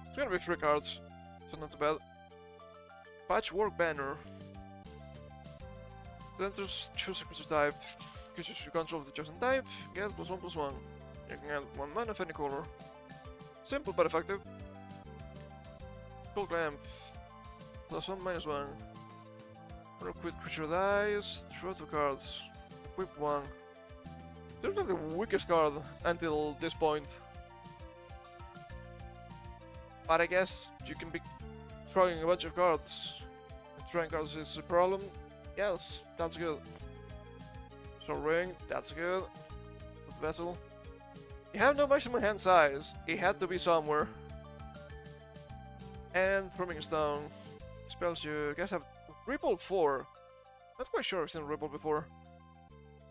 It's gonna be 3 cards, so not too bad. Patchwork Banner. Enters, choose a creature type. Creatures you control of the chosen type get +1/+1. You can add 1 mana of any color. Simple but effective. Cold Clamp. +1/-1. When a quit creature dies, draw 2 cards. Equip 1. This is the weakest card until this point. But I guess you can be throwing a bunch of cards. If drawing cards is a problem, yes, that's good. So Ring, that's good. Vessel. You have no maximum hand size. It had to be somewhere. And Throwing Stone. Spells you guys have Ripple 4. Not quite sure I've seen Ripple before.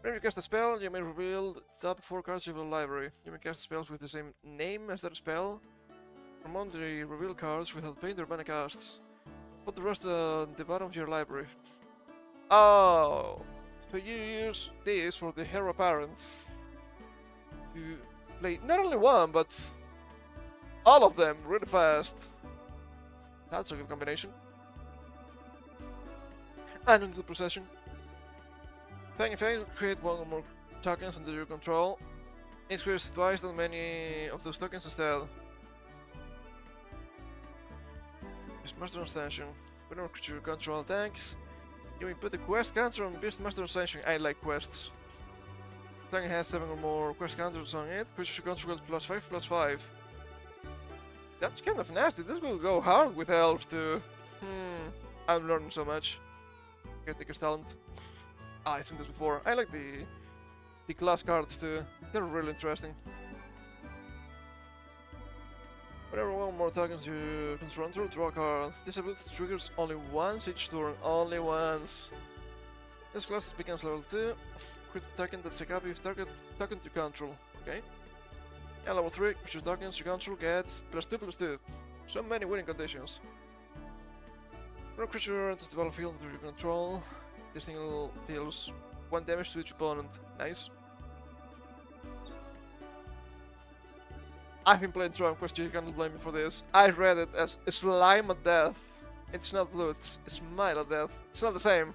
When you cast a spell, you may reveal the top 4 cards of your library. You may cast spells with the same name as that spell. Among the revealed cards without paying their mana costs. Put the rest at the bottom of your library. Oh, so you use this for the Hero Parents to play not only one, but all of them really fast. That's a good combination. And into the procession. Playing effect, create 1 or more tokens under your control. It creates twice as many of those tokens instead. Beastmaster Ascension. Whenever creature control attacks, you may put a quest counter on Beastmaster Ascension. I like quests. Target has 7 or more quest counters on it. Creature control gets +5/+5. That's kind of nasty. This will go hard with elves too. I'm learning so much. Get Ticker's talent. Ah, I've seen this before. I like the class cards too. They're really interesting. Whenever 1 or more tokens you control enter, draw a card. This ability triggers only once each turn. Only once. This class becomes level 2. Create a token that's a copy of target token to control. Okay. And level 3, creature tokens you control get +2/+2. So many winning conditions. When a creature enters the battlefield under your control, this thing deals 1 damage to each opponent. Nice. I've been playing Dragon Quest, you can't blame me for this. I read it as Slime of Death. It's not blue, it's Smile of Death. It's not the same.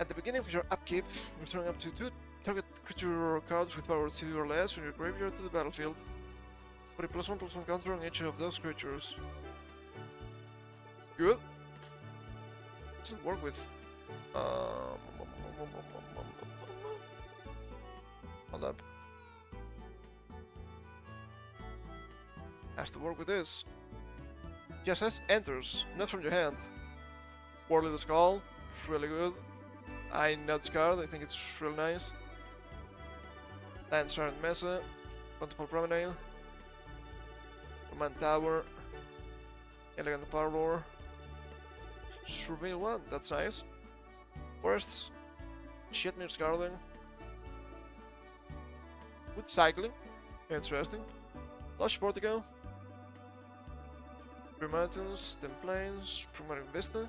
At the beginning of your upkeep, return up to 2 target creature cards with power 2 or less from your graveyard to the battlefield. Put a +1/+1 counter on each of those creatures. Good. Does it work with... Hold up. Has to work with this. Just as enters, not from your hand. Warley the Skull, really good. I know this card, I think it's real nice. Land Sergeant Mesa, Bountiful Promenade, Command Tower, Elegant Parlor, Surveil one, that's nice. Forests, Shetmir's Garden. With cycling, interesting. Lush Portico. Green Mountains, then Plains, Primary Vista.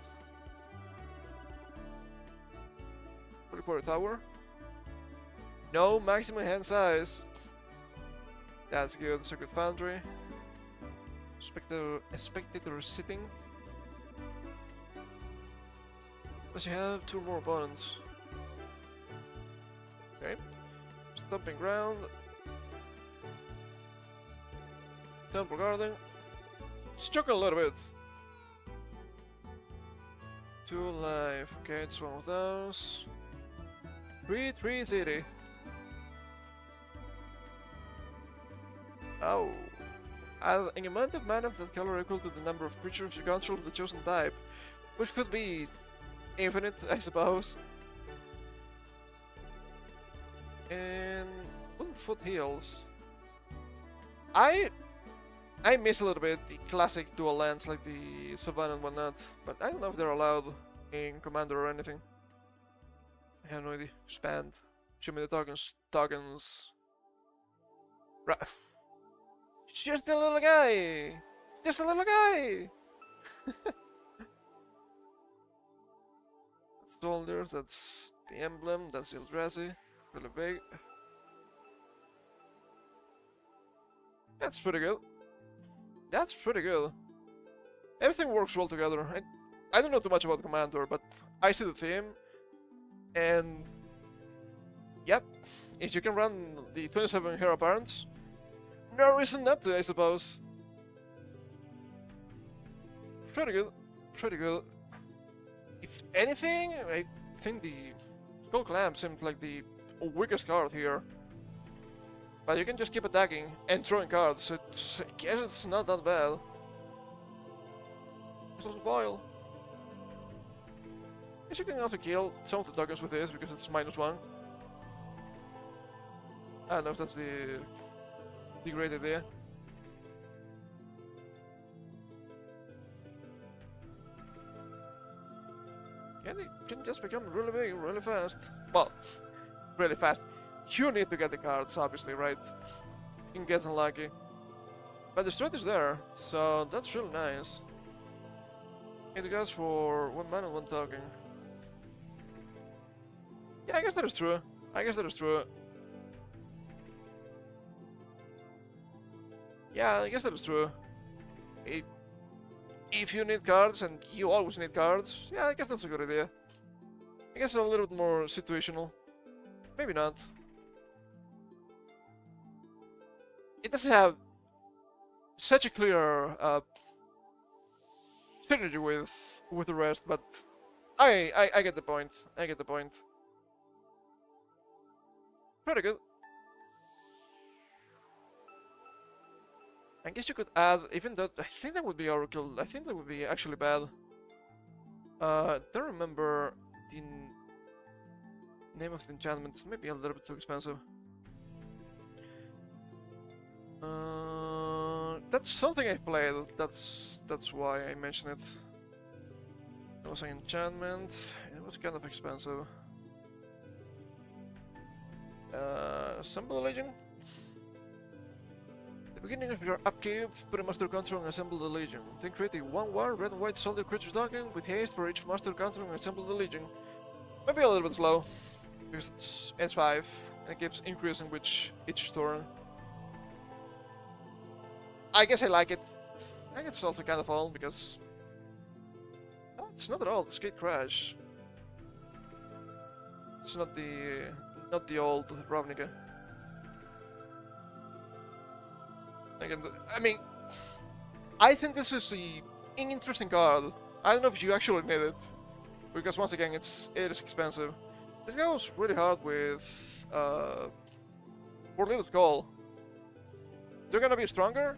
Quarter Tower. No maximum hand size. That's good. Sacred Foundry. Spectator sitting. Does he have 2 more opponents? Okay. Stomping Ground. Temple Garden. Struggling a little bit. 2 life. Okay, it's one of those. 3-3 city. Oh. Add an amount of mana of that color equal to the number of creatures you control of the chosen type. Which could be infinite, I suppose. And foot heals. I miss a little bit the classic dual lands like the Savannah and whatnot, but I don't know if they're allowed in Commander or anything. I have no idea. Expand. Show me the tokens. Tokens. Right. It's just a little guy! It's just a little guy! That's Soldiers, that's the emblem, that's Eldrazi. Really big. That's pretty good. That's pretty good. Everything works well together. I don't know too much about Commander, but I see the theme. And yep, if you can run the 27 hero parents, no reason not to, I suppose. Pretty good, pretty good. If anything, I think the Skull Clamp seemed like the weakest card here. But you can just keep attacking and throwing cards, so I guess it's not that bad. It's also vile. I guess you can also kill some of the tokens with this because it's -1. I don't know if that's the great idea. Yeah, they can just become really big, really fast. Well, really fast. You need to get the cards, obviously, right? You can get unlucky. But the strat is there, so that's really nice. It goes for 1 mana, 1 token. Yeah, I guess that is true. I guess that is true. Yeah, I guess that is true. If you need cards, and you always need cards, yeah, I guess that's a good idea. I guess a little bit more situational. Maybe not. It doesn't have such a clear synergy with the rest, but I get the point. I get the point. Pretty good. I guess you could add, even though I think that would be Oracle. I think that would be actually bad. Don't remember the name of the enchantment. It's maybe a little bit too expensive. That's something I played. That's why I mentioned it. It was an enchantment. It was kind of expensive. Assemble the Legion. At the beginning of your upkeep, put a master control and assemble the Legion. Then create a 1/1 red and white soldier creature token with haste for each master control and assemble the Legion. Maybe a little bit slow, because it's S5 and it keeps increasing with each turn. I guess I like it. I guess it's also kind of old because it's not at all the Skate Crash. It's not the old Ravnica. Again, I mean, I think this is an interesting card. I don't know if you actually need it, because once again, it is expensive. It goes really hard with for Little Skull. They're gonna be stronger,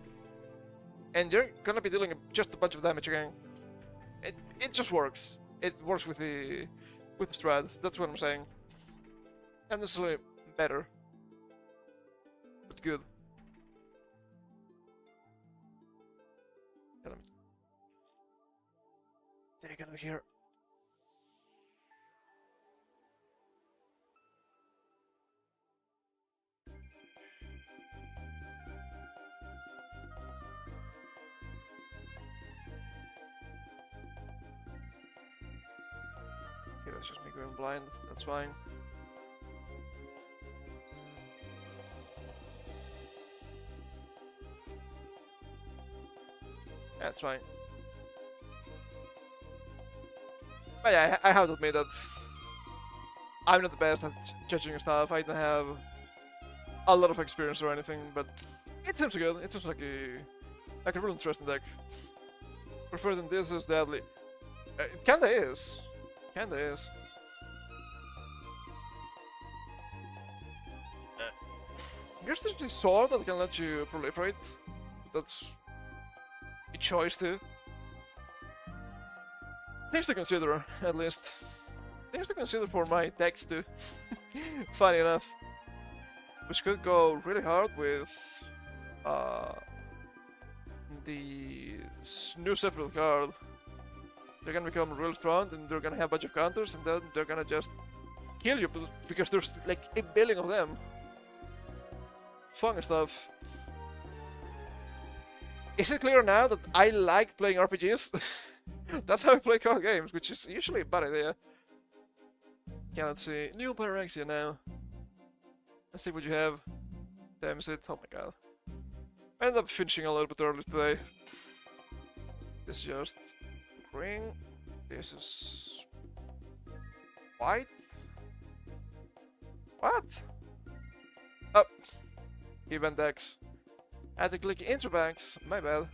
and you're gonna be dealing just a bunch of damage again. It just works. It works with the strat. That's what I'm saying. And it's really better, but good. Take it over here. That's just me going blind. That's fine. That's fine. But yeah, I have to admit that I'm not the best at judging stuff. I don't have a lot of experience or anything, but it seems good. It seems like a real interesting deck. Prefer than this is deadly. It kinda is. Kinda is. I guess there's this sword that can let you proliferate. That's a choice too. Things to consider, at least. Things to consider for my decks too. Funny enough. Which could go really hard with the new Sephiroth card. They're gonna become real strong, and they're gonna have a bunch of counters, and then they're gonna just kill you because there's like a billion of them. Fun stuff. Is it clear now that I like playing RPGs? That's how I play card games, which is usually a bad idea. Yeah, let's see. New Pyrexia now. Let's see what you have. Damn it. Oh my god. I ended up finishing a little bit early today. This is just green. This is white. What? Oh. Event decks. I had to click Interbanks. My bad.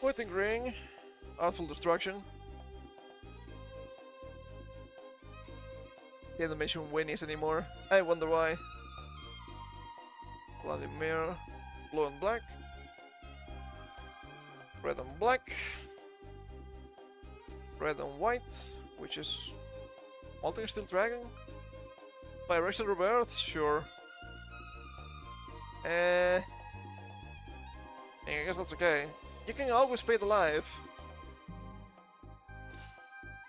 Pointing ring. Artful destruction. The animation winnies anymore. I wonder why. Vladimir. Blue and black. Red and black. Red and white, which is Molten Steel Dragon. Pyrexian Rebirth, sure. I guess that's okay. You can always pay the life.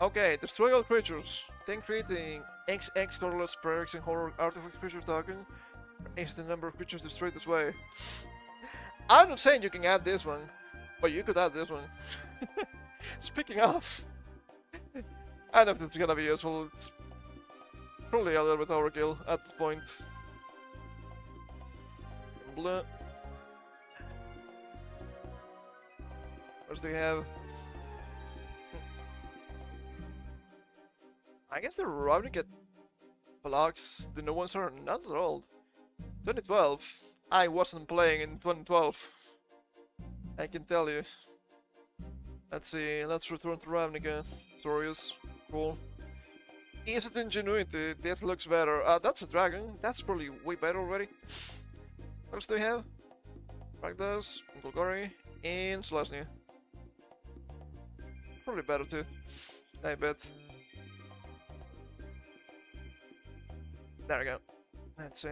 Okay, destroy all creatures. Then create the XX colorless Pyrexian Horror Artifact creature token. Is the number of creatures destroyed this way. I'm not saying you can add this one, but you could add this one. Speaking of, I don't know if it's gonna be useful. It's probably a little bit overkill at this point. Blue. What else do we have? I guess the Ravnica blocks, the new ones are not that old. 2012. I wasn't playing in 2012. I can tell you. Let's see, let's return to Ravnica. Torius. Cool. Is it Ingenuity? This looks better. That's a dragon. That's probably way better already. What else do we have? Ragdas, Golgari, and Selesnya. Probably better too. I bet. There we go. Let's see.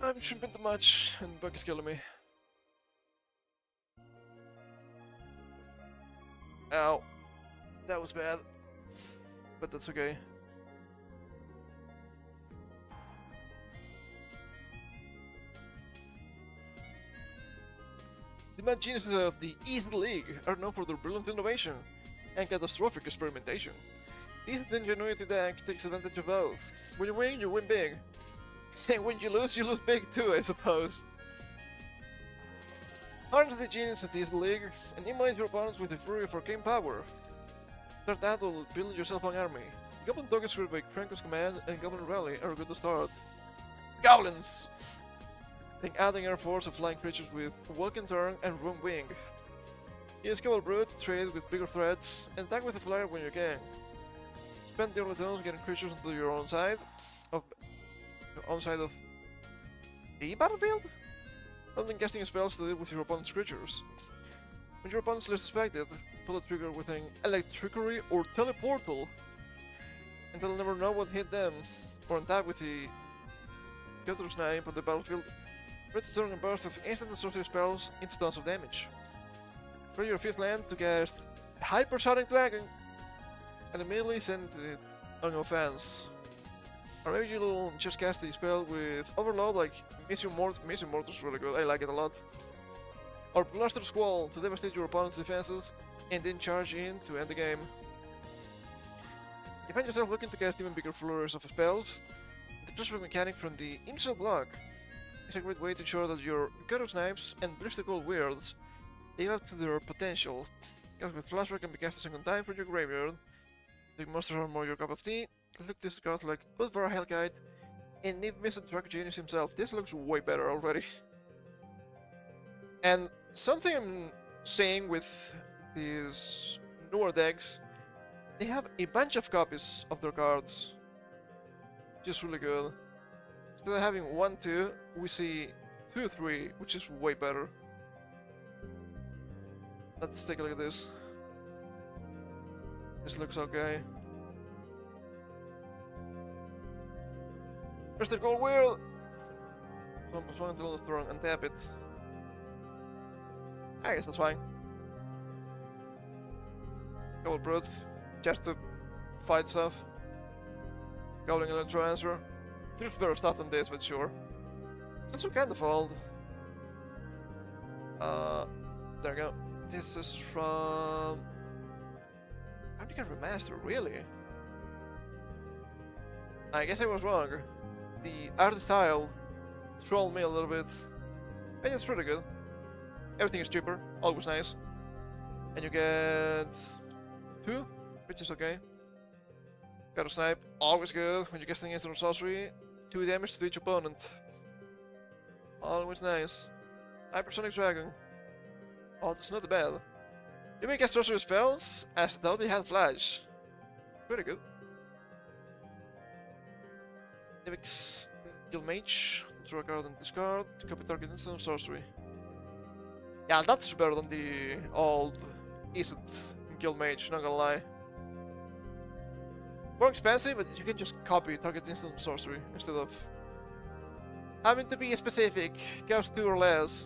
I'm shrimping too much, and bug is killing me. Ow. That was bad. But that's okay. The mad geniuses of the East League are known for their brilliant innovation and catastrophic experimentation. This Ingenuity deck takes advantage of both. When you win big. And when you lose big too, I suppose. Harness the genius of this league and immolate your opponents with the fury of arcane power. Start out to build yourself an army. Goblin tokens created by Franco's command and Goblin Rally are good to start. Goblins! Then adding air force of flying creatures with Walking Turn and Room Wing. Use Cobalt Brute to trade with bigger threats and attack with a flare when you can. Spend the early turns getting creatures onto your own side of the battlefield? Rather than casting spells to deal with your opponent's creatures. When your opponent's least suspected, pull a trigger with an Electricity or Teleportal, and they'll never know what hit them, or untap with the Counter Snipe on the battlefield. Ready to turn a burst of instant and sorcery spells into tons of damage. Play your 5th land to cast Hypersonic Dragon, and immediately send it on offense. Or maybe you'll just cast the spell with Overload, like Mission Mortar. Mission Mortar is really good, I like it a lot. Or Bluster Squall to devastate your opponent's defenses, and then charge in to end the game. You find yourself looking to cast even bigger flurries of spells. The flashback mechanic from the initial block is a great way to ensure that your Gutter Snipes and Blistical Weirds live up to their potential. Because with flashback can be cast a second time from your graveyard. The monsters are more your cup of tea. Look this card like Udvar Hellkite and Nib Missed Draco Genius himself. This looks way better already. And something I'm saying with these newer decks, they have a bunch of copies of their cards. Just really good. Instead of having 1, 2, we see 2, 3, which is way better. Let's take a look at this. This looks okay. Mr. Gold Wheel! +1 until the throne, untap it. I guess that's fine. Gold Brutes, just to fight stuff. Golding Electro Answer. There's better stuff than this, but sure. That's some kind of old. There we go. This is from... Ravnica Remaster, really? I guess I was wrong. The art style trolled me a little bit. But it's pretty good. Everything is cheaper, always nice. And you get 2, which is okay. Got a snipe, always good when you cast an instant or sorcery. 2 damage to each opponent. Always nice. Hypersonic Dragon. Oh, that's not bad. You may cast sorcery spells as though they had flash. Pretty good. Nivix Guildmage. Draw a card and discard to copy target instant sorcery. Yeah, that's better than the old Izzet Guildmage, not gonna lie. More expensive, but you can just copy target instant sorcery instead of having to be specific, cast 2 or less.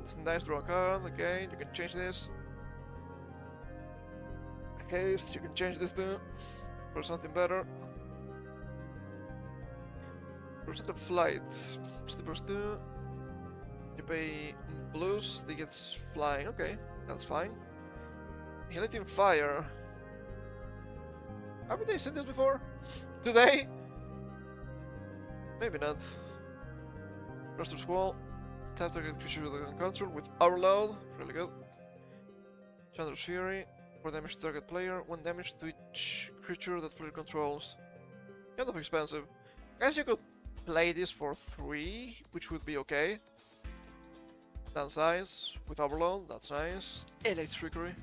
It's nice, draw a card, okay, you can change this. Haste, you can change this too, for something better. Percent of flight, Slippers 2. You pay blues, they get flying, okay, that's fine. Healing Fire. Haven't they seen this before? Today? Maybe not. Bluster Squall. Tap target creature with control with Overload. Really good. Chandler's Fury. 4 damage to target player. 1 damage to each creature that player controls. Kind of expensive. I guess you could play this for 3, which would be okay. Downsize with Overload. That's nice. Electrickery.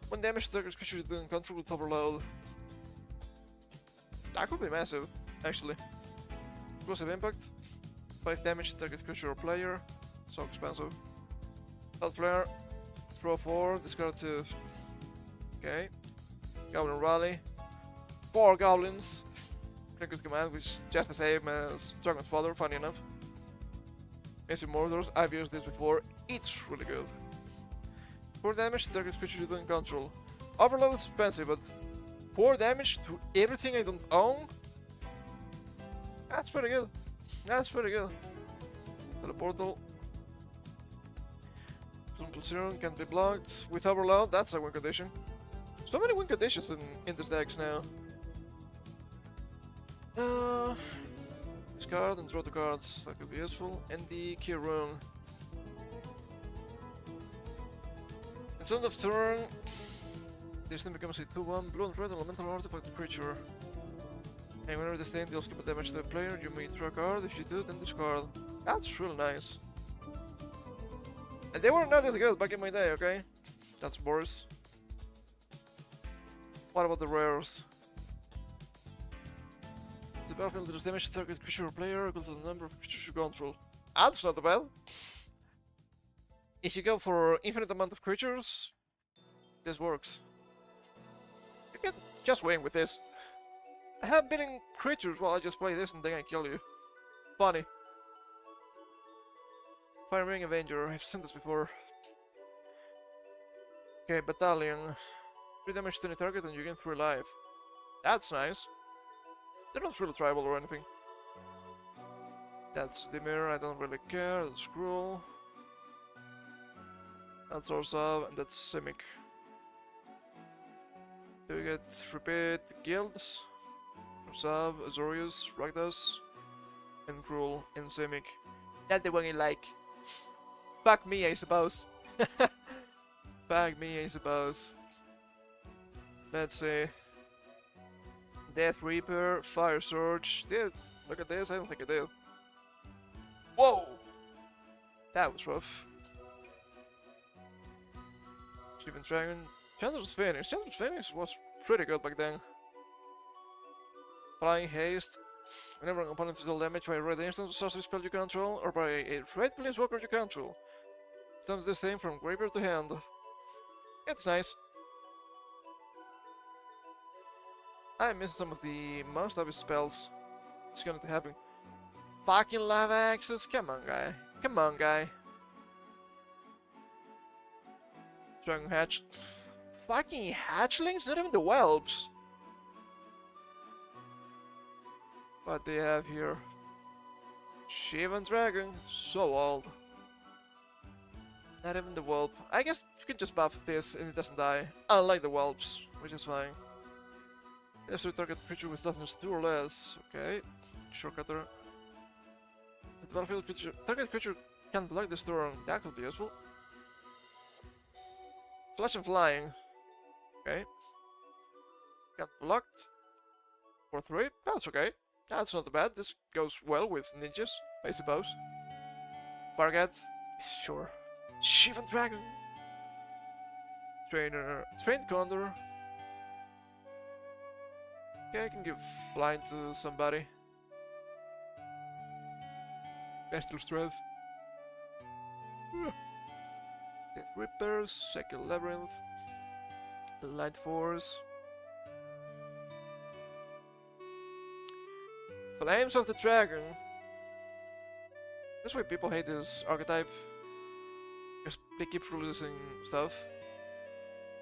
1 damage to target creature with control with Overload. That could be massive, actually. Explosive Impact. 5 damage to target creature or player. So expensive. Thought Flare. Throw 4, discard 2. Okay. Goblin Rally. 4 goblins. Good command, which is just the same as Dragon's Father, funny enough. Massive Mortars, I've used this before. It's really good. 4 damage to target creature you don't control. Overload is expensive, but 4 damage to everything I don't own? That's pretty good. That's pretty good. Teleportal. Zero can't be blocked. With Overload, that's a win condition. So many win conditions in this decks now. Discard and draw 2 cards. That could be useful. And the Key Rune. At end of turn, this thing becomes a 2-1 blue and red elemental artifact creature. And whenever this thing deals keep damage to a player, you may draw a card. If you do, then discard. That's really nice. And they were not as good back in my day, okay? That's worse. What about the rares? The battlefield deals damage to target creature or player equal to the number of creatures you control. That's not bad. If you go for infinite amount of creatures, this works. You can just win with this. I have beaten creatures while I just play this and then I kill you. Funny. Fire Ring Avenger, I've seen this before. Okay, Battalion. 3 damage to any target and you gain 3 life. That's nice. They're not really tribal or anything. That's the mirror, I don't really care. That's Scroll. That's Orsav, and that's Simic. Do we get repeat guilds? Orsav, Azorius, Rakdos, and Cruel, and Simic. Not the one you like. Fuck me, I suppose. Fuck me, I suppose. Let's see. Death Reaper, Fire Surge. Dude, look at this, I don't think I did. Whoa! That was rough. Sleeping Dragon. Chandler's Phoenix. Chandler's Phoenix was pretty good back then. Flying Haste. Whenever an opponent is dealt damage by a red instant sorcery spell you control, or by a red planeswalker you control. Turns this thing from graveyard to hand. It's nice. I missed some of the most obvious spells. It's gonna happen. Fucking Lava Axis? Come on, guy. Come on, guy. Dragon Hatch. Fucking hatchlings? Not even the whelps. What do you have here? Shivan Dragon. So old. Not even the whelp. I guess you can just buff this and it doesn't die. Unlike the whelps, which is fine. Yes, to target creature with toughness 2 or less. Okay. Shortcutter. The battlefield creature. Target creature can block this turn. That could be useful. Flash and Flying. Okay. Got blocked. For 3. That's okay. That's not bad. This goes well with ninjas, I suppose. Fargat. Sure. Shivan Dragon. Trained Condor. Okay, I can give flying to somebody. Bestial Strength. Death Rippers, Second Labyrinth, Light Force. Flames of the Dragon. That's why people hate this archetype. Because they keep releasing stuff.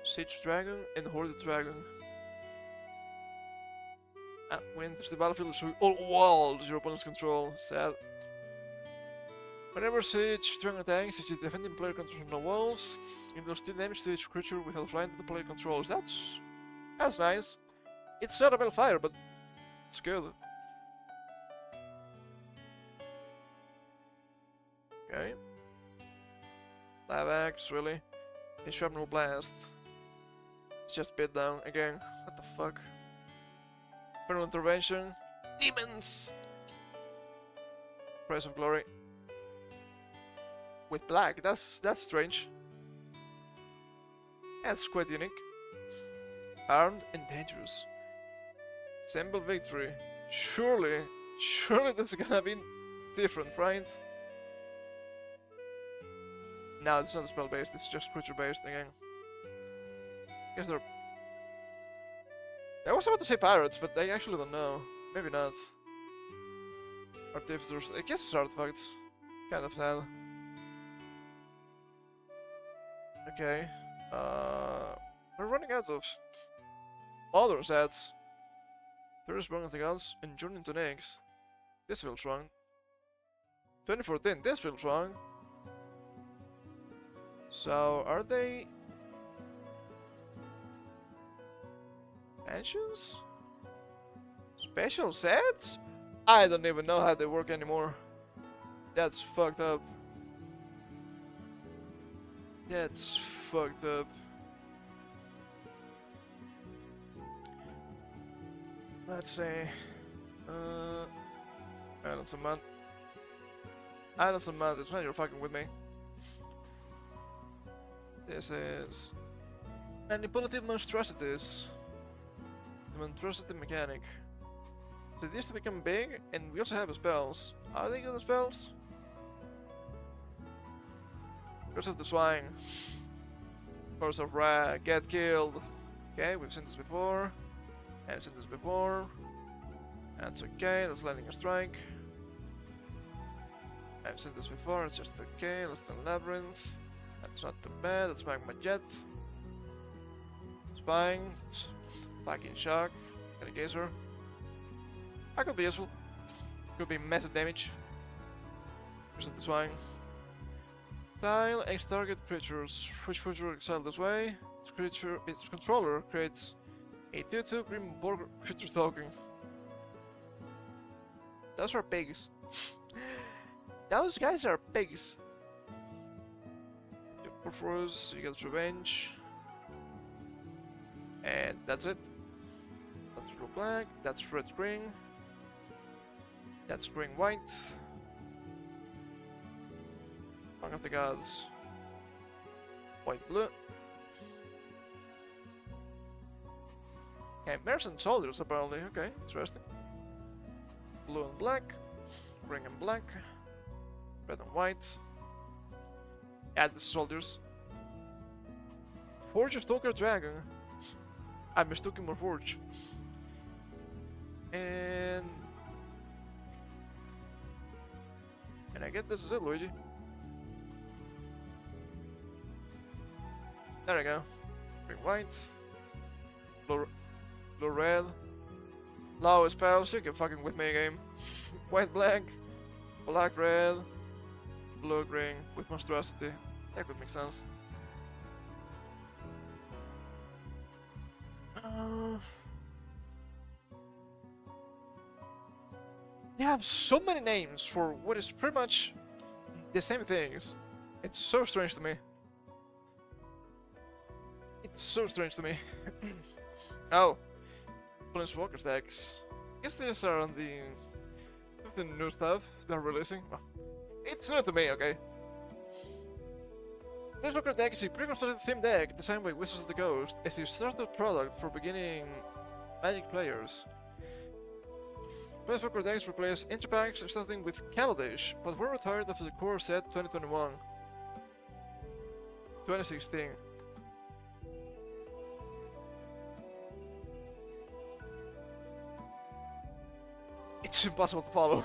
Siege Dragon and Horde Dragon. When enters the battlefield, so all walls your opponent's control. Sad. Whenever Siege Dragon attacks, if the defending player controls no walls, it does 2 damage to each creature without flying that the player controls. That's nice. It's not a Balefire, but it's good. Okay. Lava Axe, really? A Shrapnel Blast. It's just bit down again. What the fuck? Permanent Intervention. Demons! Price of Glory. With black, that's strange. That's quite unique. Armed and dangerous. Symbol Victory. Surely this is gonna be different, right? No, it's not spell based, it's just creature based again. Guess they're... I was about to say pirates, but I actually don't know. Maybe not. Artificers, I guess it's artifacts. Kind of sad. Okay. We're running out of other sets. There is Wrong of the Gods and Journey into Nyx. This feels wrong. 2014, this feels wrong. So, are they... Mansions? Special sets? I don't even know how they work anymore. That's fucked up. That's fucked up. Let's see. Islands of Mud. Islands of Mud, it's not you're fucking with me. This is... Manipulative Monstrosities. The Monstrosity Mechanic. So it used to become big, and we also have spells. Are they good spells? Curse of the Swine. Curse of Ra, get killed. Okay, we've seen this before. I've seen this before. That's okay, that's landing a strike. I've seen this before, it's just okay, let's do Labyrinth. That's not too bad, that's Magma Jet. It's fine, it's fucking shock. Got a Gazer. That could be useful. Could be massive damage. Reset the swine. Style, X target creatures. Which creature exiled this way? Its controller creates a 2/2 green border creature token. Those are pigs. Those guys are pigs. You Porphyros, you get revenge. And that's it. That's blue black, that's red green. That's green white. Song of the Gods. White blue. Okay, Merchant Soldiers apparently. Okay, interesting. Blue and black. Green and black. Red and white. Add the soldiers. Forge of Stalker Dragon. I mistook him for Forge. And I get this is it, Luigi. There we go. Green white. Blue red. Low spells, you can fucking with me game. White black. Black red. Blue green with monstrosity. That could make sense. They have so many names for what is pretty much the same things. It's so strange to me. It's so strange to me. Oh, Planeswalker decks. I guess these are on the new stuff they're releasing. Oh, it's new to me, okay. Planeswalker deck is a preconstructed theme deck designed by Wizards of the Coast as a starter product for beginning Magic players. Planeswalker decks replace entry packs starting with Kaladesh, but were retired after the core set 2021. 2016. It's impossible to follow.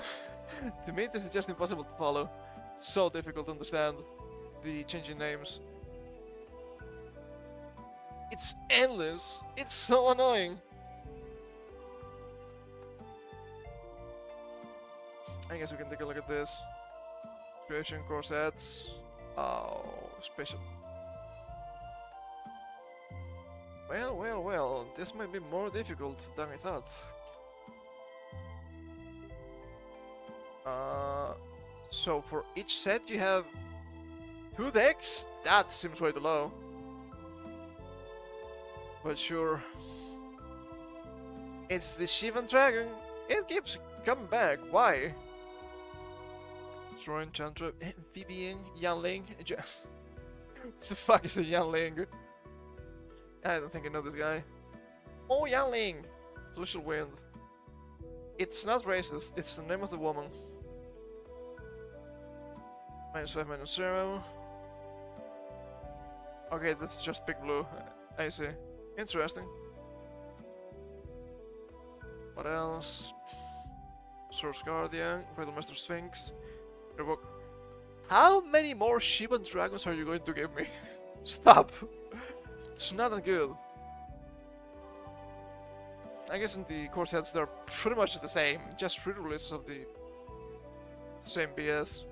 To me, this is just impossible to follow. It's so difficult to understand the changing names. It's endless. It's so annoying. I guess we can take a look at this. Creation core sets. Oh, special. Well, this might be more difficult than I thought. So for each set you have 2 decks? That seems way too low. But sure. It's the Shivan Dragon. It keeps coming back. Why? Destroy Enchantress, Amphibian, Yanling. What the fuck is a Yanling? I don't think I know this guy. Oh, Yanling! Celestial Wind. It's not racist, it's the name of the woman. -5, -0. Okay, that's just big blue. I see. Interesting. What else? Source Guardian, Riddlemaster Sphinx. Revoke. How many more Shivan Dragons are you going to give me? Stop! It's not that good. I guess in the core sets they're pretty much the same, just re-releases of the same BS.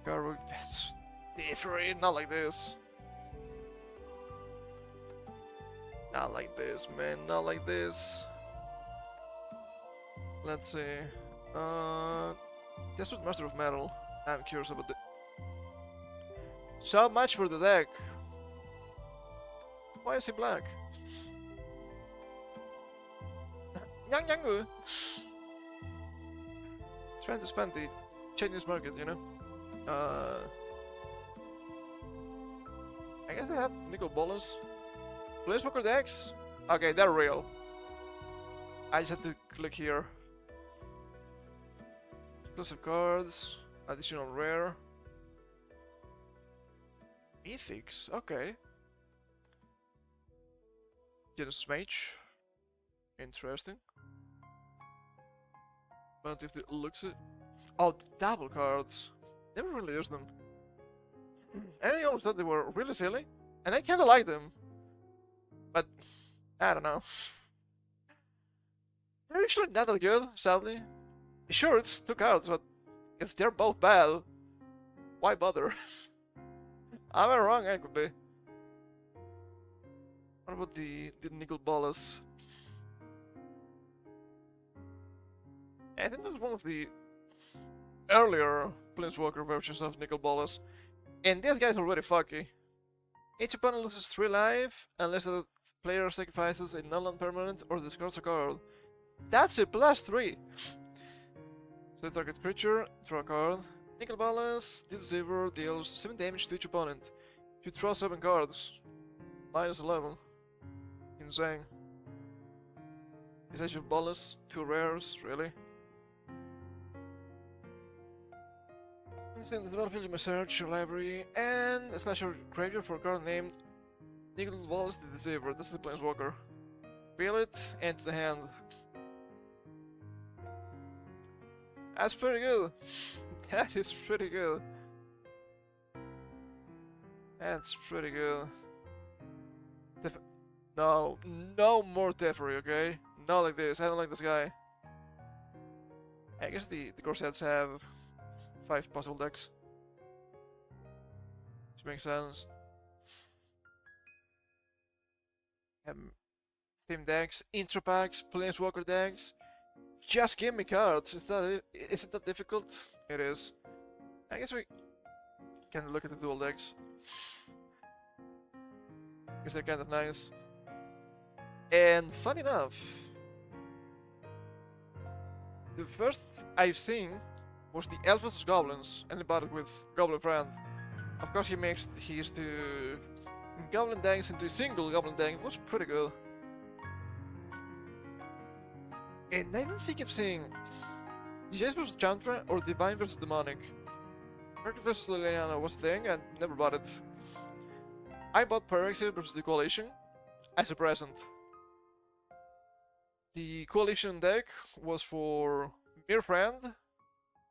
Garruk, that's different, not like this. Not like this, man, not like this. Let's see. This was Master of Metal. I'm curious about the. So much for the deck. Why is he black? Yang Yangu! Trying to spend the Chinese market, you know? I guess they have nickel ballers. Planeswalker decks? Okay, they're real. I just had to click here. Exclusive cards, additional rare. Mythics, okay. Genesis Mage. Interesting. But if it looks it. Oh, the double cards. Never really used them. I always thought they were really silly. And I kinda like them. But I don't know. they're usually not that good, sadly. Sure, it's 2 cards, but if they're both bad, why bother? Am I wrong? I could be. What about the nickel bolus? I think that's one of the earlier Planeswalker versions of nickel bolus. And this guy's already fucky. Each opponent loses 3 life unless the player sacrifices a non-land permanent or discards a card. That's a +3! So target creature, draw a card. Nickel Balance, the Deceiver deals 7 damage to each opponent. You draw 7 cards. -11. Insane. Is that your Balance? 2 rares, really? Instant the battlefield, you may search your library and slash your graveyard for a card named Nickel Balance the Deceiver. That's the Planeswalker. Peel it, and to the hand. That's pretty good. That is pretty good. That's pretty good. No, no more Teferi, okay? Not like this. I don't like this guy. I guess the Corsets have 5 possible decks. Which makes sense. Team decks, intro packs, Planeswalker decks. Just give me cards. Isn't that difficult? It is. I guess we can look at the dual decks. Because they're kind of nice. And fun enough, the first I've seen was the Elves vs Goblins, and I bought it with Goblin Friend. Of course, he makes his 2 Goblin decks into a single Goblin deck. It was pretty good. And I don't think I've seen Jace vs Chantra or Divine vs Demonic. Murder vs Liliana was a thing, and never bought it. I bought Pyrexia vs the Coalition as a present. The Coalition deck was for Mere Friend,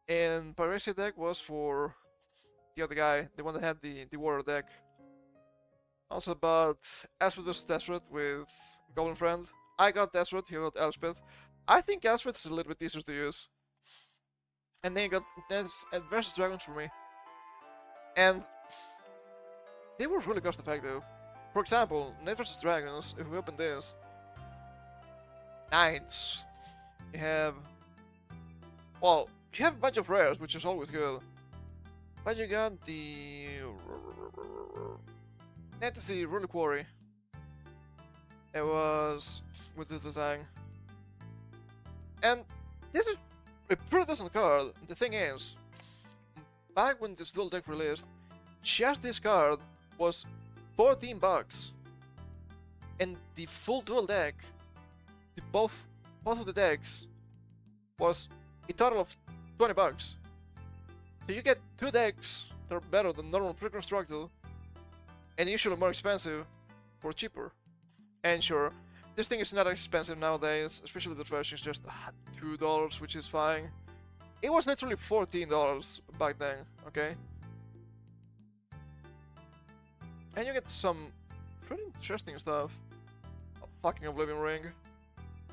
and Pyrexia deck was for the other guy, the one that had the Warrior deck. Also bought Elspeth vs Desperate with Goblin Friend. I got Desperate, he got Elspeth. I think Elspeth is a little bit easier to use. And then you got Nets and versus Dragons for me. And they were really cost effective. For example, Net vs Dragons, if we open this, Knights, you have, well, you have a bunch of rares, which is always good. But you got the Net is the Ruler Quarry. It was with this design. And this is a pretty decent card. The thing is, back when this dual deck released, just this card was 14 bucks. And the full dual deck, both of the decks, was a total of 20 bucks. So you get 2 decks that are better than normal preconstructed, and usually more expensive for cheaper. And sure, this thing is not expensive nowadays, especially the version is just $2, which is fine. It was literally $14 back then, okay? And you get some pretty interesting stuff. A fucking Oblivion Ring.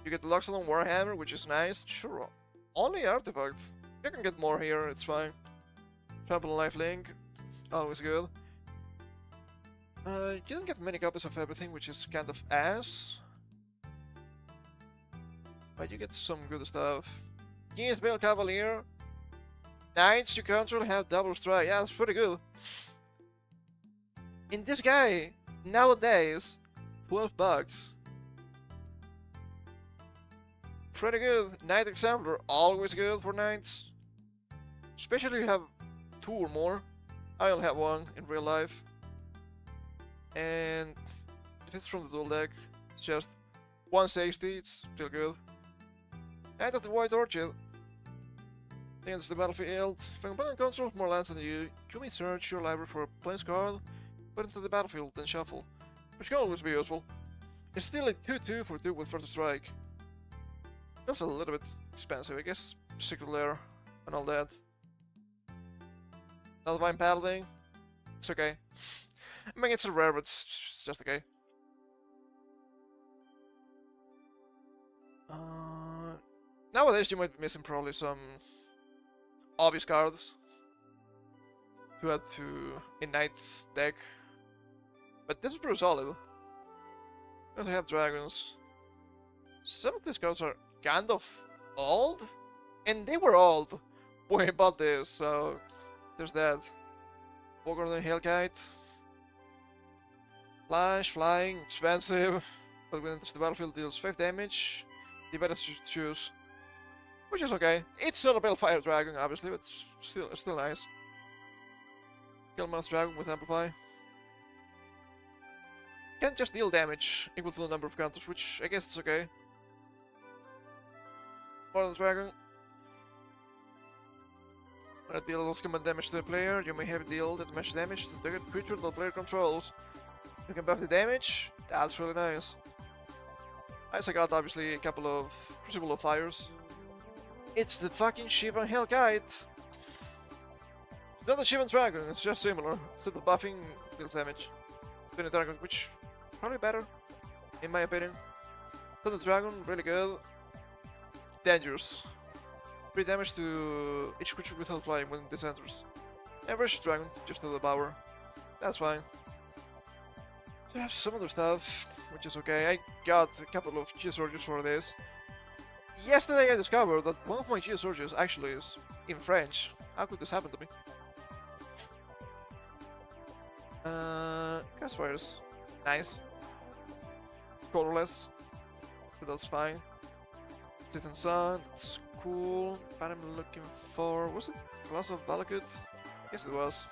You get the Loxodon Warhammer, which is nice. Sure, only artifact. You can get more here, it's fine. Trample and Lifelink, always good. You don't get many copies of everything, which is kind of ass. But you get some good stuff. King's Bale Cavalier. Knights you control have double strike. Yeah, that's pretty good. In this guy, nowadays, 12 bucks. Pretty good. Knight Exemplar, always good for Knights. Especially if you have 2 or more. I only have 1 in real life. And if it's from the dual deck, it's just 160, it's still good. Knight of the White Orchid. Against the battlefield. If an opponent controls more lands than you may search your library for a place card, put it into the battlefield, then shuffle. Which can always be useful. It's still a 2-2 for 2 with First Strike. That's a little bit expensive, I guess. Secret Lair and all that. Not Divine Paladin. It's okay. I mean, it's a rare, but it's just okay. Nowadays you might be missing probably some obvious cards to add to a Knight's deck. But this is pretty solid. We also have dragons. Some of these cards are kind of old, and they were old when I bought this, so there's that. Bogor the Hellkite. Flash, flying, expensive, but when it enters the battlefield deals 5 damage. The better to choose, which is okay. It's not a Balefire Dragon, obviously, but it's still nice. Kill Mouse Dragon with Amplify. Can't just deal damage equal to the number of counters, which I guess is okay. Modern Dragon. When it deals command damage to the player, you may have it deal that much damage to the target creature the player controls. You can buff the damage. That's really nice. I also got obviously a couple of Crucible of Fires. It's the fucking Shivan Hellkite! It's not the Shivan Dragon, it's just similar. Instead of buffing, deals damage to the target, which probably better, in my opinion. Thunder Dragon, really good. Dangerous. 3 damage to each creature without flying when this enters. And Vicious Dragon, just to the power. That's fine. So I have some other stuff, which is okay. I got a couple of Geosorges for this. Yesterday I discovered that one of my Geosorges actually is in French. How could this happen to me? Cast Fires. Nice. Colorless. So that's fine. Sith Sun, that's cool. But I'm looking for... was it Glass of Valakut? Yes it was.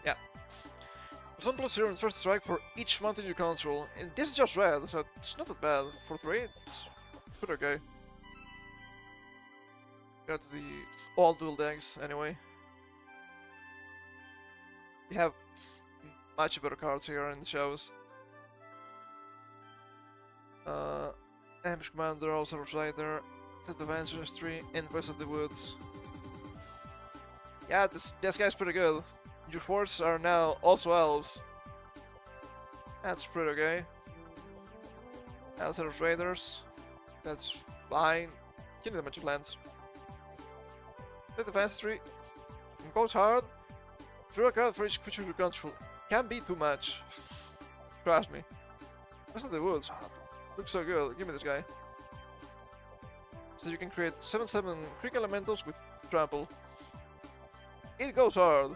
Yeah. Plus 1/+0 and first strike for each mountain you control. And this is just red, so it's not that bad. For 3, it's pretty okay. Got the all dual decks anyway. We have much better cards here in the shows. Ambush Commander, also Rider, Set of Ancestry, and Voice of the Woods. Yeah, this guy's pretty good. Your forts are now also elves. That's pretty okay. Set of Raiders. That's fine. You need a bunch of lands. Set of Ancestry. Goes hard. Throw a card for each creature you control. Can't be too much. Trust me. Voice of the Woods. Looks so good. Give me this guy. So you can create 7/7 Creek Elementals with Trample. It goes hard.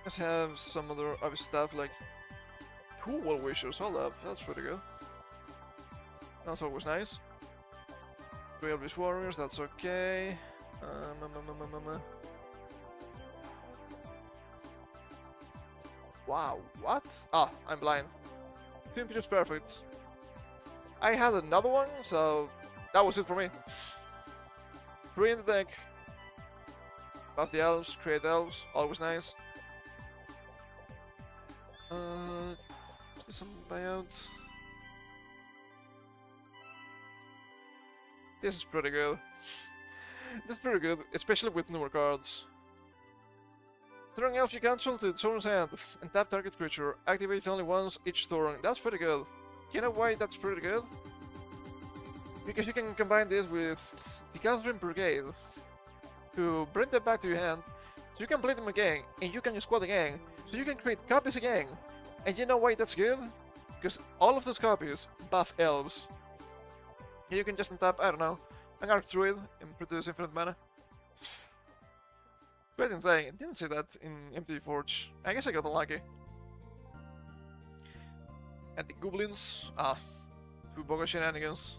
Let's have some other obvious stuff like 2 Wall Wishers. Hold up, that's pretty good. That's always nice. 3 Elvish Warriors, that's okay. Wow, what? Ah, I'm blind. 2 Imperious Perfects. I had another one, so that was it for me. 3 in the deck. Buff the elves, create elves, always nice. Is there some buyouts? This is pretty good. This is pretty good, especially with newer cards. Throwing elf you control to its owner's hand and tap target creature. Activates only once each turn. That's pretty good. You know why that's pretty good? Because you can combine this with the Gathering Brigade to bring them back to your hand, so you can play them again, and you can squad again, so you can create copies again. And you know why that's good? Because all of those copies buff elves. And you can just untap, I don't know, an Archdruid and produce infinite mana. Quite insane. I didn't see that in MTG Forge. I guess I got unlucky. And the Goblins, 2 Boga Shenanigans,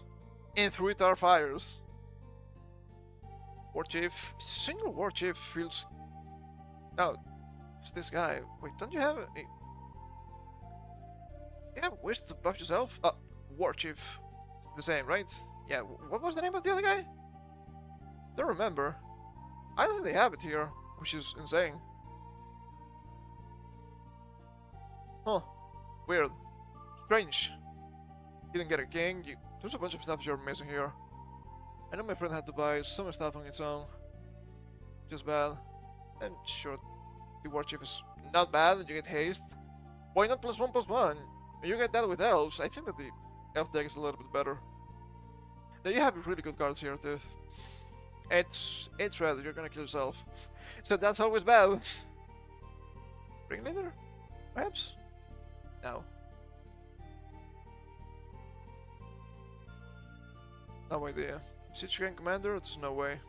and 3 Tar Fires. War Chief. Single War Chief feels... Oh, it's this guy. Wait, don't you have a... You have wish to buff yourself? War Chief. It's the same, right? Yeah, what was the name of the other guy? Don't remember. I don't think they have it here, which is insane. Huh. Weird. Strange. You didn't get a king. There's a bunch of stuff you're missing here. I know my friend had to buy some stuff on its own. Just bad. And sure, the War Chief is not bad and you get haste. Why not +1/+1? You get that with elves. I think that the elf deck is a little bit better. Now you have really good cards here too. It's red, you're gonna kill yourself. So that's always bad. Ringleader? Perhaps? No. No idea. Siege Gang Commander? There's no way.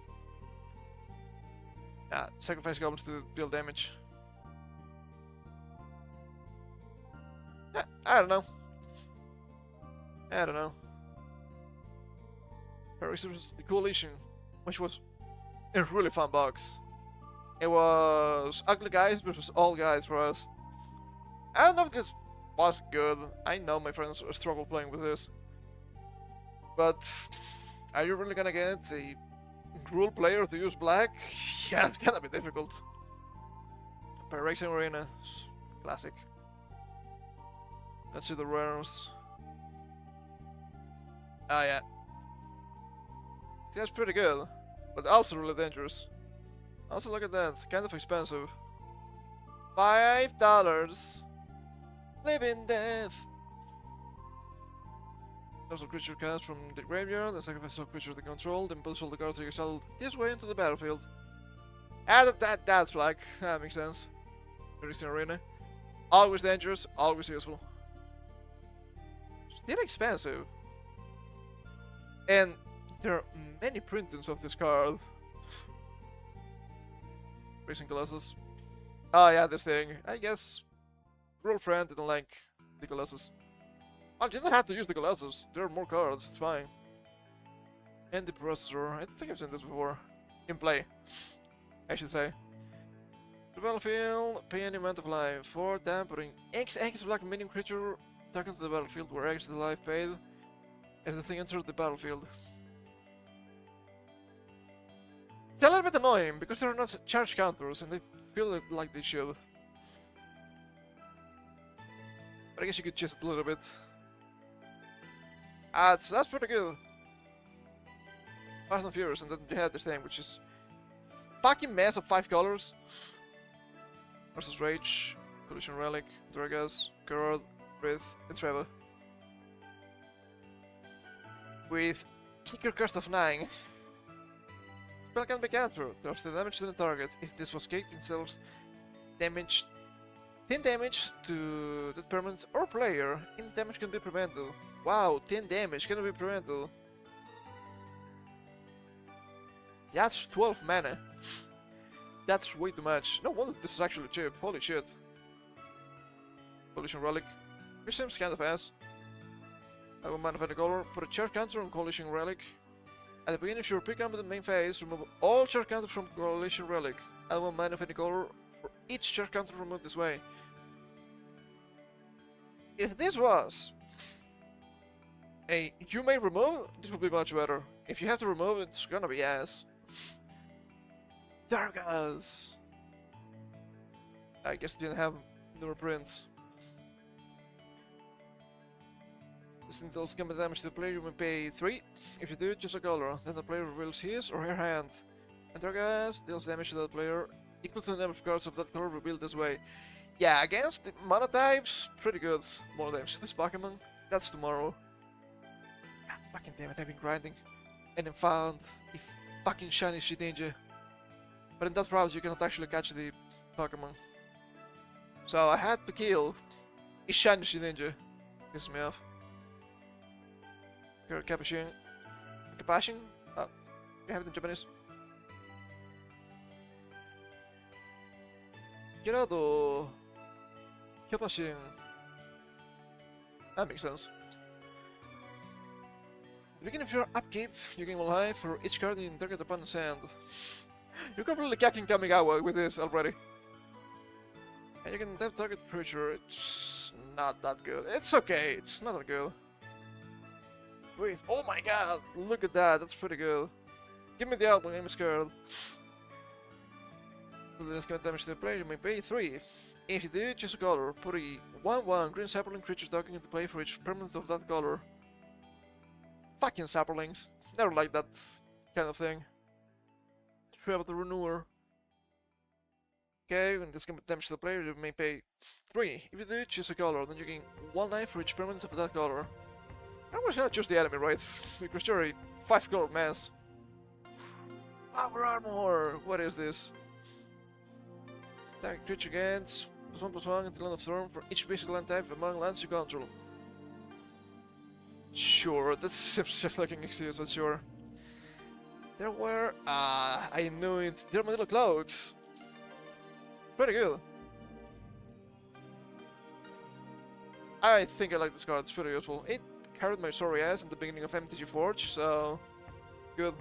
Ah, sacrifice goblins to deal damage. I don't know. I don't know. Paris versus the Coalition, which was a really fun box. It was ugly guys versus all guys for us. I don't know if this was good. I know my friends struggle playing with this. But are you really gonna get a cruel player to use black? Yeah, it's gonna be difficult. Pyrexia Arena. Classic. Let's see the rares. Ah, yeah. See, that's pretty good. But also really dangerous. Also, look at that. Kind of expensive. $5. Live in death. There's a creature cast from the graveyard, and sacrifice a creature they control, then push all the cards to exile this way into the battlefield. Ah, that's like. That makes sense. Pyrexia Arena. Always dangerous, always useful. Still expensive. And there are many printings of this card. Racing Colossus. Oh yeah, this thing. I guess Rule Friend didn't like the Colossus. Oh, you don't have to use the Colossus. There are more cards, it's fine. And the Processor. I think I've seen this before. In play, I should say. The battlefield, pay any amount of life for tampering. XX black minion creature taken to the battlefield where X is the life paid as the thing entered the battlefield. It's a little bit annoying because there are not charge counters and they feel like they should. But I guess you could just a little bit. That's pretty good. Fast and Furious, and then you have this thing which is fucking mess of 5 colors. Versus Rage, Collision Relic, Dragas, Gerard, Wraith, and Trevor. With Kicker Cost of 9. Spell can be countered. Does the damage to the target. If this was kicked, it deals damage. 10 damage to the permanent or player. In damage can be prevented. Wow, 10 damage can be prevented. That's 12 mana. That's way too much. No wonder this is actually cheap. Holy shit. Collision Relic. Which seems kind of ass. I will mana of any color. Put a charge counter on Collision Relic. At the beginning of your pre-combat main phase, remove all charge counters from Collision Relic. Add 1 mana of any color for each charge counter removed this way. If this was a you may remove, this would be much better. If you have to remove, it's gonna be ass. Dargas! I guess it didn't have newer prints. This thing deals combat damage to the player, you may pay 3. If you do, choose a color. Then the player reveals his or her hand. And Dargas deals damage to that player equal to the number of cards of that color revealed this way. Yeah, against the mana types, pretty good. More damage to this Pokemon. That's tomorrow. God, fucking damn it, I've been grinding. And then found a fucking shiny Shedinja. But in that route you cannot actually catch the Pokemon. So I had to kill a shiny Shedinja. Pisses me off. Here, Capuchin. Capashin? Oh, you have it in Japanese. Gerardo. Capashin. That makes sense. At the beginning of your upkeep, you gain 1 life for each card in target opponent's hand. You're completely cacking Kamigawa with this already. And you can tap target creature. It's not that good. It's okay, it's not that good. Wait, oh my god, look at that, that's pretty good. Give me the album, I'm scared. With this kind of damage to the player, you may pay 3. If you do, choose a color. Put a 1/1 green sapling creature token into play for each permanent of that color. Fucking saplings. Never like that kind of thing. Trap the Renewer. Okay, when this can damage to the player, you may pay 3. If you do, choose a color, then you gain 1 life for each permanent of that color. I was gonna choose the enemy, right? Because you're a 5-color mess. Power armor! What is this? Attack creature gains +1/+1 until end of turn for each basic land type among lands you control. Sure, that seems just like an excuse, but sure. There were... I knew it. They're my little cloaks. Pretty good. I think I like this card, it's pretty useful. It carried my sorry ass at the beginning of MTG Forge, so... good.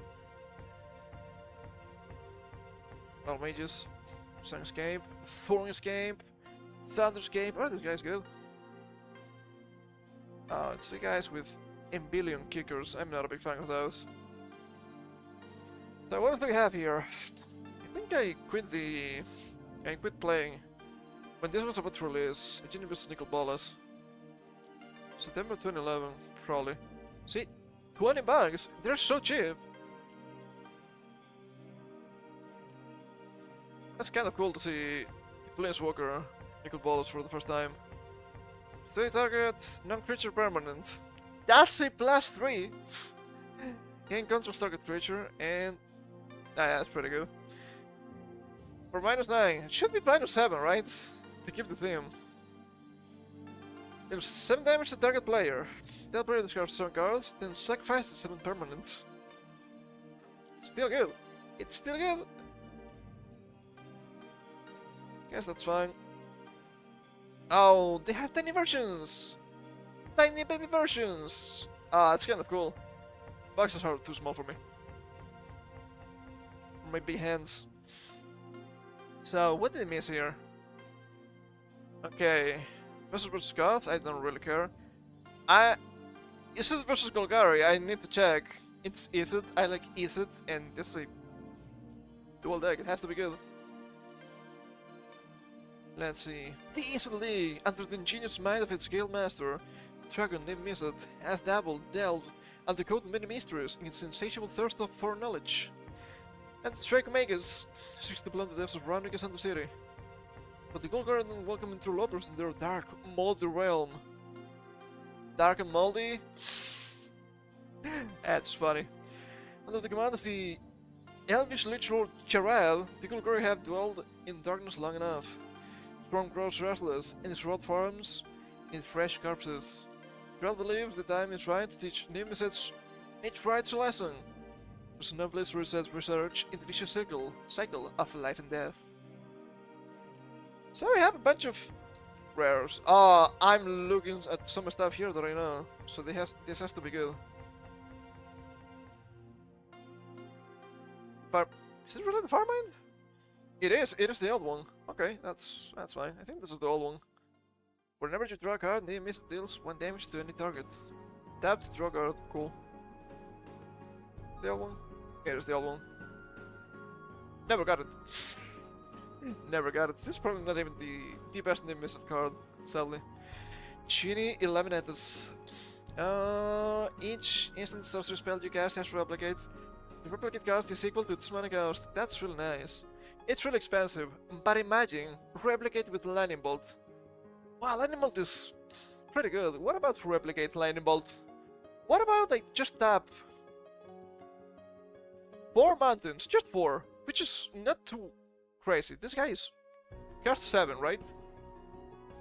All mages. Sun Escape, Thorn Escape, Thunder Escape. Oh, this guy's good. Oh, it's the guys with billion kickers. I'm not a big fan of those. So what do we have here? I think I quit playing when this was about to release. Genie vs Nicol Bolas. September 2011, probably. See, 20 bucks. They're so cheap. That's kind of cool to see Planeswalker Nicol Bolas for the first time. So target non-creature permanent. That's a +3. Gain controls target creature and yeah, that's pretty good. For -9, it should be -7, right? To keep the theme. There's 7 damage to target player. That player discards 7 cards, then sacrifices 7 permanents. Still good. It's still good. Guess that's fine. Oh, they have tiny versions! Tiny baby versions! Ah, it's kind of cool. Boxes are too small for me. My big hands. So, what did I miss here? Okay. Versus Goth, I don't really care. Isid versus Golgari, I need to check. It's Isid, I like Isid, and this is a dual deck, it has to be good. Let's see. The Isid League, under the ingenious mind of its guild master, the dragon named Isid has dabbled, delved, and decoded many mysteries in its insatiable thirst for knowledge. And the Drake Magus seeks to blunt the depths of Ravnica Center City. But the Gold Garden welcome interlopers in their dark, moldy realm. Dark and moldy? That's funny. Under the command of the elvish lich lord Charad, the Golgari have dwelled in darkness long enough. Storm grows restless, and its rot farms in fresh corpses. Charad believes the time is right to teach Nemesis a tried lesson. There's no place to research in the vicious cycle of life and death. So we have a bunch of rares. I'm looking at some stuff here that I know, so this has to be good. Is it really the Farmind? It is the old one. Okay, that's fine. I think this is the old one. Whenever you draw a card, the miss deals 1 damage to any target. Tap to draw a card, cool. The old one? Yeah, it's the old one. Never got it. Never got it. This is probably not even the best name missed card, sadly. Genie Eliminatus. Each instant sorcery spell you cast has to replicate. The replicate cost is equal to its mana cost. That's really nice. It's really expensive, but imagine replicate with Lightning Bolt. Wow, Lightning Bolt is pretty good. What about replicate Lightning Bolt? What about I just tap 4 mountains, just 4, which is not too crazy. This guy is cost 7, right?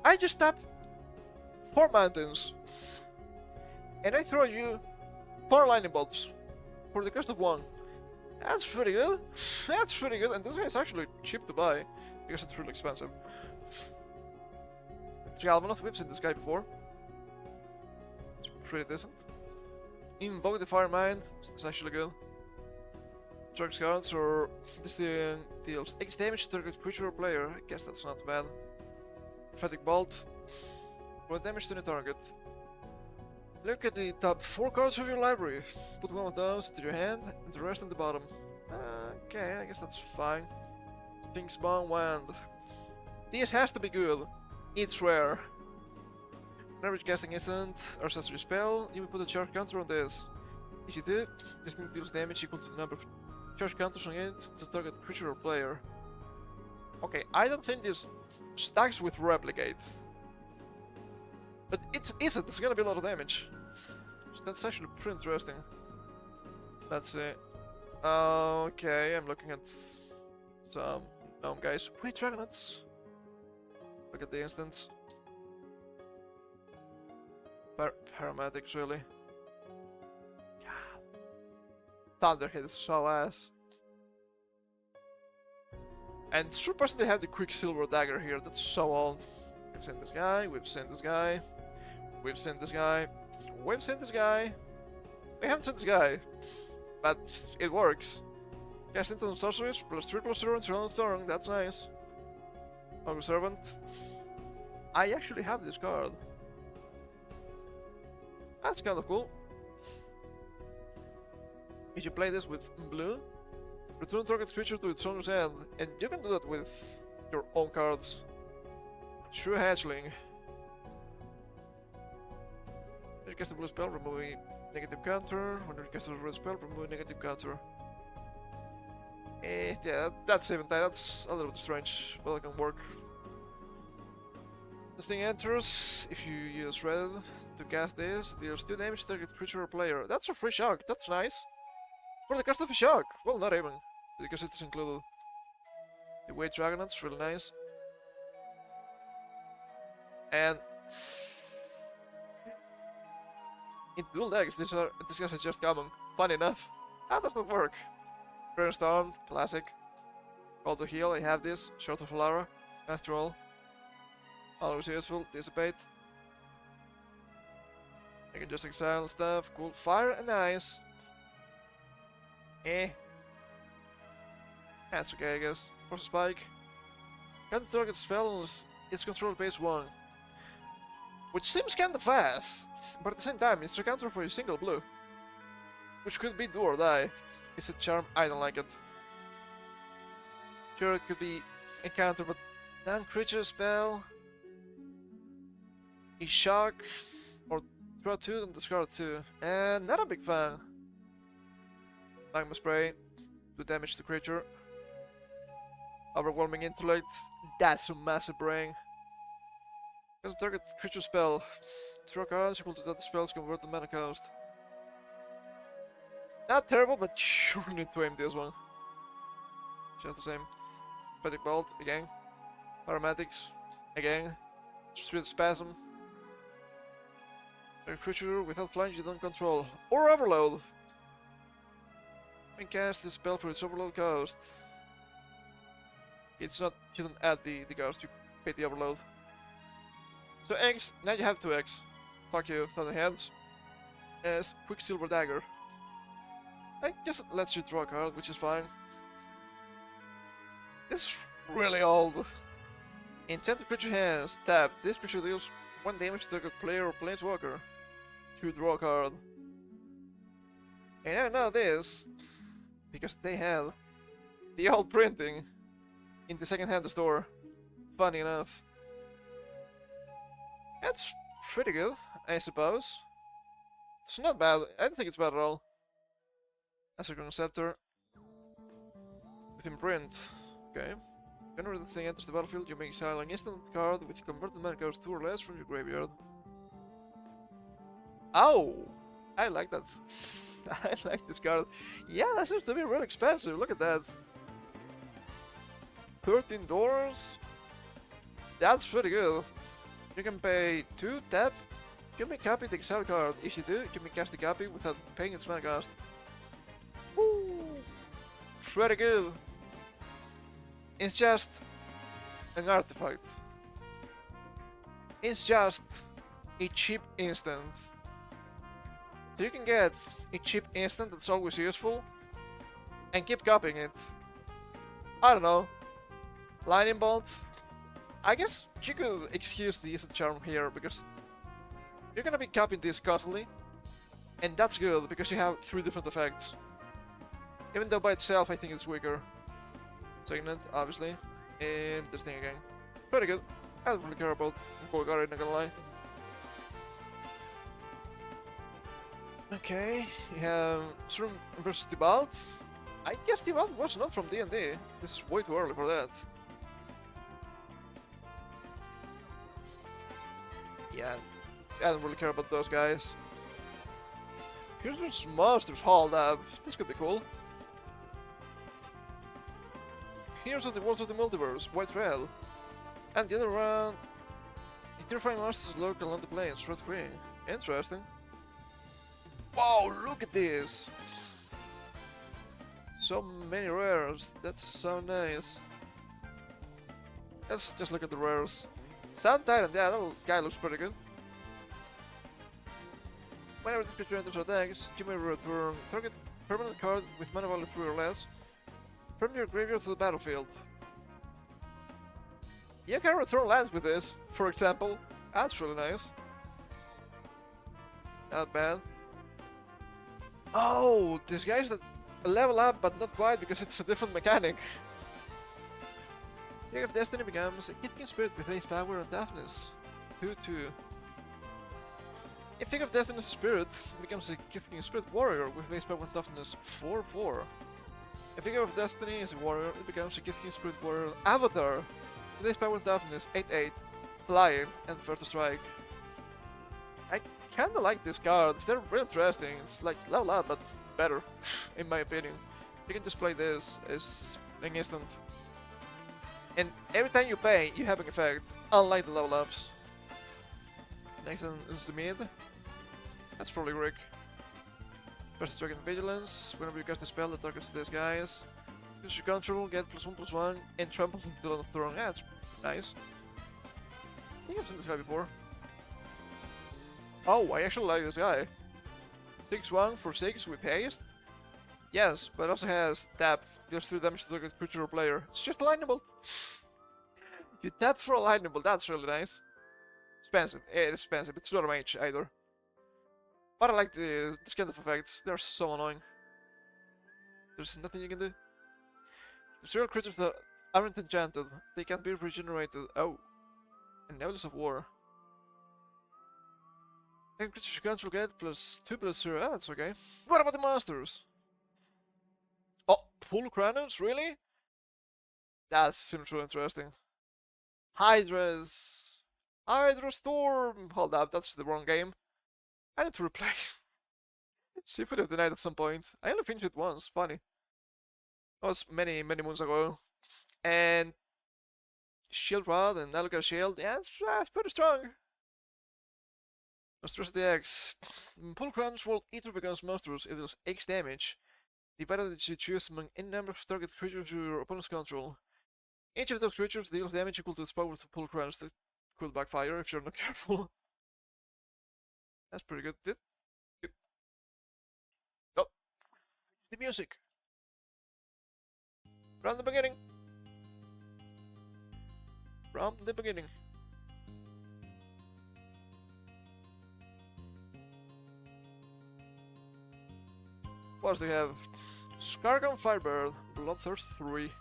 I just tap 4 mountains, and I throw you 4 lightning bolts for the cost of 1. That's pretty good. That's pretty good, and this guy is actually cheap to buy because it's really expensive. Galvanoth, we've seen this guy before. It's pretty decent. Invoke the Fire Mind. It's actually good. Strikes cards, or this thing deals X damage to target creature or player. I guess that's not bad. Prophetic Bolt. 1 damage to the target. Look at the top 4 cards of your library. Put one of those into your hand and the rest in the bottom. Okay, I guess that's fine. Sphinx Bomb Wand. This has to be good. It's rare. Whenever you're casting instant or sorcery spell, you will put a charge counter on this. If you do, this thing deals damage equal to the number of charge counters on it to target creature or player. Okay, I don't think this stacks with replicate. But it's gonna be a lot of damage. That's actually pretty interesting. Let's see. Okay, I'm looking at some gnome guys. Wait, Dragonauts! Look at the instance. Paramedics, really. Thunderhead is so ass. And surprisingly they have the Quicksilver dagger here, that's so old. We've seen this guy, we've seen this guy, we've seen this guy, we've seen this guy. We haven't seen this guy, but it works. Cast into the sorceries, +3/+0 and Throne of Storm, that's nice. Ogre Servant. I actually have this card. That's kind of cool. If you play this with blue, return target creature to its owner's hand, and you can do that with your own cards. True Hatchling. When you cast a blue spell, remove a negative counter. When you cast a red spell, remove a negative counter. Yeah, that's even that's a little bit strange, but it can work. This thing enters if you use red to cast this, deals 2 damage to target creature or player. That's a free shock, that's nice. For the cost of a shock! Well, not even, because it is included. The Weight Dragonauts, really nice. And in dual decks, these guys are just common. Fun enough. How does that work? Brainstorm, classic. Call to heal, I have this. Short of Alara, after all. Always useful, dissipate. I can just exile stuff. Cool, fire and ice. That's okay, I guess. Force a spike. Counter target spells is control base 1. Which seems kinda fast, but at the same time, it's a counter for a single blue. Which could be do or die. It's a charm, I don't like it. Sure, it could be a counter, but non-creature spell. A shock, or draw 2 and discard 2. And not a big fan. Magma Spray, 2 damage to creature. Overwhelming Intellect, that's a massive brain. Can target creature spell. Draw cards equal to that spells convert the mana cost. Not terrible, but you need to aim this one. Just the same. Pathetic Bolt, again. Aromatics, again. Street Spasm. A creature without flying you don't control. Or Overload! When cast this spell for its overload cost. It's not, you don't add the cost, you pay the overload. So X, now you have 2 X. Fuck you, Thunder Hands. As Quicksilver Dagger. I guess it lets you draw a card, which is fine. This is really old. Enchanted creature hands, tap. This creature deals 1 damage to target player or planeswalker. To draw a card. And I know this because they had the old printing in the second-hand store. Funny enough. That's pretty good, I suppose. It's not bad. I don't think it's bad at all. Astrogon Scepter. With imprint. Okay. Whenever the thing enters the battlefield, you may exile an instant card with your converted mana cost 2 or less from your graveyard. Oh! I like that. I like this card. Yeah, that seems to be really expensive. Look at that. 13 doors. That's pretty good. You can pay 2, tap. You may copy the exile card. If you do, you may cast the copy without paying its mana cost. Woo! Pretty good. It's just an artifact. It's just a cheap instant. So you can get a cheap instant that's always useful and keep copying it. I don't know. Lightning Bolt. I guess you could excuse the instant charm here because you're gonna be copying this constantly, and that's good because you have 3 different effects. Even though by itself I think it's weaker. Signet, obviously, and this thing again. Pretty good. I don't really care about Golgari, not gonna lie. Okay, you have Shroom versus Tibalt. I guess Tibalt was not from D&D. This is way too early for that. Yeah, I don't really care about those guys. Here's this monsters hauled up. This could be cool. Here's the Worlds of the Multiverse, White Trail. And the other one, the terrifying monsters lurk along the plains, red green. Interesting. Wow, look at this! So many rares, that's so nice. Let's just look at the rares. Sand Titan, yeah, that guy looks pretty good. Whenever the creature enters attacks, you may return target permanent card with mana value 3 or less from your graveyard to the battlefield. You can return lands with this, for example. That's really nice. Not bad. Oh, this guy's that level up, but not quite because it's a different mechanic. Ring of Destiny becomes a Gifting Spirit with Ace Power and Toughness. 2/2. If Ring of Destiny is a spirit, it becomes a Gifting Spirit Warrior with Ace Power and Toughness. 4/4. If Ring of Destiny is a warrior, it becomes a Gifting Spirit Warrior Avatar with Ace Power and Toughness. 8/8. Flying and First Strike. I kinda like these cards, they're really interesting. It's like level up, but better, in my opinion. You can just play this as an instant. And every time you pay, you have an effect, unlike the level ups. Next one is the mid. That's probably Rick. First Strike and Vigilance. Whenever you cast a spell that targets these guys, use your control, get +1/+1, and trample until end of turn. Yeah, that's nice. I think I've seen this guy before. Oh, I actually like this guy. 6/1 for 6 with haste. Yes, but also has tap. Deals 3 damage to target creature or player. It's just a lightning bolt. You tap for a lightning bolt. That's really nice. Expensive. It is expensive. It's not a mage either. But I like this kind of effects. They're so annoying. There's nothing you can do. Zero creatures that aren't enchanted. They can't be regenerated. Oh. And Notice of War. And creatures you control get +2/+0. Ah, that's okay. What about the monsters? Oh, Pool Kranos? Really? That seems really interesting. Hydra Storm! Hold up, that's the wrong game. I need to replay Symphony of the Night at some point. I only finished it once, funny. That was many moons ago. And Shield Rod and Alucard Shield, yeah, it's pretty strong. Monstrosity X. Pool Kranos World Eater becomes monstrous, it deals X damage. Divided that you choose among any number of target creatures your opponents control. Each of those creatures deals damage equal to its power to Pool Kranos. That could backfire if you're not careful. That's pretty good. Oh, the music. From the beginning. From the beginning. What else do we have? Scargon Firebird, Bloodthirst 3.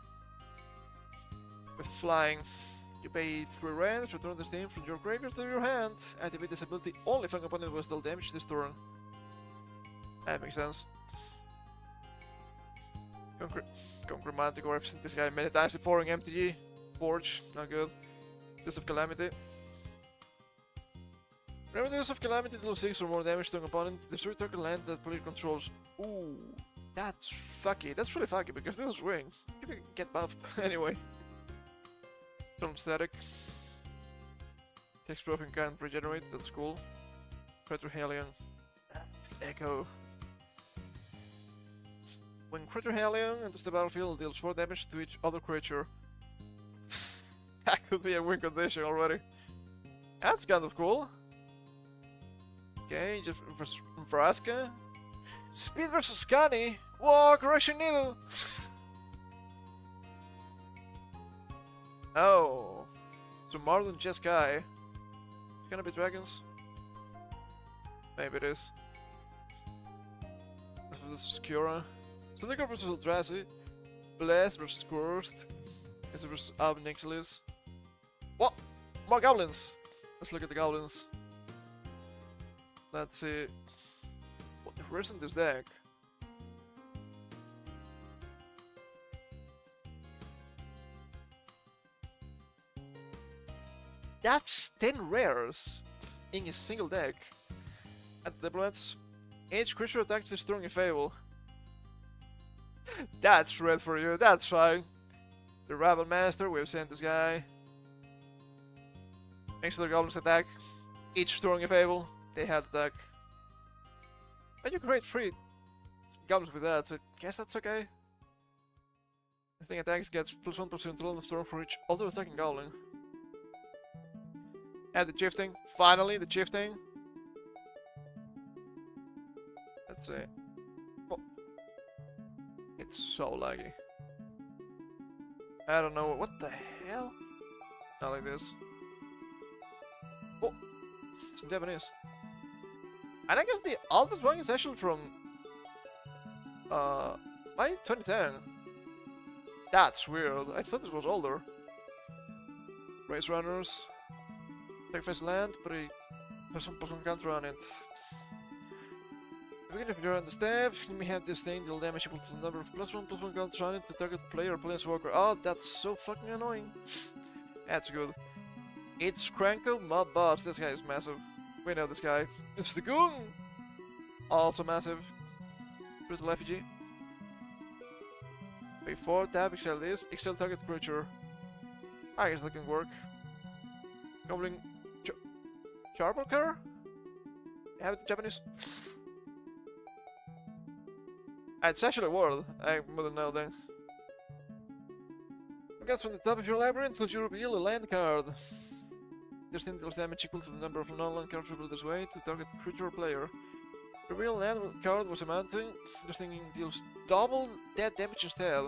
With flying. You pay 3 rent, return this thing from your graveyard to your hand. Activate this ability only if an opponent was dealt damage this turn. That makes sense. Concremantic, or I've seen this guy many times before in MTG. Forge, not good. Deals of Calamity. Remember the Deals of Calamity deals 6 or more damage to an opponent. Destroy target land that player controls. Ooh, that's fucky. That's really fucky because this is wings. You can get buffed anyway. Turn static. Text broken can't regenerate, that's cool. Crater Hellion. Echo. When Crater Hellion enters the battlefield, deals 4 damage to each other creature. That could be a win condition already. That's kind of cool. Okay, just Vraska. Speed versus Scani. Whoa, correction needed. Oh, so more than just Guy. It's gonna be dragons? Maybe it is. This is Cura. Syndical versus Eldrazi. Bless versus Cursed. Is versus Nixilis. What? More goblins! Let's look at the goblins. Let's see. Where's in this deck? That's 10 rares in a single deck. At the Bloods, Each creature attacks is strong if able. That's red for you, that's fine. The Rabble Master, we've sent this guy. Makes the goblins attack. Each strong if able. They had attack. And you create 3 goblins with that, so I guess that's okay. The thing attacks gets +1/+2 until the storm for each other attacking goblin. Add the shifting. Finally, the shifting. Let's see. Oh. It's so laggy. I don't know. What the hell? Not like this. Oh, it's in Japanese. And I guess the oldest one is actually from my 2010. That's weird. I thought this was older. Race runners. Sacrifice land, put a +1/+1 counter on it. Even if you're on the staff, you may have this thing deal damage equal to the number of +1/+1 counters on it to target player or planeswalker. Oh, that's so fucking annoying. That's good. It's Crankle, my boss. This guy is massive. We know this guy. It's the Goon! Also massive. Crystal effigy. Pay 4, tap, excel this, excel target creature. I guess that can work. Goblin Charbelker? I have it in Japanese. It's actually a word. I wouldn't know then. Look out from the top of your library until you reveal a land card. This thing deals damage equal to the number of non-land cards revealed this way to target creature or player. The real land card was a mountain. This thing deals double that damage instead.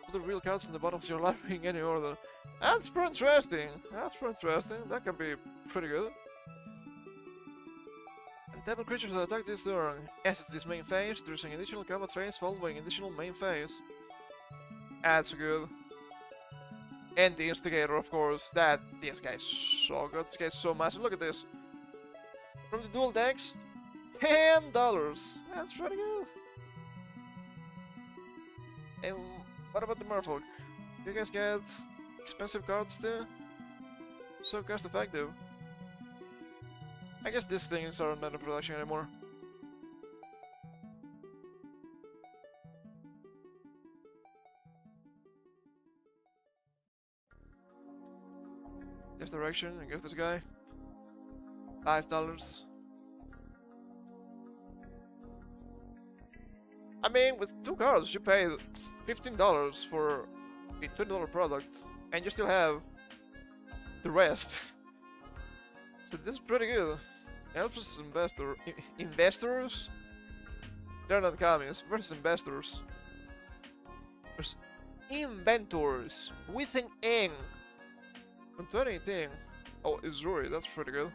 Put the real cards in the bottom of your library in any order. That's pretty interesting. That's pretty interesting. That can be pretty good. And tap on creatures that attack this turn. As it's this main phase, there's an additional combat phase followed by an additional main phase. That's good. And the Instigator, of course. This guy's so good. This guy's so massive. Look at this. From the dual decks, $10. That's pretty good. And what about the Merfolk? You guys get expensive cards too? So cost effective. I guess these things are not in production anymore. This direction, and give this guy $5. I mean, with 2 cards, you paid $15 for a $20 product, and you still have the rest. So this is pretty good. Elves versus investors? They're not commies. Versus investors. Versus inventors with an N. From 2018. Oh, it's Ruri. That's pretty good.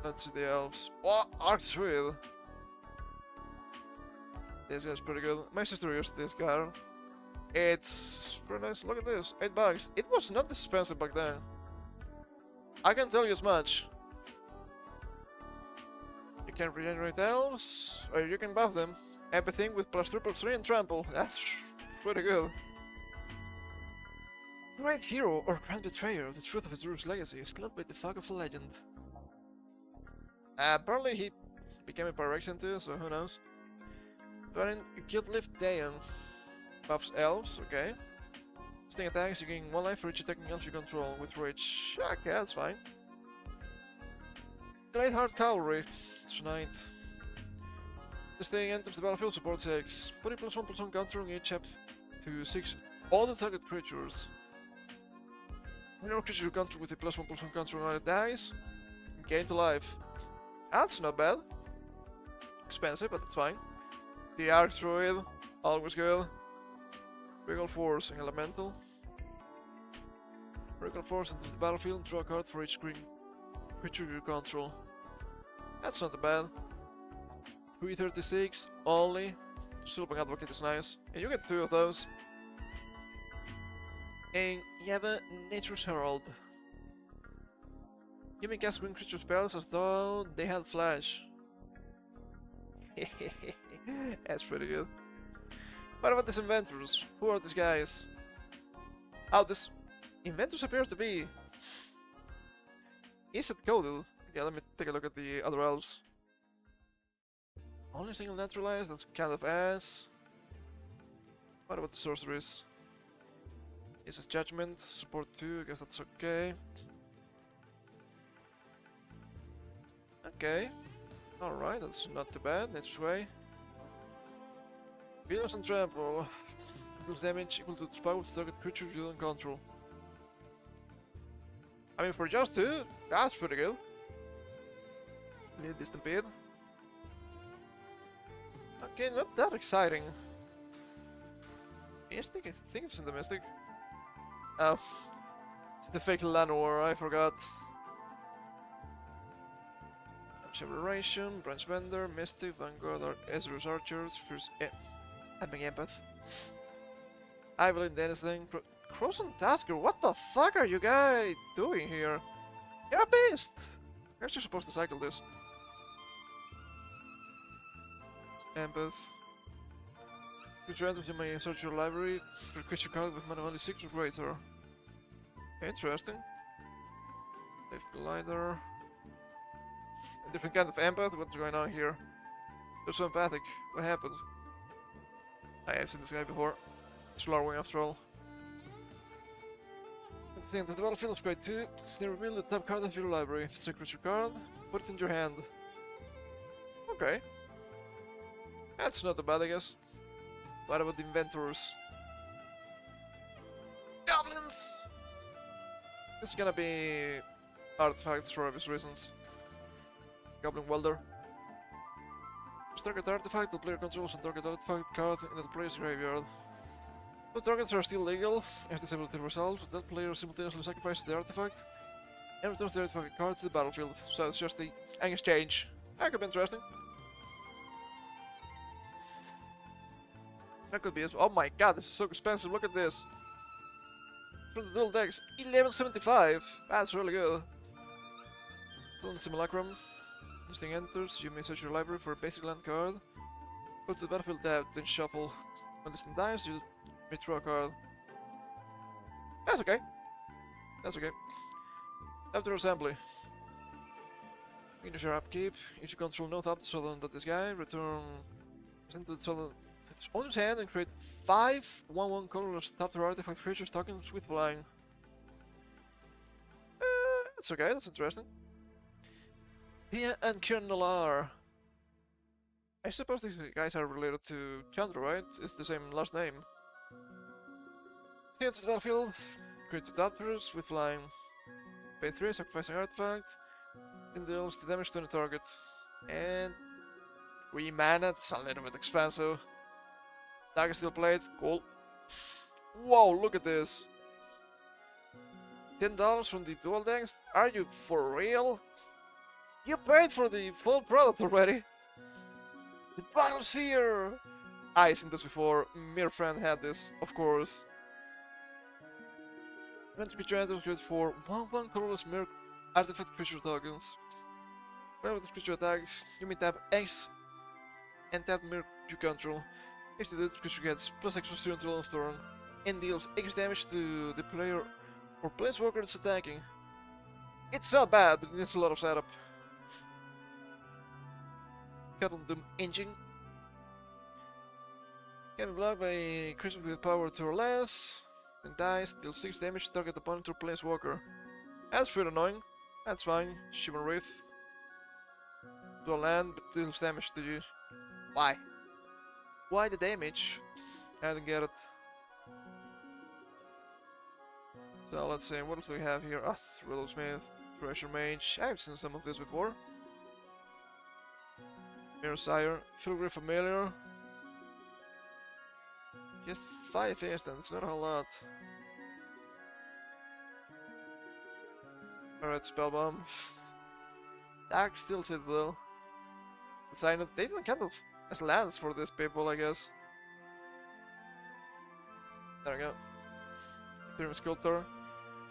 Let's see the elves. Oh, Archdruid. This guy's pretty good. My sister used this card. It's pretty nice. Look at this. $8. It was not this expensive back then. I can tell you as much. You can regenerate elves, or you can buff them. Everything with +3/+3 and trample. That's pretty good. Great hero or grand betrayer of the truth of his roots legacy is killed by the fog of the legend. Apparently he became a Pyrexian too, so who knows. But in Guild Lift Dayan buffs elves, okay. Sting attacks, you gain 1 life for each attacking elf you control with Rage. Okay, that's fine. Great Heart Cavalry tonight. This thing enters the battlefield, support 6. Put a +1/+1 counter on each up to 6 all the target creatures. Whenever creature you counter with a +1/+1 counter on it dies, gain to life. That's not bad. Expensive, but it's fine. The Archdruid, always good. Regal Force and Elemental. Regal Force into the battlefield, draw a card for each green creature you control. That's not bad. 336 only. Silver Advocate is nice. And you get 2 of those. And you have a Nature's Herald. You may cast green creature spells as though they had flash. That's pretty good. What about these inventors? Who are these guys? Oh, this inventors appear to be... Is it coded? Okay, let me take a look at the other elves. Only single naturalized, that's kind of ass. What about the sorceries? Is his judgment, support 2, I guess that's okay. Okay. Alright, that's not too bad, next way. Healers and trample. Deals damage equal to its power to target creatures you don't control. I mean, for just 2, that's pretty good. Need this stampede. Okay, not that exciting. Mystic? I think it's in the Mystic. Oh. The fake Llanowar, I forgot. Aberration, Branch Bender, Mystic, Vanguard, or Ezreal's Archers, First Epic Empath. Evelyn Denison, Cross and Tasker, what the fuck are you guys doing here? You're a beast! You're actually supposed to cycle this. Empath. Use random, you may search your library for a creature card with mana only 6 or greater. Interesting. Lift Glider. A different kind of empath? What's going on here? They're so empathic. What happened? I have seen this guy before. It's Larwing after all. I think the battlefield is great too. You reveal the top card of your library. If it's a creature card, put it in your hand. Okay. That's not too bad, I guess. What about the inventors? Goblins! This is gonna be artifacts for obvious reasons. Goblin Welder. Target artifact, the player controls and target artifact card in the player's graveyard. Both targets are still legal. If this ability resolves, that player simultaneously sacrifices the artifact and returns the artifact card to the battlefield. So it's just an exchange. That could be interesting. That could be as well. Oh my god, this is so expensive. Look at this. From the dual decks, 1175. That's really good. Dual Simulacrum. This thing enters, you may search your library for a basic land card. Go to the battlefield tab, then shuffle. When this thing dies, you may draw a card. That's okay. That's okay. After assembly. Finish your upkeep. If you control no tap to summon this guy, return to the summon its owner's hand and create 5 1/1 colorless tapped artifact creatures tokens with flying. That's okay, that's interesting. Pia and Kiernalar. I suppose these guys are related to Chandra, right? It's the same last name. Hits the battlefield, create 2 adapters with flying. Pay 3, sacrificing artifact. Then deals the damage to the target. And 3 mana, it's a little bit expensive. Dagger still played, cool. Whoa, look at this. $10 from the dual decks? Are you for real? You paid for the full product already. The battle's here. I've seen this before. Mere friend had this, of course. When to be trying to get for 1/1 colorless mirror artifact creature tokens. Whenever the creature attacks, you may tap X and tap mirror you control. If the creature gets +X/+2 until its turn and deals X damage to the player or planeswalker that's attacking. It's not bad, but it needs a lot of setup. Cattle Doom engine. Can be blocked by a creature with power 2 or less. And dies, deals 6 damage to target opponent or planeswalker. That's pretty annoying. That's fine. Shivan Reef. Dual land, but deals damage to you. Why? Why the damage? I don't get it. So let's see, what else do we have here? Ah, Riddlesmith, Treasure Mage. I've seen some of this before. Mirror Sire, Filigree Familiar. Just 5 instants, not a whole lot. Alright, Spellbomb. Dark Steel Citadel. Design it. They don't count it as lands for these people, I guess. There we go. Ethereum Sculptor.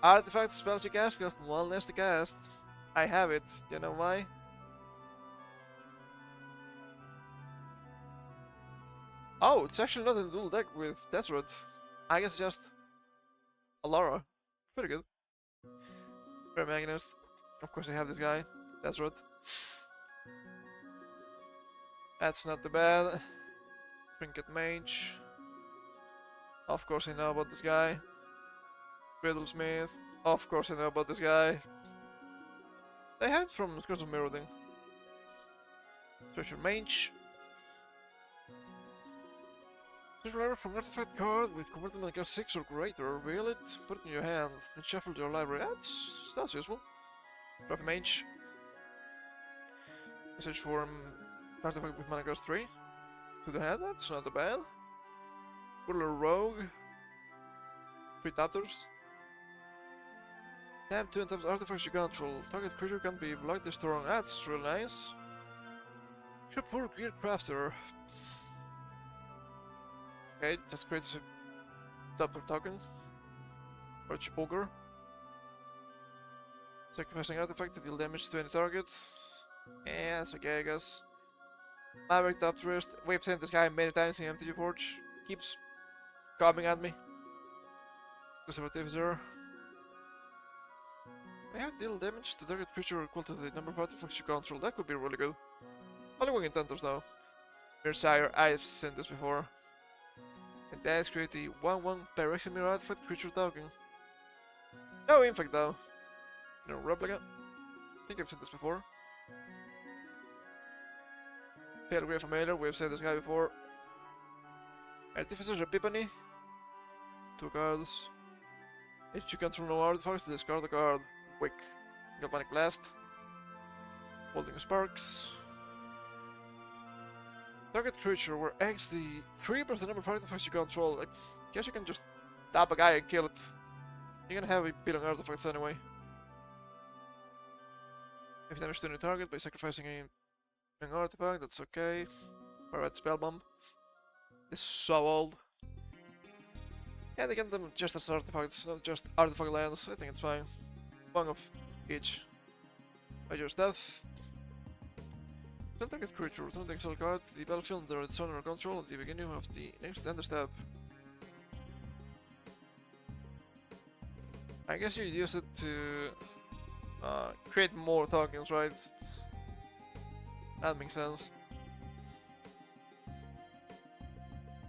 Artifact spells you cast, cost 1 less to cast. I have it. You know why? Oh, it's actually not in the dual deck with Deseret. I guess just Alara. Pretty good. Very Magnist. Of course I have this guy. Deseret. That's not too bad. Trinket Mage. Of course I know about this guy. Riddlesmith. Of course I know about this guy. They have it from Scrolls of Mirroring. Treasure Mage. Treasure library from artifact card with converted like a 6 or greater. Reveal it, put it in your hand, and shuffle your library. That's useful. Trophy Mage. Message form artifact with mana cost 3. To the head, that's not bad. Whirler Rogue. 3 tappers. Tap 2 and taps artifacts you control. Target creature can be blocked, destroyed. That's real nice. Poor Gear Crafter. Okay, just creates a double token. Arch Ogre. Sacrificing artifact to deal damage to any target. Yeah, that's okay, I guess. Maverick Topterist. We've seen this guy many times in MTG Forge. Keeps coming at me. Conservative there. I have deal damage to target creature equal to the number of artifacts you control. That could be really good. Only one Intentors though. Mirror, I've seen this before. And that's create the 1/1 Pyrexian Mirror Artifact creature token. No infect though. No replica. I think I've seen this before. Pale Familiar, we've seen this guy before. Artificer's Epiphany. 2 cards. If you control no artifacts, discard the card. Quick. Galvanic Blast. Holding Sparks. Target creature where X the 3% the number of artifacts you control. I guess you can just tap a guy and kill it. You're gonna have a billion artifacts anyway. If damage to any target by sacrificing an artifact, that's okay. Alright, Spellbomb. It's so old. Yeah, they get them just as artifacts, not just artifact lands. I think it's fine. One of each. By your stuff. Don't target creature, return the exile card to the battlefield under its owner control at the beginning of the next end step. I guess you use it to create more tokens, right? That makes sense.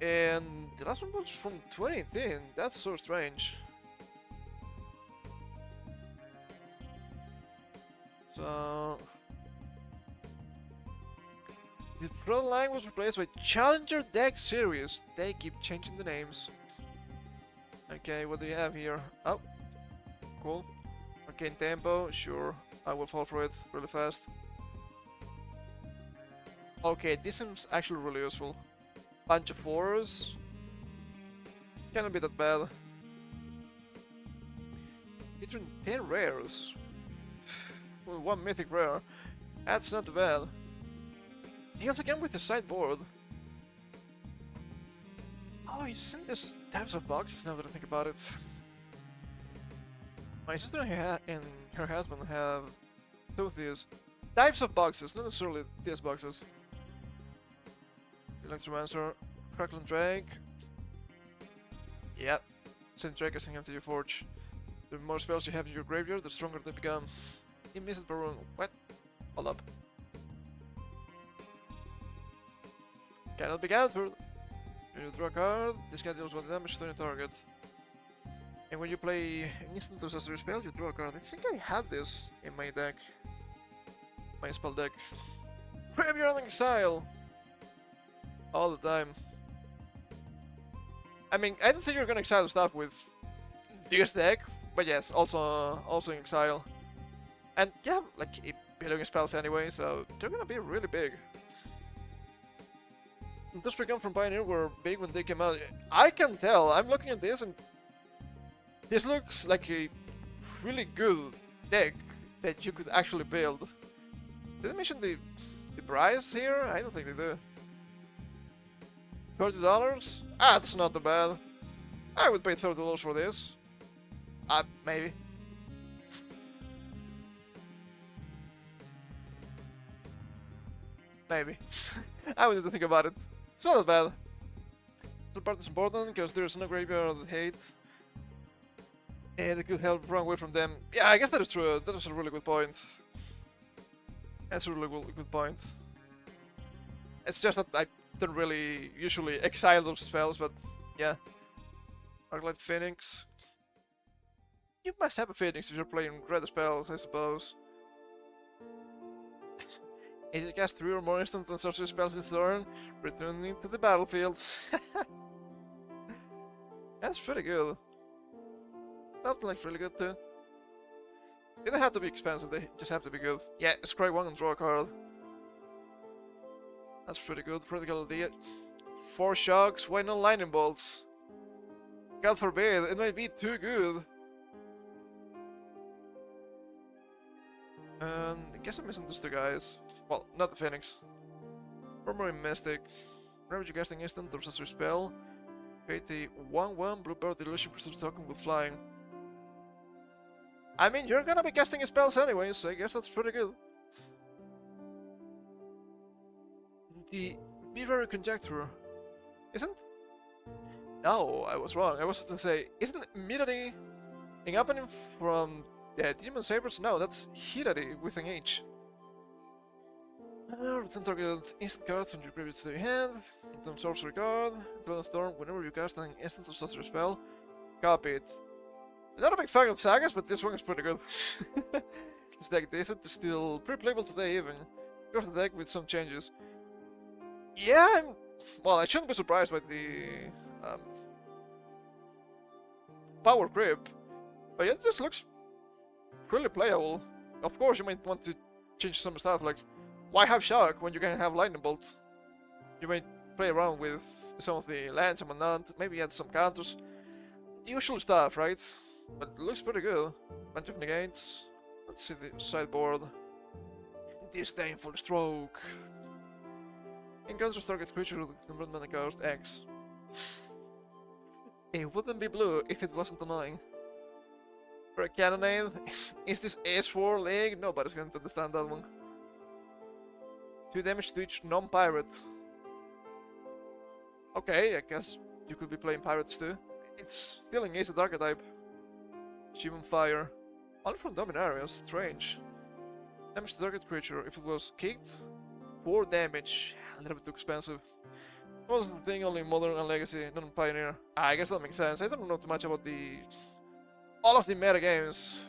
And the last one was from 2018, that's so strange. So... the front line was replaced by Challenger Deck Series. They keep changing the names. Okay, what do you have here? Oh, cool. Arcane Tempo, sure. I will fall for it really fast. Okay, this seems actually really useful. Bunch of 4s. Cannot be that bad. Featuring 10 rares. Well, 1 mythic rare. That's not bad. Deals again with the sideboard. Oh, you've seen these types of boxes now that I think about it. My sister and her husband have two of these types of boxes, not necessarily these boxes. Electromancer, Crackling Drake. Yep, same Drake as in MTG Forge. The more spells you have in your graveyard, the stronger they become. You missed it, Baroon. What? Hold up. Cannot be countered. When you draw a card, this guy deals 1 damage to any target. And when you play an instant accessory spell, you draw a card. I think I had this in my deck. My spell deck. Graveyard Exile! All the time. I mean, I don't think you're gonna exile stuff with this deck, but yes, also in exile. And yeah, like billion spells anyway, so they're gonna be really big. This Recon from Pioneer were big when they came out. I can tell. I'm looking at this and this looks like a really good deck that you could actually build. Did they mention the price here? I don't think they do. $30? Ah, that's not too bad. I would pay $30 for this. Maybe. Maybe. I would need to think about it. It's not that bad. The part is important because there's no graveyard hate. And it could help run away from them. Yeah, I guess that is true. That is a really good point. That's a really good point. It's just that I don't really usually exile those spells, but yeah. Arclight Phoenix. You must have a Phoenix if you're playing red spells, I suppose. If you cast 3 or more instant and sorcery spells this turn, returning to the battlefield. That's pretty good. That looks really good too. They don't have to be expensive, they just have to be good. Yeah, scry 1 and draw a card. That's pretty good. Critical idea. 4 shocks, why no lightning bolts? God forbid, it might be too good. And I guess I'm missing these 2 guys. Well, not the Phoenix. Murmuring Mystic. Whenever you casting instant or sorcery spell, create a 1/1 Bluebird illusion creature token with flying. I mean, you're gonna be casting spells anyway, so I guess that's pretty good. The Beaver Conjecture isn't. No, I was wrong. I was going to say, isn't immunity happening from the Demon Sabers? No, that's Hirari with an H. Return target instant cards from your graveyard to your hand. Return sorcery card. Golden Storm. Whenever you cast an instant or sorcery spell, copy it. I'm not a big fan of sagas, but this one is pretty good. This deck isn't still pretty playable today, even. Go to the deck with some changes. Yeah, well, I shouldn't be surprised by the power creep, but yeah, this looks really playable. Of course, you might want to change some stuff, like why have shock when you can have lightning bolt? You might play around with some of the lands and whatnot, maybe add some counters, the usual stuff, right? But it looks pretty good. Bunch of negates. Let's see the sideboard. Disdainful stroke. Encounters target creature with numbered mana cost X. It wouldn't be blue if it wasn't annoying. For a cannonade, is this S4 leg? Nobody's going to understand that one. 2 damage to each non-pirate. Okay, I guess you could be playing pirates too. It's still engaged the archetype. Human fire. Only from Dominaria, strange. Damage to target creature if it was kicked. 4 damage. A little bit too expensive. Most thing only Modern and Legacy, not Pioneer. I guess that makes sense. I don't know too much about all of the meta games.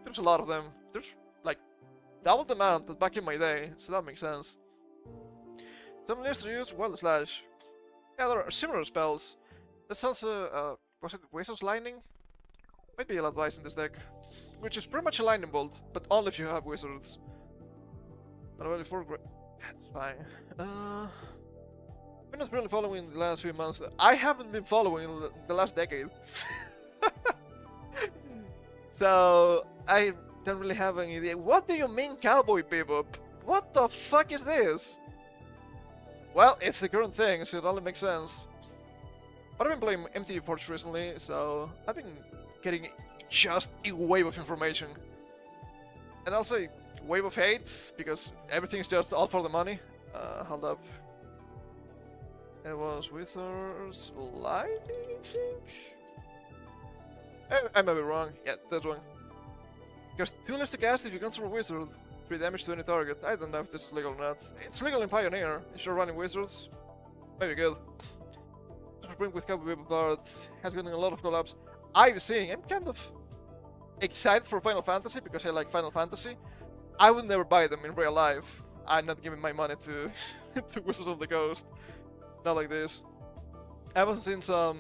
There's a lot of them. There's like double the amount back in my day, so that makes sense. Some lists use Wild Slash. Yeah, there are similar spells. There's also was it Wizard's Lightning? Might be ill-advised in this deck. Which is pretty much a lightning bolt, but only if you have wizards. But only 4 that's fine. We're not really following the last few months. I haven't been following the last decade. So, I don't really have any idea. What do you mean, Cowboy Bebop? What the fuck is this? Well, it's the current thing, so it only makes sense. But I've been playing MTG Forge recently, so I've been getting just a wave of information. And also a wave of hate, because everything's just all for the money. Hold up. It was Wither's Lightning, I think? I might be wrong. Yeah, that one. Because 2 less to cast if you control a wizard. 3 damage to any target. I don't know if this is legal or not. It's legal in Pioneer. If you're running wizards, maybe good. Spring with Cowboy Bebop card has gotten a lot of collabs. I'm kind of excited for Final Fantasy because I like Final Fantasy. I would never buy them in real life. I'm not giving my money to to Wizards of the Coast. Not like this. I've also seen some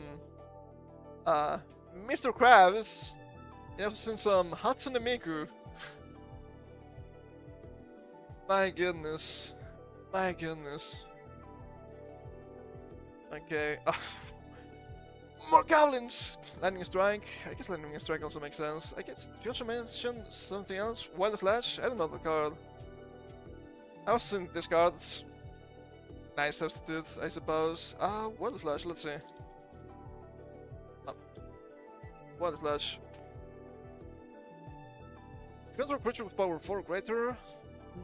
Mr. Krabs. I've also seen some Hatsune Miku. My goodness. My goodness. Okay. More goblins! Lightning Strike. I guess Lightning Strike also makes sense. I guess you also mentioned something else. Wild Slash? I don't know the card. I was in this card. It's nice substitute, I suppose. Wild Slash, let's see. Wild Slash. Control creature with power 4 greater.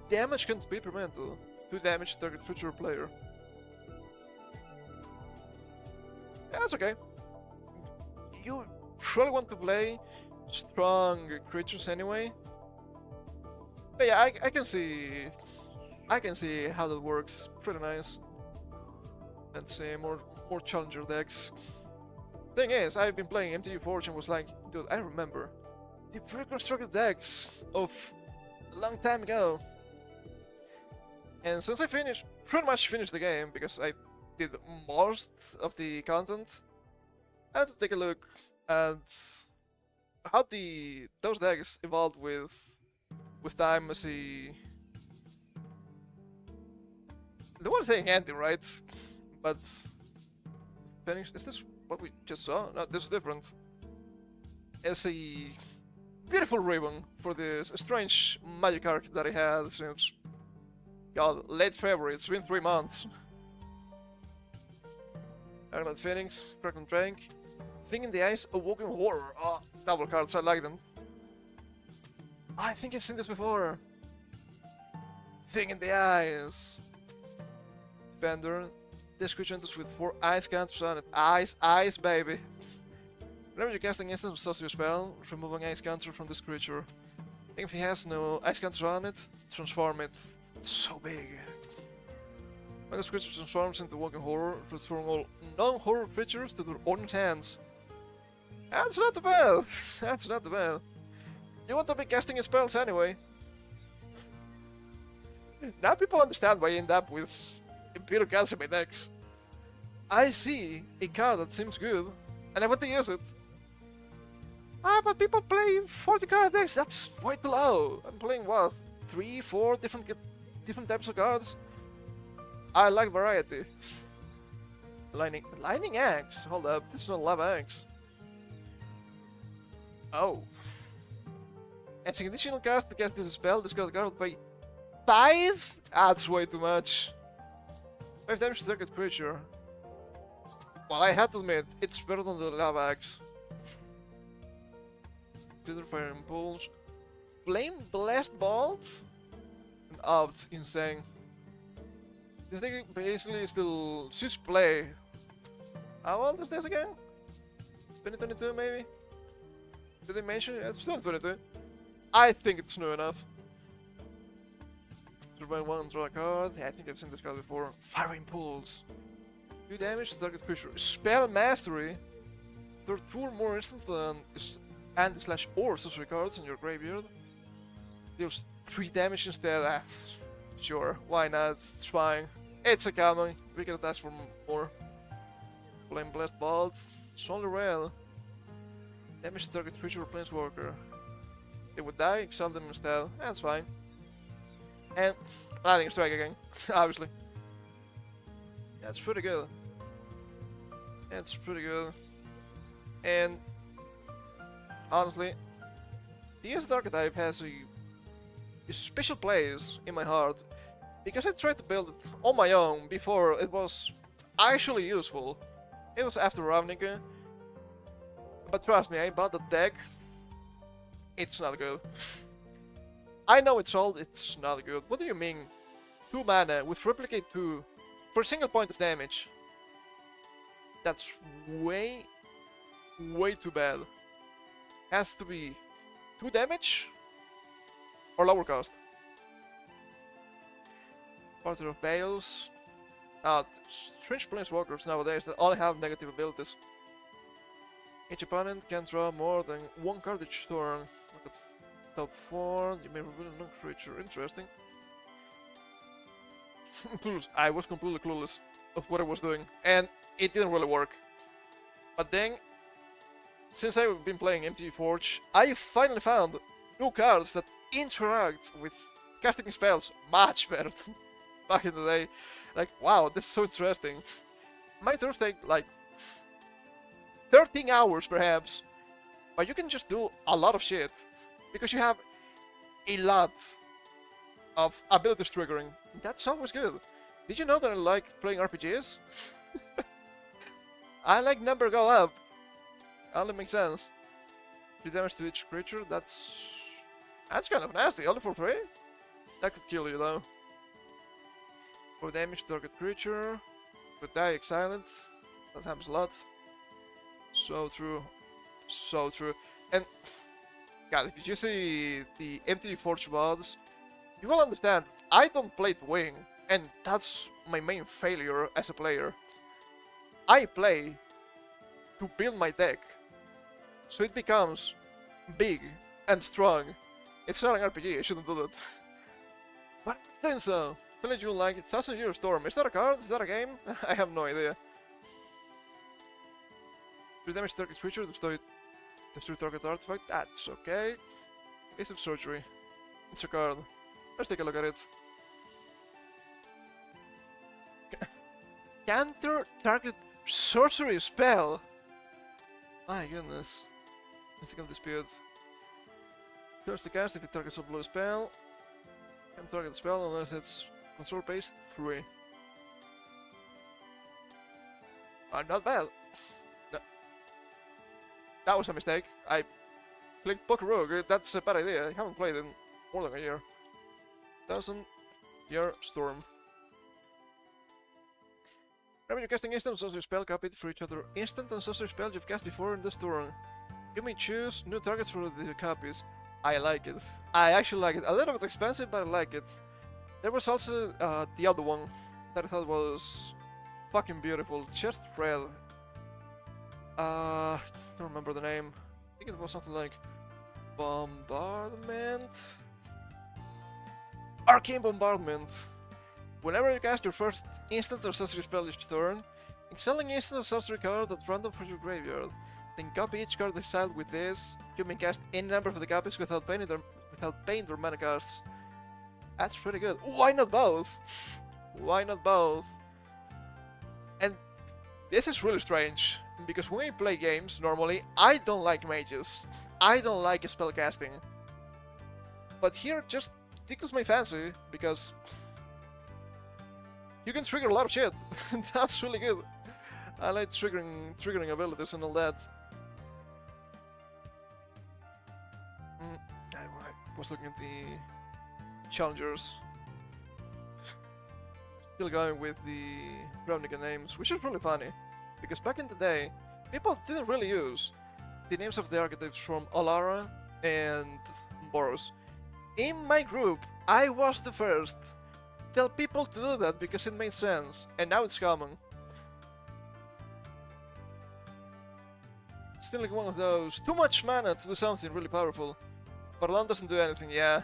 Damage can't be permanent. 2 damage to target creature or player. Yeah, that's okay. You probably want to play strong creatures anyway. But yeah, I can see how that works. Pretty nice. Let's see, more challenger decks. Thing is, I've been playing MTG Forge and was like, dude, I remember the preconstructed decks of a long time ago. And since I pretty much finished the game, because I did most of the content, I had to take a look at how those decks evolved with time. As the one saying ending, right? But finish. Is this what we just saw? No, this is different. As a beautiful ribbon for this strange magic arc that I had since, God, late February. It's been 3 months. Arclight Phoenix, Kraken Drink, Thing in the Eyes, A Walking Horror. Oh, double cards, I like them. I think I've seen this before. Thing in the Eyes. Defender. This creature enters with 4 ice counters on it. Ice, baby. Whenever you're casting instant or sorcery spell, remove an ice counter from this creature. If he has no ice counters on it, transform it. It's so big. When this creature transforms into walking horror, transform all non-horror creatures to their own hands. That's not too bad. That's not too bad. You want to be casting his spells anyway. Now people understand why I end up with Imperial Casimir decks. I see a card that seems good, and I want to use it. Ah, but people play 40 card decks, that's quite low. I'm playing what? 3, 4 different types of cards? I like variety. Lightning Axe? Hold up, this is not Lava Axe. Oh. As an additional cast to cast this spell, discard the card by 5? That's way too much. 5 damage to target creature. Well, I have to admit, it's better than the Lava Axe. Slither Fire Impulse. Flame Blast Bolt? And out, insane. This thing basically still suits play. How old is this again? 2022 maybe? Did they mention it? It's 2022. I think it's new enough. Survive 1, draw a card. Yeah, I think I've seen this card before. Fire Impulse. 2 damage to target creature. Spell Mastery. There are 2 or more instants than and/or sorcery cards in your graveyard. Deals 3 damage instead. Ah, sure, why not? It's fine. It's a common. We can ask for more. Flame Blast Bolt. It's only rare. Damage to target creature or planeswalker. They would die, exile them instead. That's fine. And Lightning Strike again, obviously. That's pretty good. That's pretty good. And honestly, the ES archetype has a special place in my heart because I tried to build it on my own before it was actually useful. It was after Ravnica, but trust me, I bought the deck. It's not good. I know it's old, it's not good. What do you mean? 2 mana with Replicate 2 for a single point of damage. That's way too bad. Has to be 2 damage or lower cost. Father of Bales. Strange planeswalkers nowadays that only have negative abilities. Each opponent can draw more than 1 card each turn. Look at top 4. You may reveal a non-creature. Interesting. I was completely clueless of what I was doing, and it didn't really work. But then, since I've been playing MTG Forge, I finally found new cards that interact with casting spells much better than back in the day. Like, wow, this is so interesting. My turns take like 13 hours perhaps, but you can just do a lot of shit because you have a lot of abilities triggering. That's always good. Did you know that I like playing RPGs? I like number go up. Only makes sense. 3 damage to each creature, that's kind of nasty, only for 3? That could kill you though. 4 damage to target creature. Could die exiled. That happens a lot. So true. So true. And God, if you see the MTG Forge mods, you will understand I don't play to win, and that's my main failure as a player. I play to build my deck, so it becomes big and strong. It's not an RPG, I shouldn't do that. But then so, feeling you like it, 1000-Year Storm. Is that a card? Is that a game? I have no idea. 3 damage target creature, destroy target artifact. That's okay. Ace of Surgery. It's a card. Let's take a look at it. Counter target sorcery spell. My goodness. Mystical Dispute. Curse the cast if it targets a blue spell. Can't target the spell unless it's console based 3. Not bad. No. That was a mistake. I clicked Poker Rogue. That's a bad idea. I haven't played in more than a year. 1000-Year Storm. Whenever you're casting instant sorcery spell, copy it for each other instant and sorcery spell you've cast before in this turn. You may choose new targets for the copies. I like it. I actually like it. A little bit expensive, but I like it. There was also the other one that I thought was fucking beautiful. Just red. I don't remember the name. I think it was something like Bombardment? Arcane Bombardment. Whenever you cast your first instant or sorcery spell each turn, exile an instant or sorcery card at random from your graveyard. Then copy each card exiled with this. You may cast any number of the copies without paying their mana costs. That's pretty good. Why not both? Why not both? And this is really strange, because when I play games, normally, I don't like mages. I don't like spellcasting. But here it just tickles my fancy, because you can trigger a lot of shit. That's really good. I like triggering abilities and all that. I was looking at the challengers. Still going with the Ravnica names, which is really funny, because back in the day, people didn't really use the names of the archetypes from Alara and Boros. In my group, I was the first to tell people to do that because it made sense, and now it's common. Still like one of those, too much mana to do something really powerful. But Alon doesn't do anything, yeah.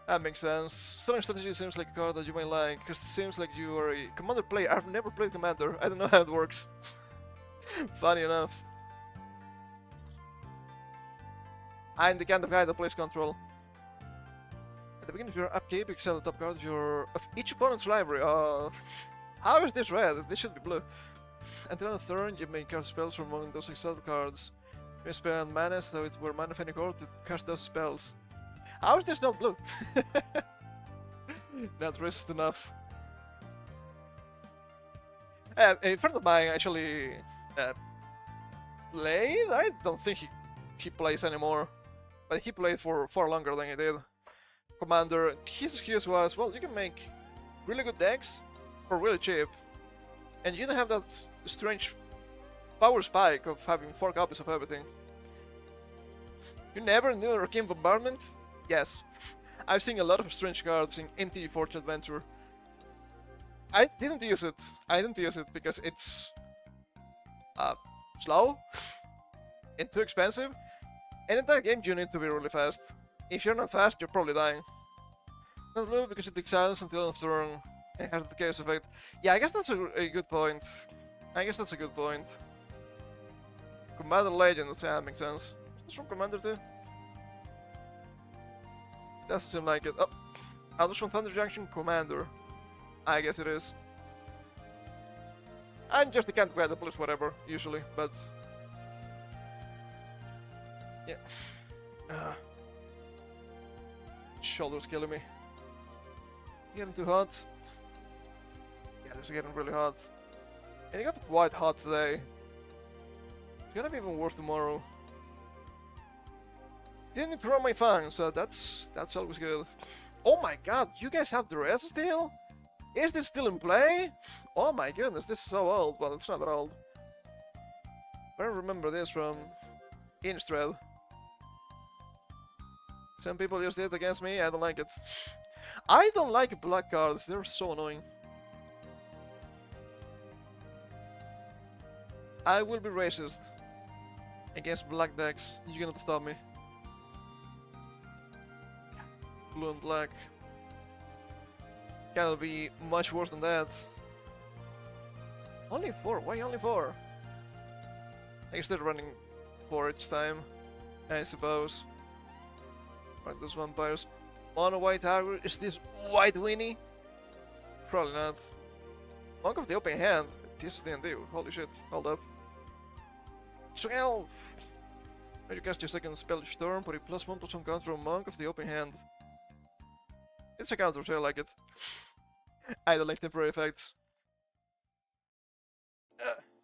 That makes sense. Sterling Strategy seems like a card that you might like, because it seems like you are a Commander player. I've never played Commander, I don't know how it works. Funny enough. I'm the kind of guy that plays Control. At the beginning of your upkeep, exile the top card of each opponent's library. How is this red? This should be blue. Until end of turn, you may cast spells from among those exiled cards. You may spend mana, so it's where mana of any card to cast those spells. How is this not blue? Not racist enough. A friend of mine actually played. I don't think he plays anymore, but he played for far longer than I did. Commander. His excuse was, well, you can make really good decks for really cheap, and you don't have that strange power spike of having 4 copies of everything. You never knew Arcane Bombardment? Yes. I've seen a lot of strange cards in MTG Forge Adventure. I didn't use it. Because it's slow and too expensive. And in that game you need to be really fast. If you're not fast, you're probably dying. Not blue because it exiles until end of turn and has the chaos effect. Yeah, I guess that's a good point. Commander Legend, that makes sense. Is this from Commander too? Doesn't seem like it. Oh, others from Thunder Junction, Commander. I guess it is. I'm just the kind of guy that plays whatever, usually, but... yeah. Shoulder's killing me. Getting too hot. Yeah, this is getting really hot. And it got quite hot today. It's gonna be even worse tomorrow. Didn't need to run my fan, so that's always good. Oh my god, you guys have the rest still? Is this still in play? Oh my goodness, this is so old. Well, it's not that old. I don't remember this from Innistrad. Some people use it against me, I don't like it. I don't like black cards, they're so annoying. I will be racist against black decks. You cannot stop me. Blue and black. Cannot be much worse than that. Only 4? Why only 4? I guess they're running 4 each time, I suppose. Right, those vampires. Mono white aggro. Is this white Winnie? Probably not. Monk of the open hand. This is D&D. Holy shit. Hold up. Elf! When you cast your second spell each turn, put a +1/+1 counter on Monk of the open hand. It's a counter, so I like it. I don't like temporary effects.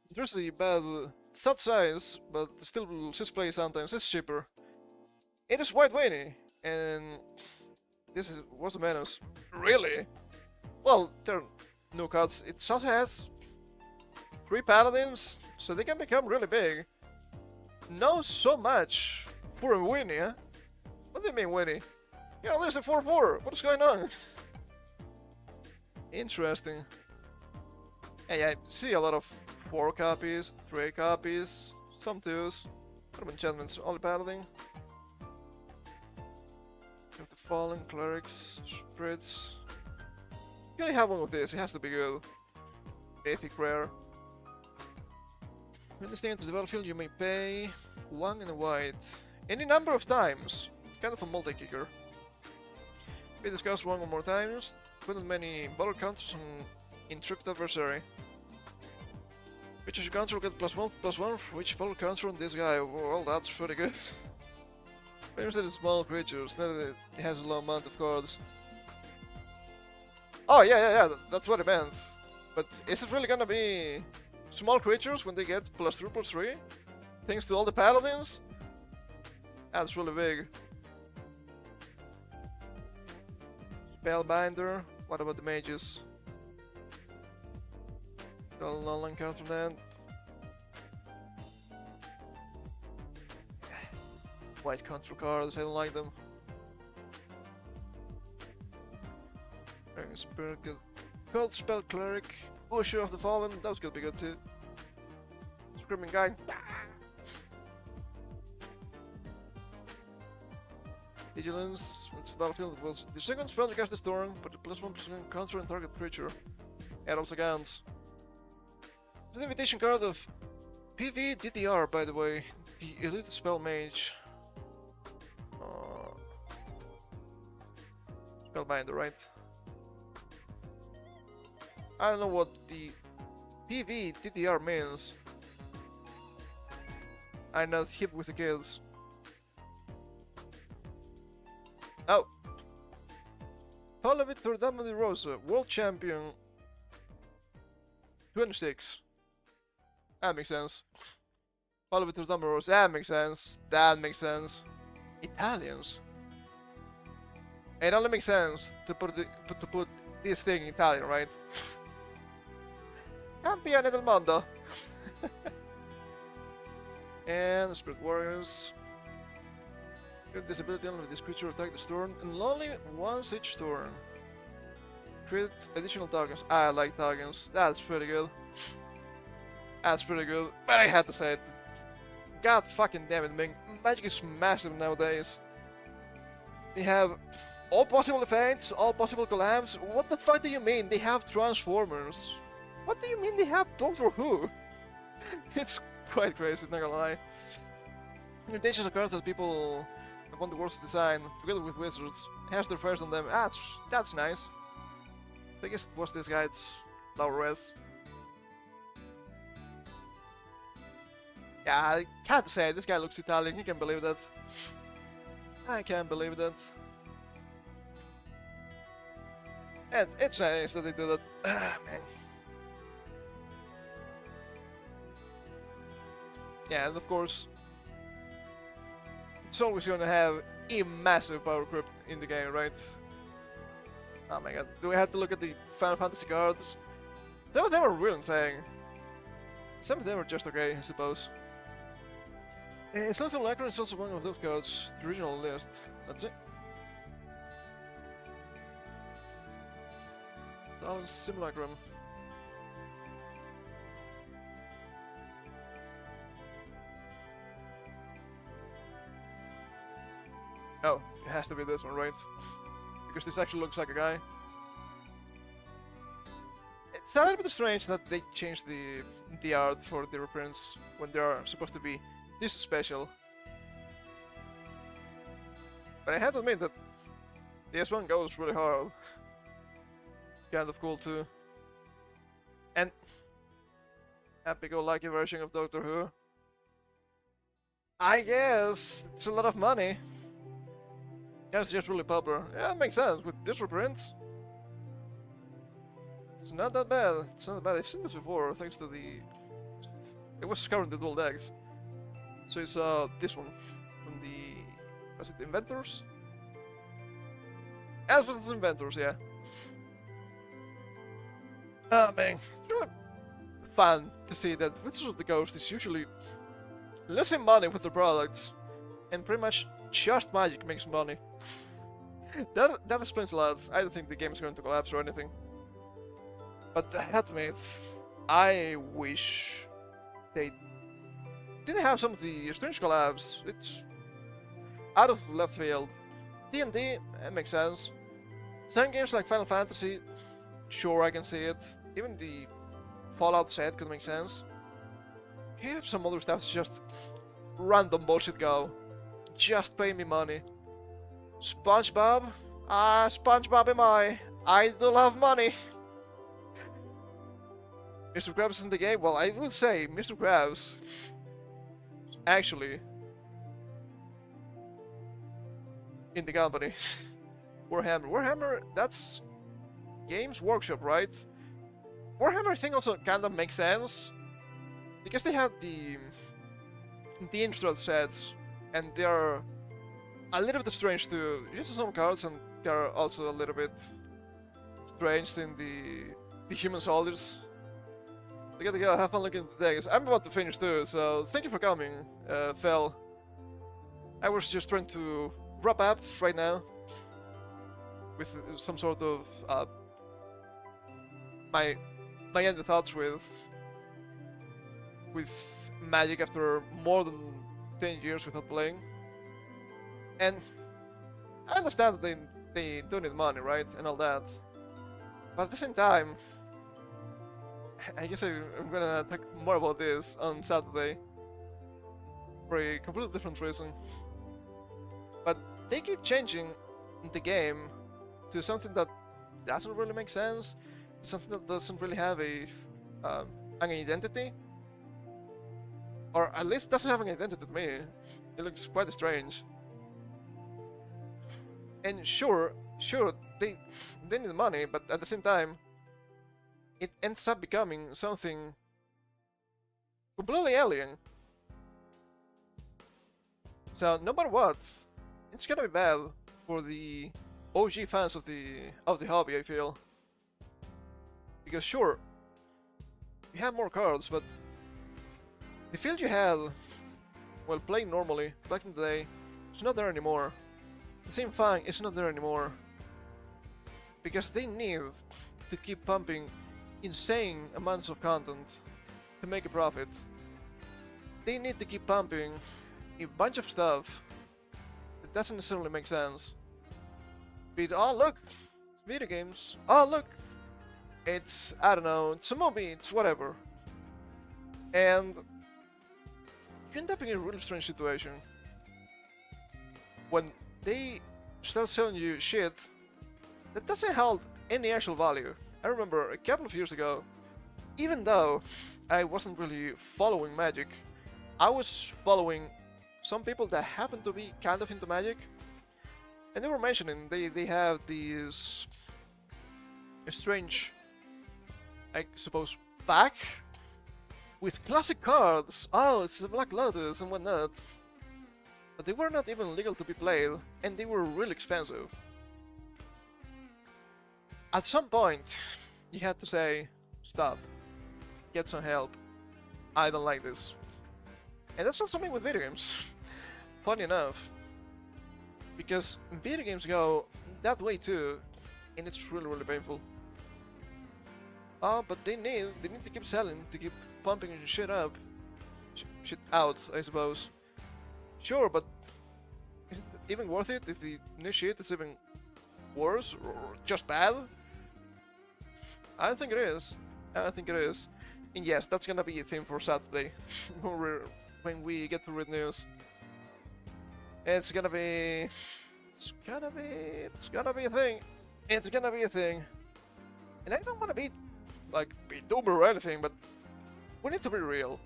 There's a bad thought size, but still 6 play sometimes. It's cheaper. It is White Winnie, and this was a menace. Really? Well, there are no cards. It also has 3 paladins, so they can become really big. No, so much for a Winnie, huh? What do you mean, Winnie? Yeah, there's a 4/4. What is going on? Interesting. Yeah, I see a lot of 4 copies, 3 copies, some 2s. Some enchantments, only paladin. Have the Fallen, Clerics, Spirits. You only have one of these, it has to be good. Mythic rare. When this thing enters the battlefield, you may pay 1 in a white. Any number of times. It's kind of a multi-kicker. We discussed 1 or more times. Put as many battle counters on Intrigued Adversary. Creatures you counter will get +1/+1 for each battle counter on this guy. Well, that's pretty good. Maybe that it's small creatures, not that it has a low amount of cards. Oh, yeah, that's what it meant. But is it really gonna be small creatures when they get +3/+3? Thanks to all the paladins? That's really big. Spellbinder. What about the mages? Got an online counter then. White control cards, I don't like them. Dragon Spirit, good. Cold Spell Cleric. Usher of the Fallen, that was gonna be good too. Screaming Guy. Vigilance, it's the battlefield. It was the second spell you cast this turn, put a +1/+1 counter on target creature. It also counts. There's an invitation card of PV DDR, by the way. The Elite Spell Mage. Spellbinder, right? I don't know what the PV DDR means. I'm not hip with the kids. Oh! Palavit Dama di Rosa, World Champion 26. That makes sense. Palavit Dama Rosa, that makes sense. That makes sense. Italians. It only makes sense to put this thing in Italian, right? Campione del mondo. And Spirit Warriors. Give this ability only with this creature attack this turn, and only once each turn. Create additional tokens. I like tokens. That's pretty good. That's pretty good. But I had to say it. God fucking damn it, man. Magic is massive nowadays. They have all possible effects, all possible collabs. What the fuck do you mean they have Transformers? What do you mean they have Doctor Who? It's quite crazy, not gonna lie. Limitations of cards that people want the world's design, together with wizards, has their fairs on them. That's nice. So I guess it was this guy's lower res. Yeah, I can't say, this guy looks Italian, you can believe that. I can't believe that. And it's nice that they did that. Man. Yeah, and of course, it's always gonna have a massive power creep in the game, right? Oh my god, do we have to look at the Final Fantasy cards? Some of them are real insane. Some of them are just okay, I suppose. It's also Lacron is also one of those cards, the original list. That's it. Talon's Simulacrum. Oh, it has to be this one, right? Because this actually looks like a guy. It's a little bit strange that they changed the art for the reprints when they are supposed to be this special. But I have to admit that the S1 goes really hard. Kind of cool too. And happy-go-lucky version of Doctor Who. I guess it's a lot of money. Yeah, it's just really popular. Yeah, it makes sense with this reprints. It's not that bad. It's not that bad. I've seen this before, thanks to the... It was covered in the dual decks. So it's this one from the... Was it the Inventors? As well as the Inventors, yeah. Oh man, it's really fun to see that Wizards of the Coast is usually losing money with their products, and pretty much just Magic makes money. that explains a lot. I don't think the game is going to collapse or anything. But I have to admit, I wish they didn't have some of the strange collabs. It's out of left field. D&D, it makes sense. Some games like Final Fantasy, sure I can see it. Even the Fallout set could make sense. You have some other stuff that's just random bullshit go. Just pay me money. SpongeBob? Ah, SpongeBob am I. I do love money. Mr. Krabs is in the game? Well, I would say Mr. Krabs actually in the company. Warhammer, that's Games Workshop, right? Warhammer, I think, also kind of makes sense because they had the intro sets, and they're a little bit strange to use some cards, and they're also a little bit strange in the human soldiers. I gotta go have fun looking at the decks. I'm about to finish too, so thank you for coming, Fel. I was just trying to wrap up right now with some sort of my ended thoughts with Magic after more than 10 years without playing. And I understand that they do need money, right, and all that. But at the same time, I guess I'm gonna talk more about this on Saturday for a completely different reason. But they keep changing the game to something that doesn't really make sense, something that doesn't really have an identity, or at least doesn't have an identity to me. It looks quite strange. And sure, they need money, but at the same time, it ends up becoming something completely alien. So no matter what, it's gonna be bad for the OG fans of the hobby, I feel. Because sure, you have more cards, but the feel you had while playing normally back in the day is not there anymore. The same fun is not there anymore. Because they need to keep pumping insane amounts of content to make a profit. They need to keep pumping a bunch of stuff that doesn't necessarily make sense. Be it, oh look, it's video games. Oh look, it's, I don't know, it's a movie, it's whatever. And you end up in a really strange situation when they start selling you shit that doesn't hold any actual value. I remember a couple of years ago, even though I wasn't really following Magic, I was following some people that happened to be kind of into Magic, and they were mentioning they have these strange, I suppose, pack with classic cards. Oh, it's the Black Lotus and whatnot. But they were not even legal to be played, and they were really expensive. At some point, you had to say, stop, get some help, I don't like this. And that's not something with video games, funny enough. Because video games go that way too, and it's really, really painful. Oh, but they need to keep selling, to keep pumping shit up, shit out, I suppose. Sure, but even worth it if the new shit is even worse or just bad? I don't think it is. I don't think it is. And yes, that's gonna be a theme for Saturday when we get to read news. It's gonna be a thing. It's gonna be a thing. And I don't wanna be dumber or anything, but we need to be real.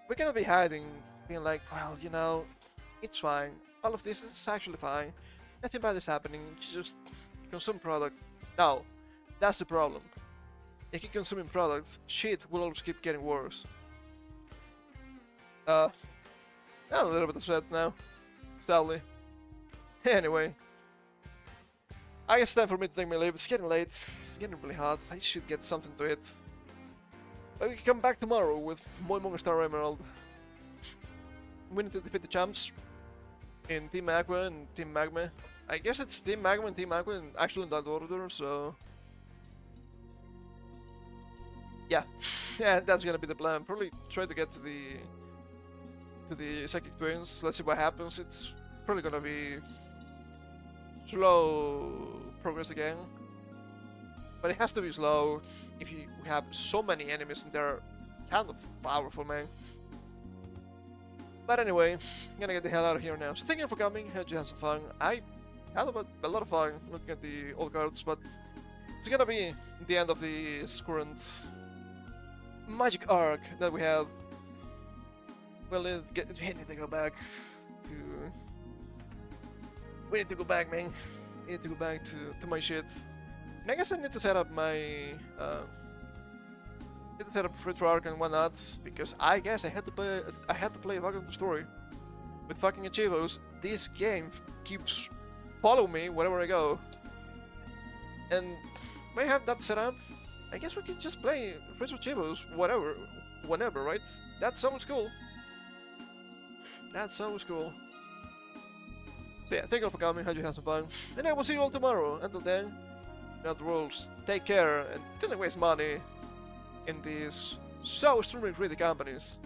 We're gonna be hiding, being like, well, you know, it's fine. All of this is actually fine. Nothing bad is happening. Just consume product. No, that's the problem. You keep consuming products, shit will always keep getting worse. I'm a little bit upset now. Sadly. Anyway. I guess it's time for me to take my leave. It's getting late. It's getting really hot. I should get something to eat. But we can come back tomorrow with more Star Emerald. We need to defeat the champs in Team Aqua and Team Magma. I guess it's Team Magma and Team Aqua, and actually in that order, so... Yeah, that's gonna be the plan. Probably try to get to the Psychic Twins. Let's see what happens. It's probably gonna be slow progress again, but it has to be slow if you have so many enemies and they're kind of powerful, man. But anyway, I'm gonna get the hell out of here now. So thank you for coming. Hope you had some fun. I had a lot of fun looking at the old cards, but it's gonna be the end of the current magic arc that we have. Well, we need to go back to... We need to go back, man. We need to go back to my shit. And I guess I need to set up my... need to set up retro arc and whatnot, because I guess I had to play fucking the story with fucking Achievos. This game keeps following me wherever I go. And when I have that set up, I guess we could just play Retro Chivos, whenever, right? That sounds cool. That sounds cool. So yeah, thank you all for coming, hope you have some fun. And I will see you all tomorrow. Until then, not the rules. Take care and don't waste money in these so extremely greedy companies.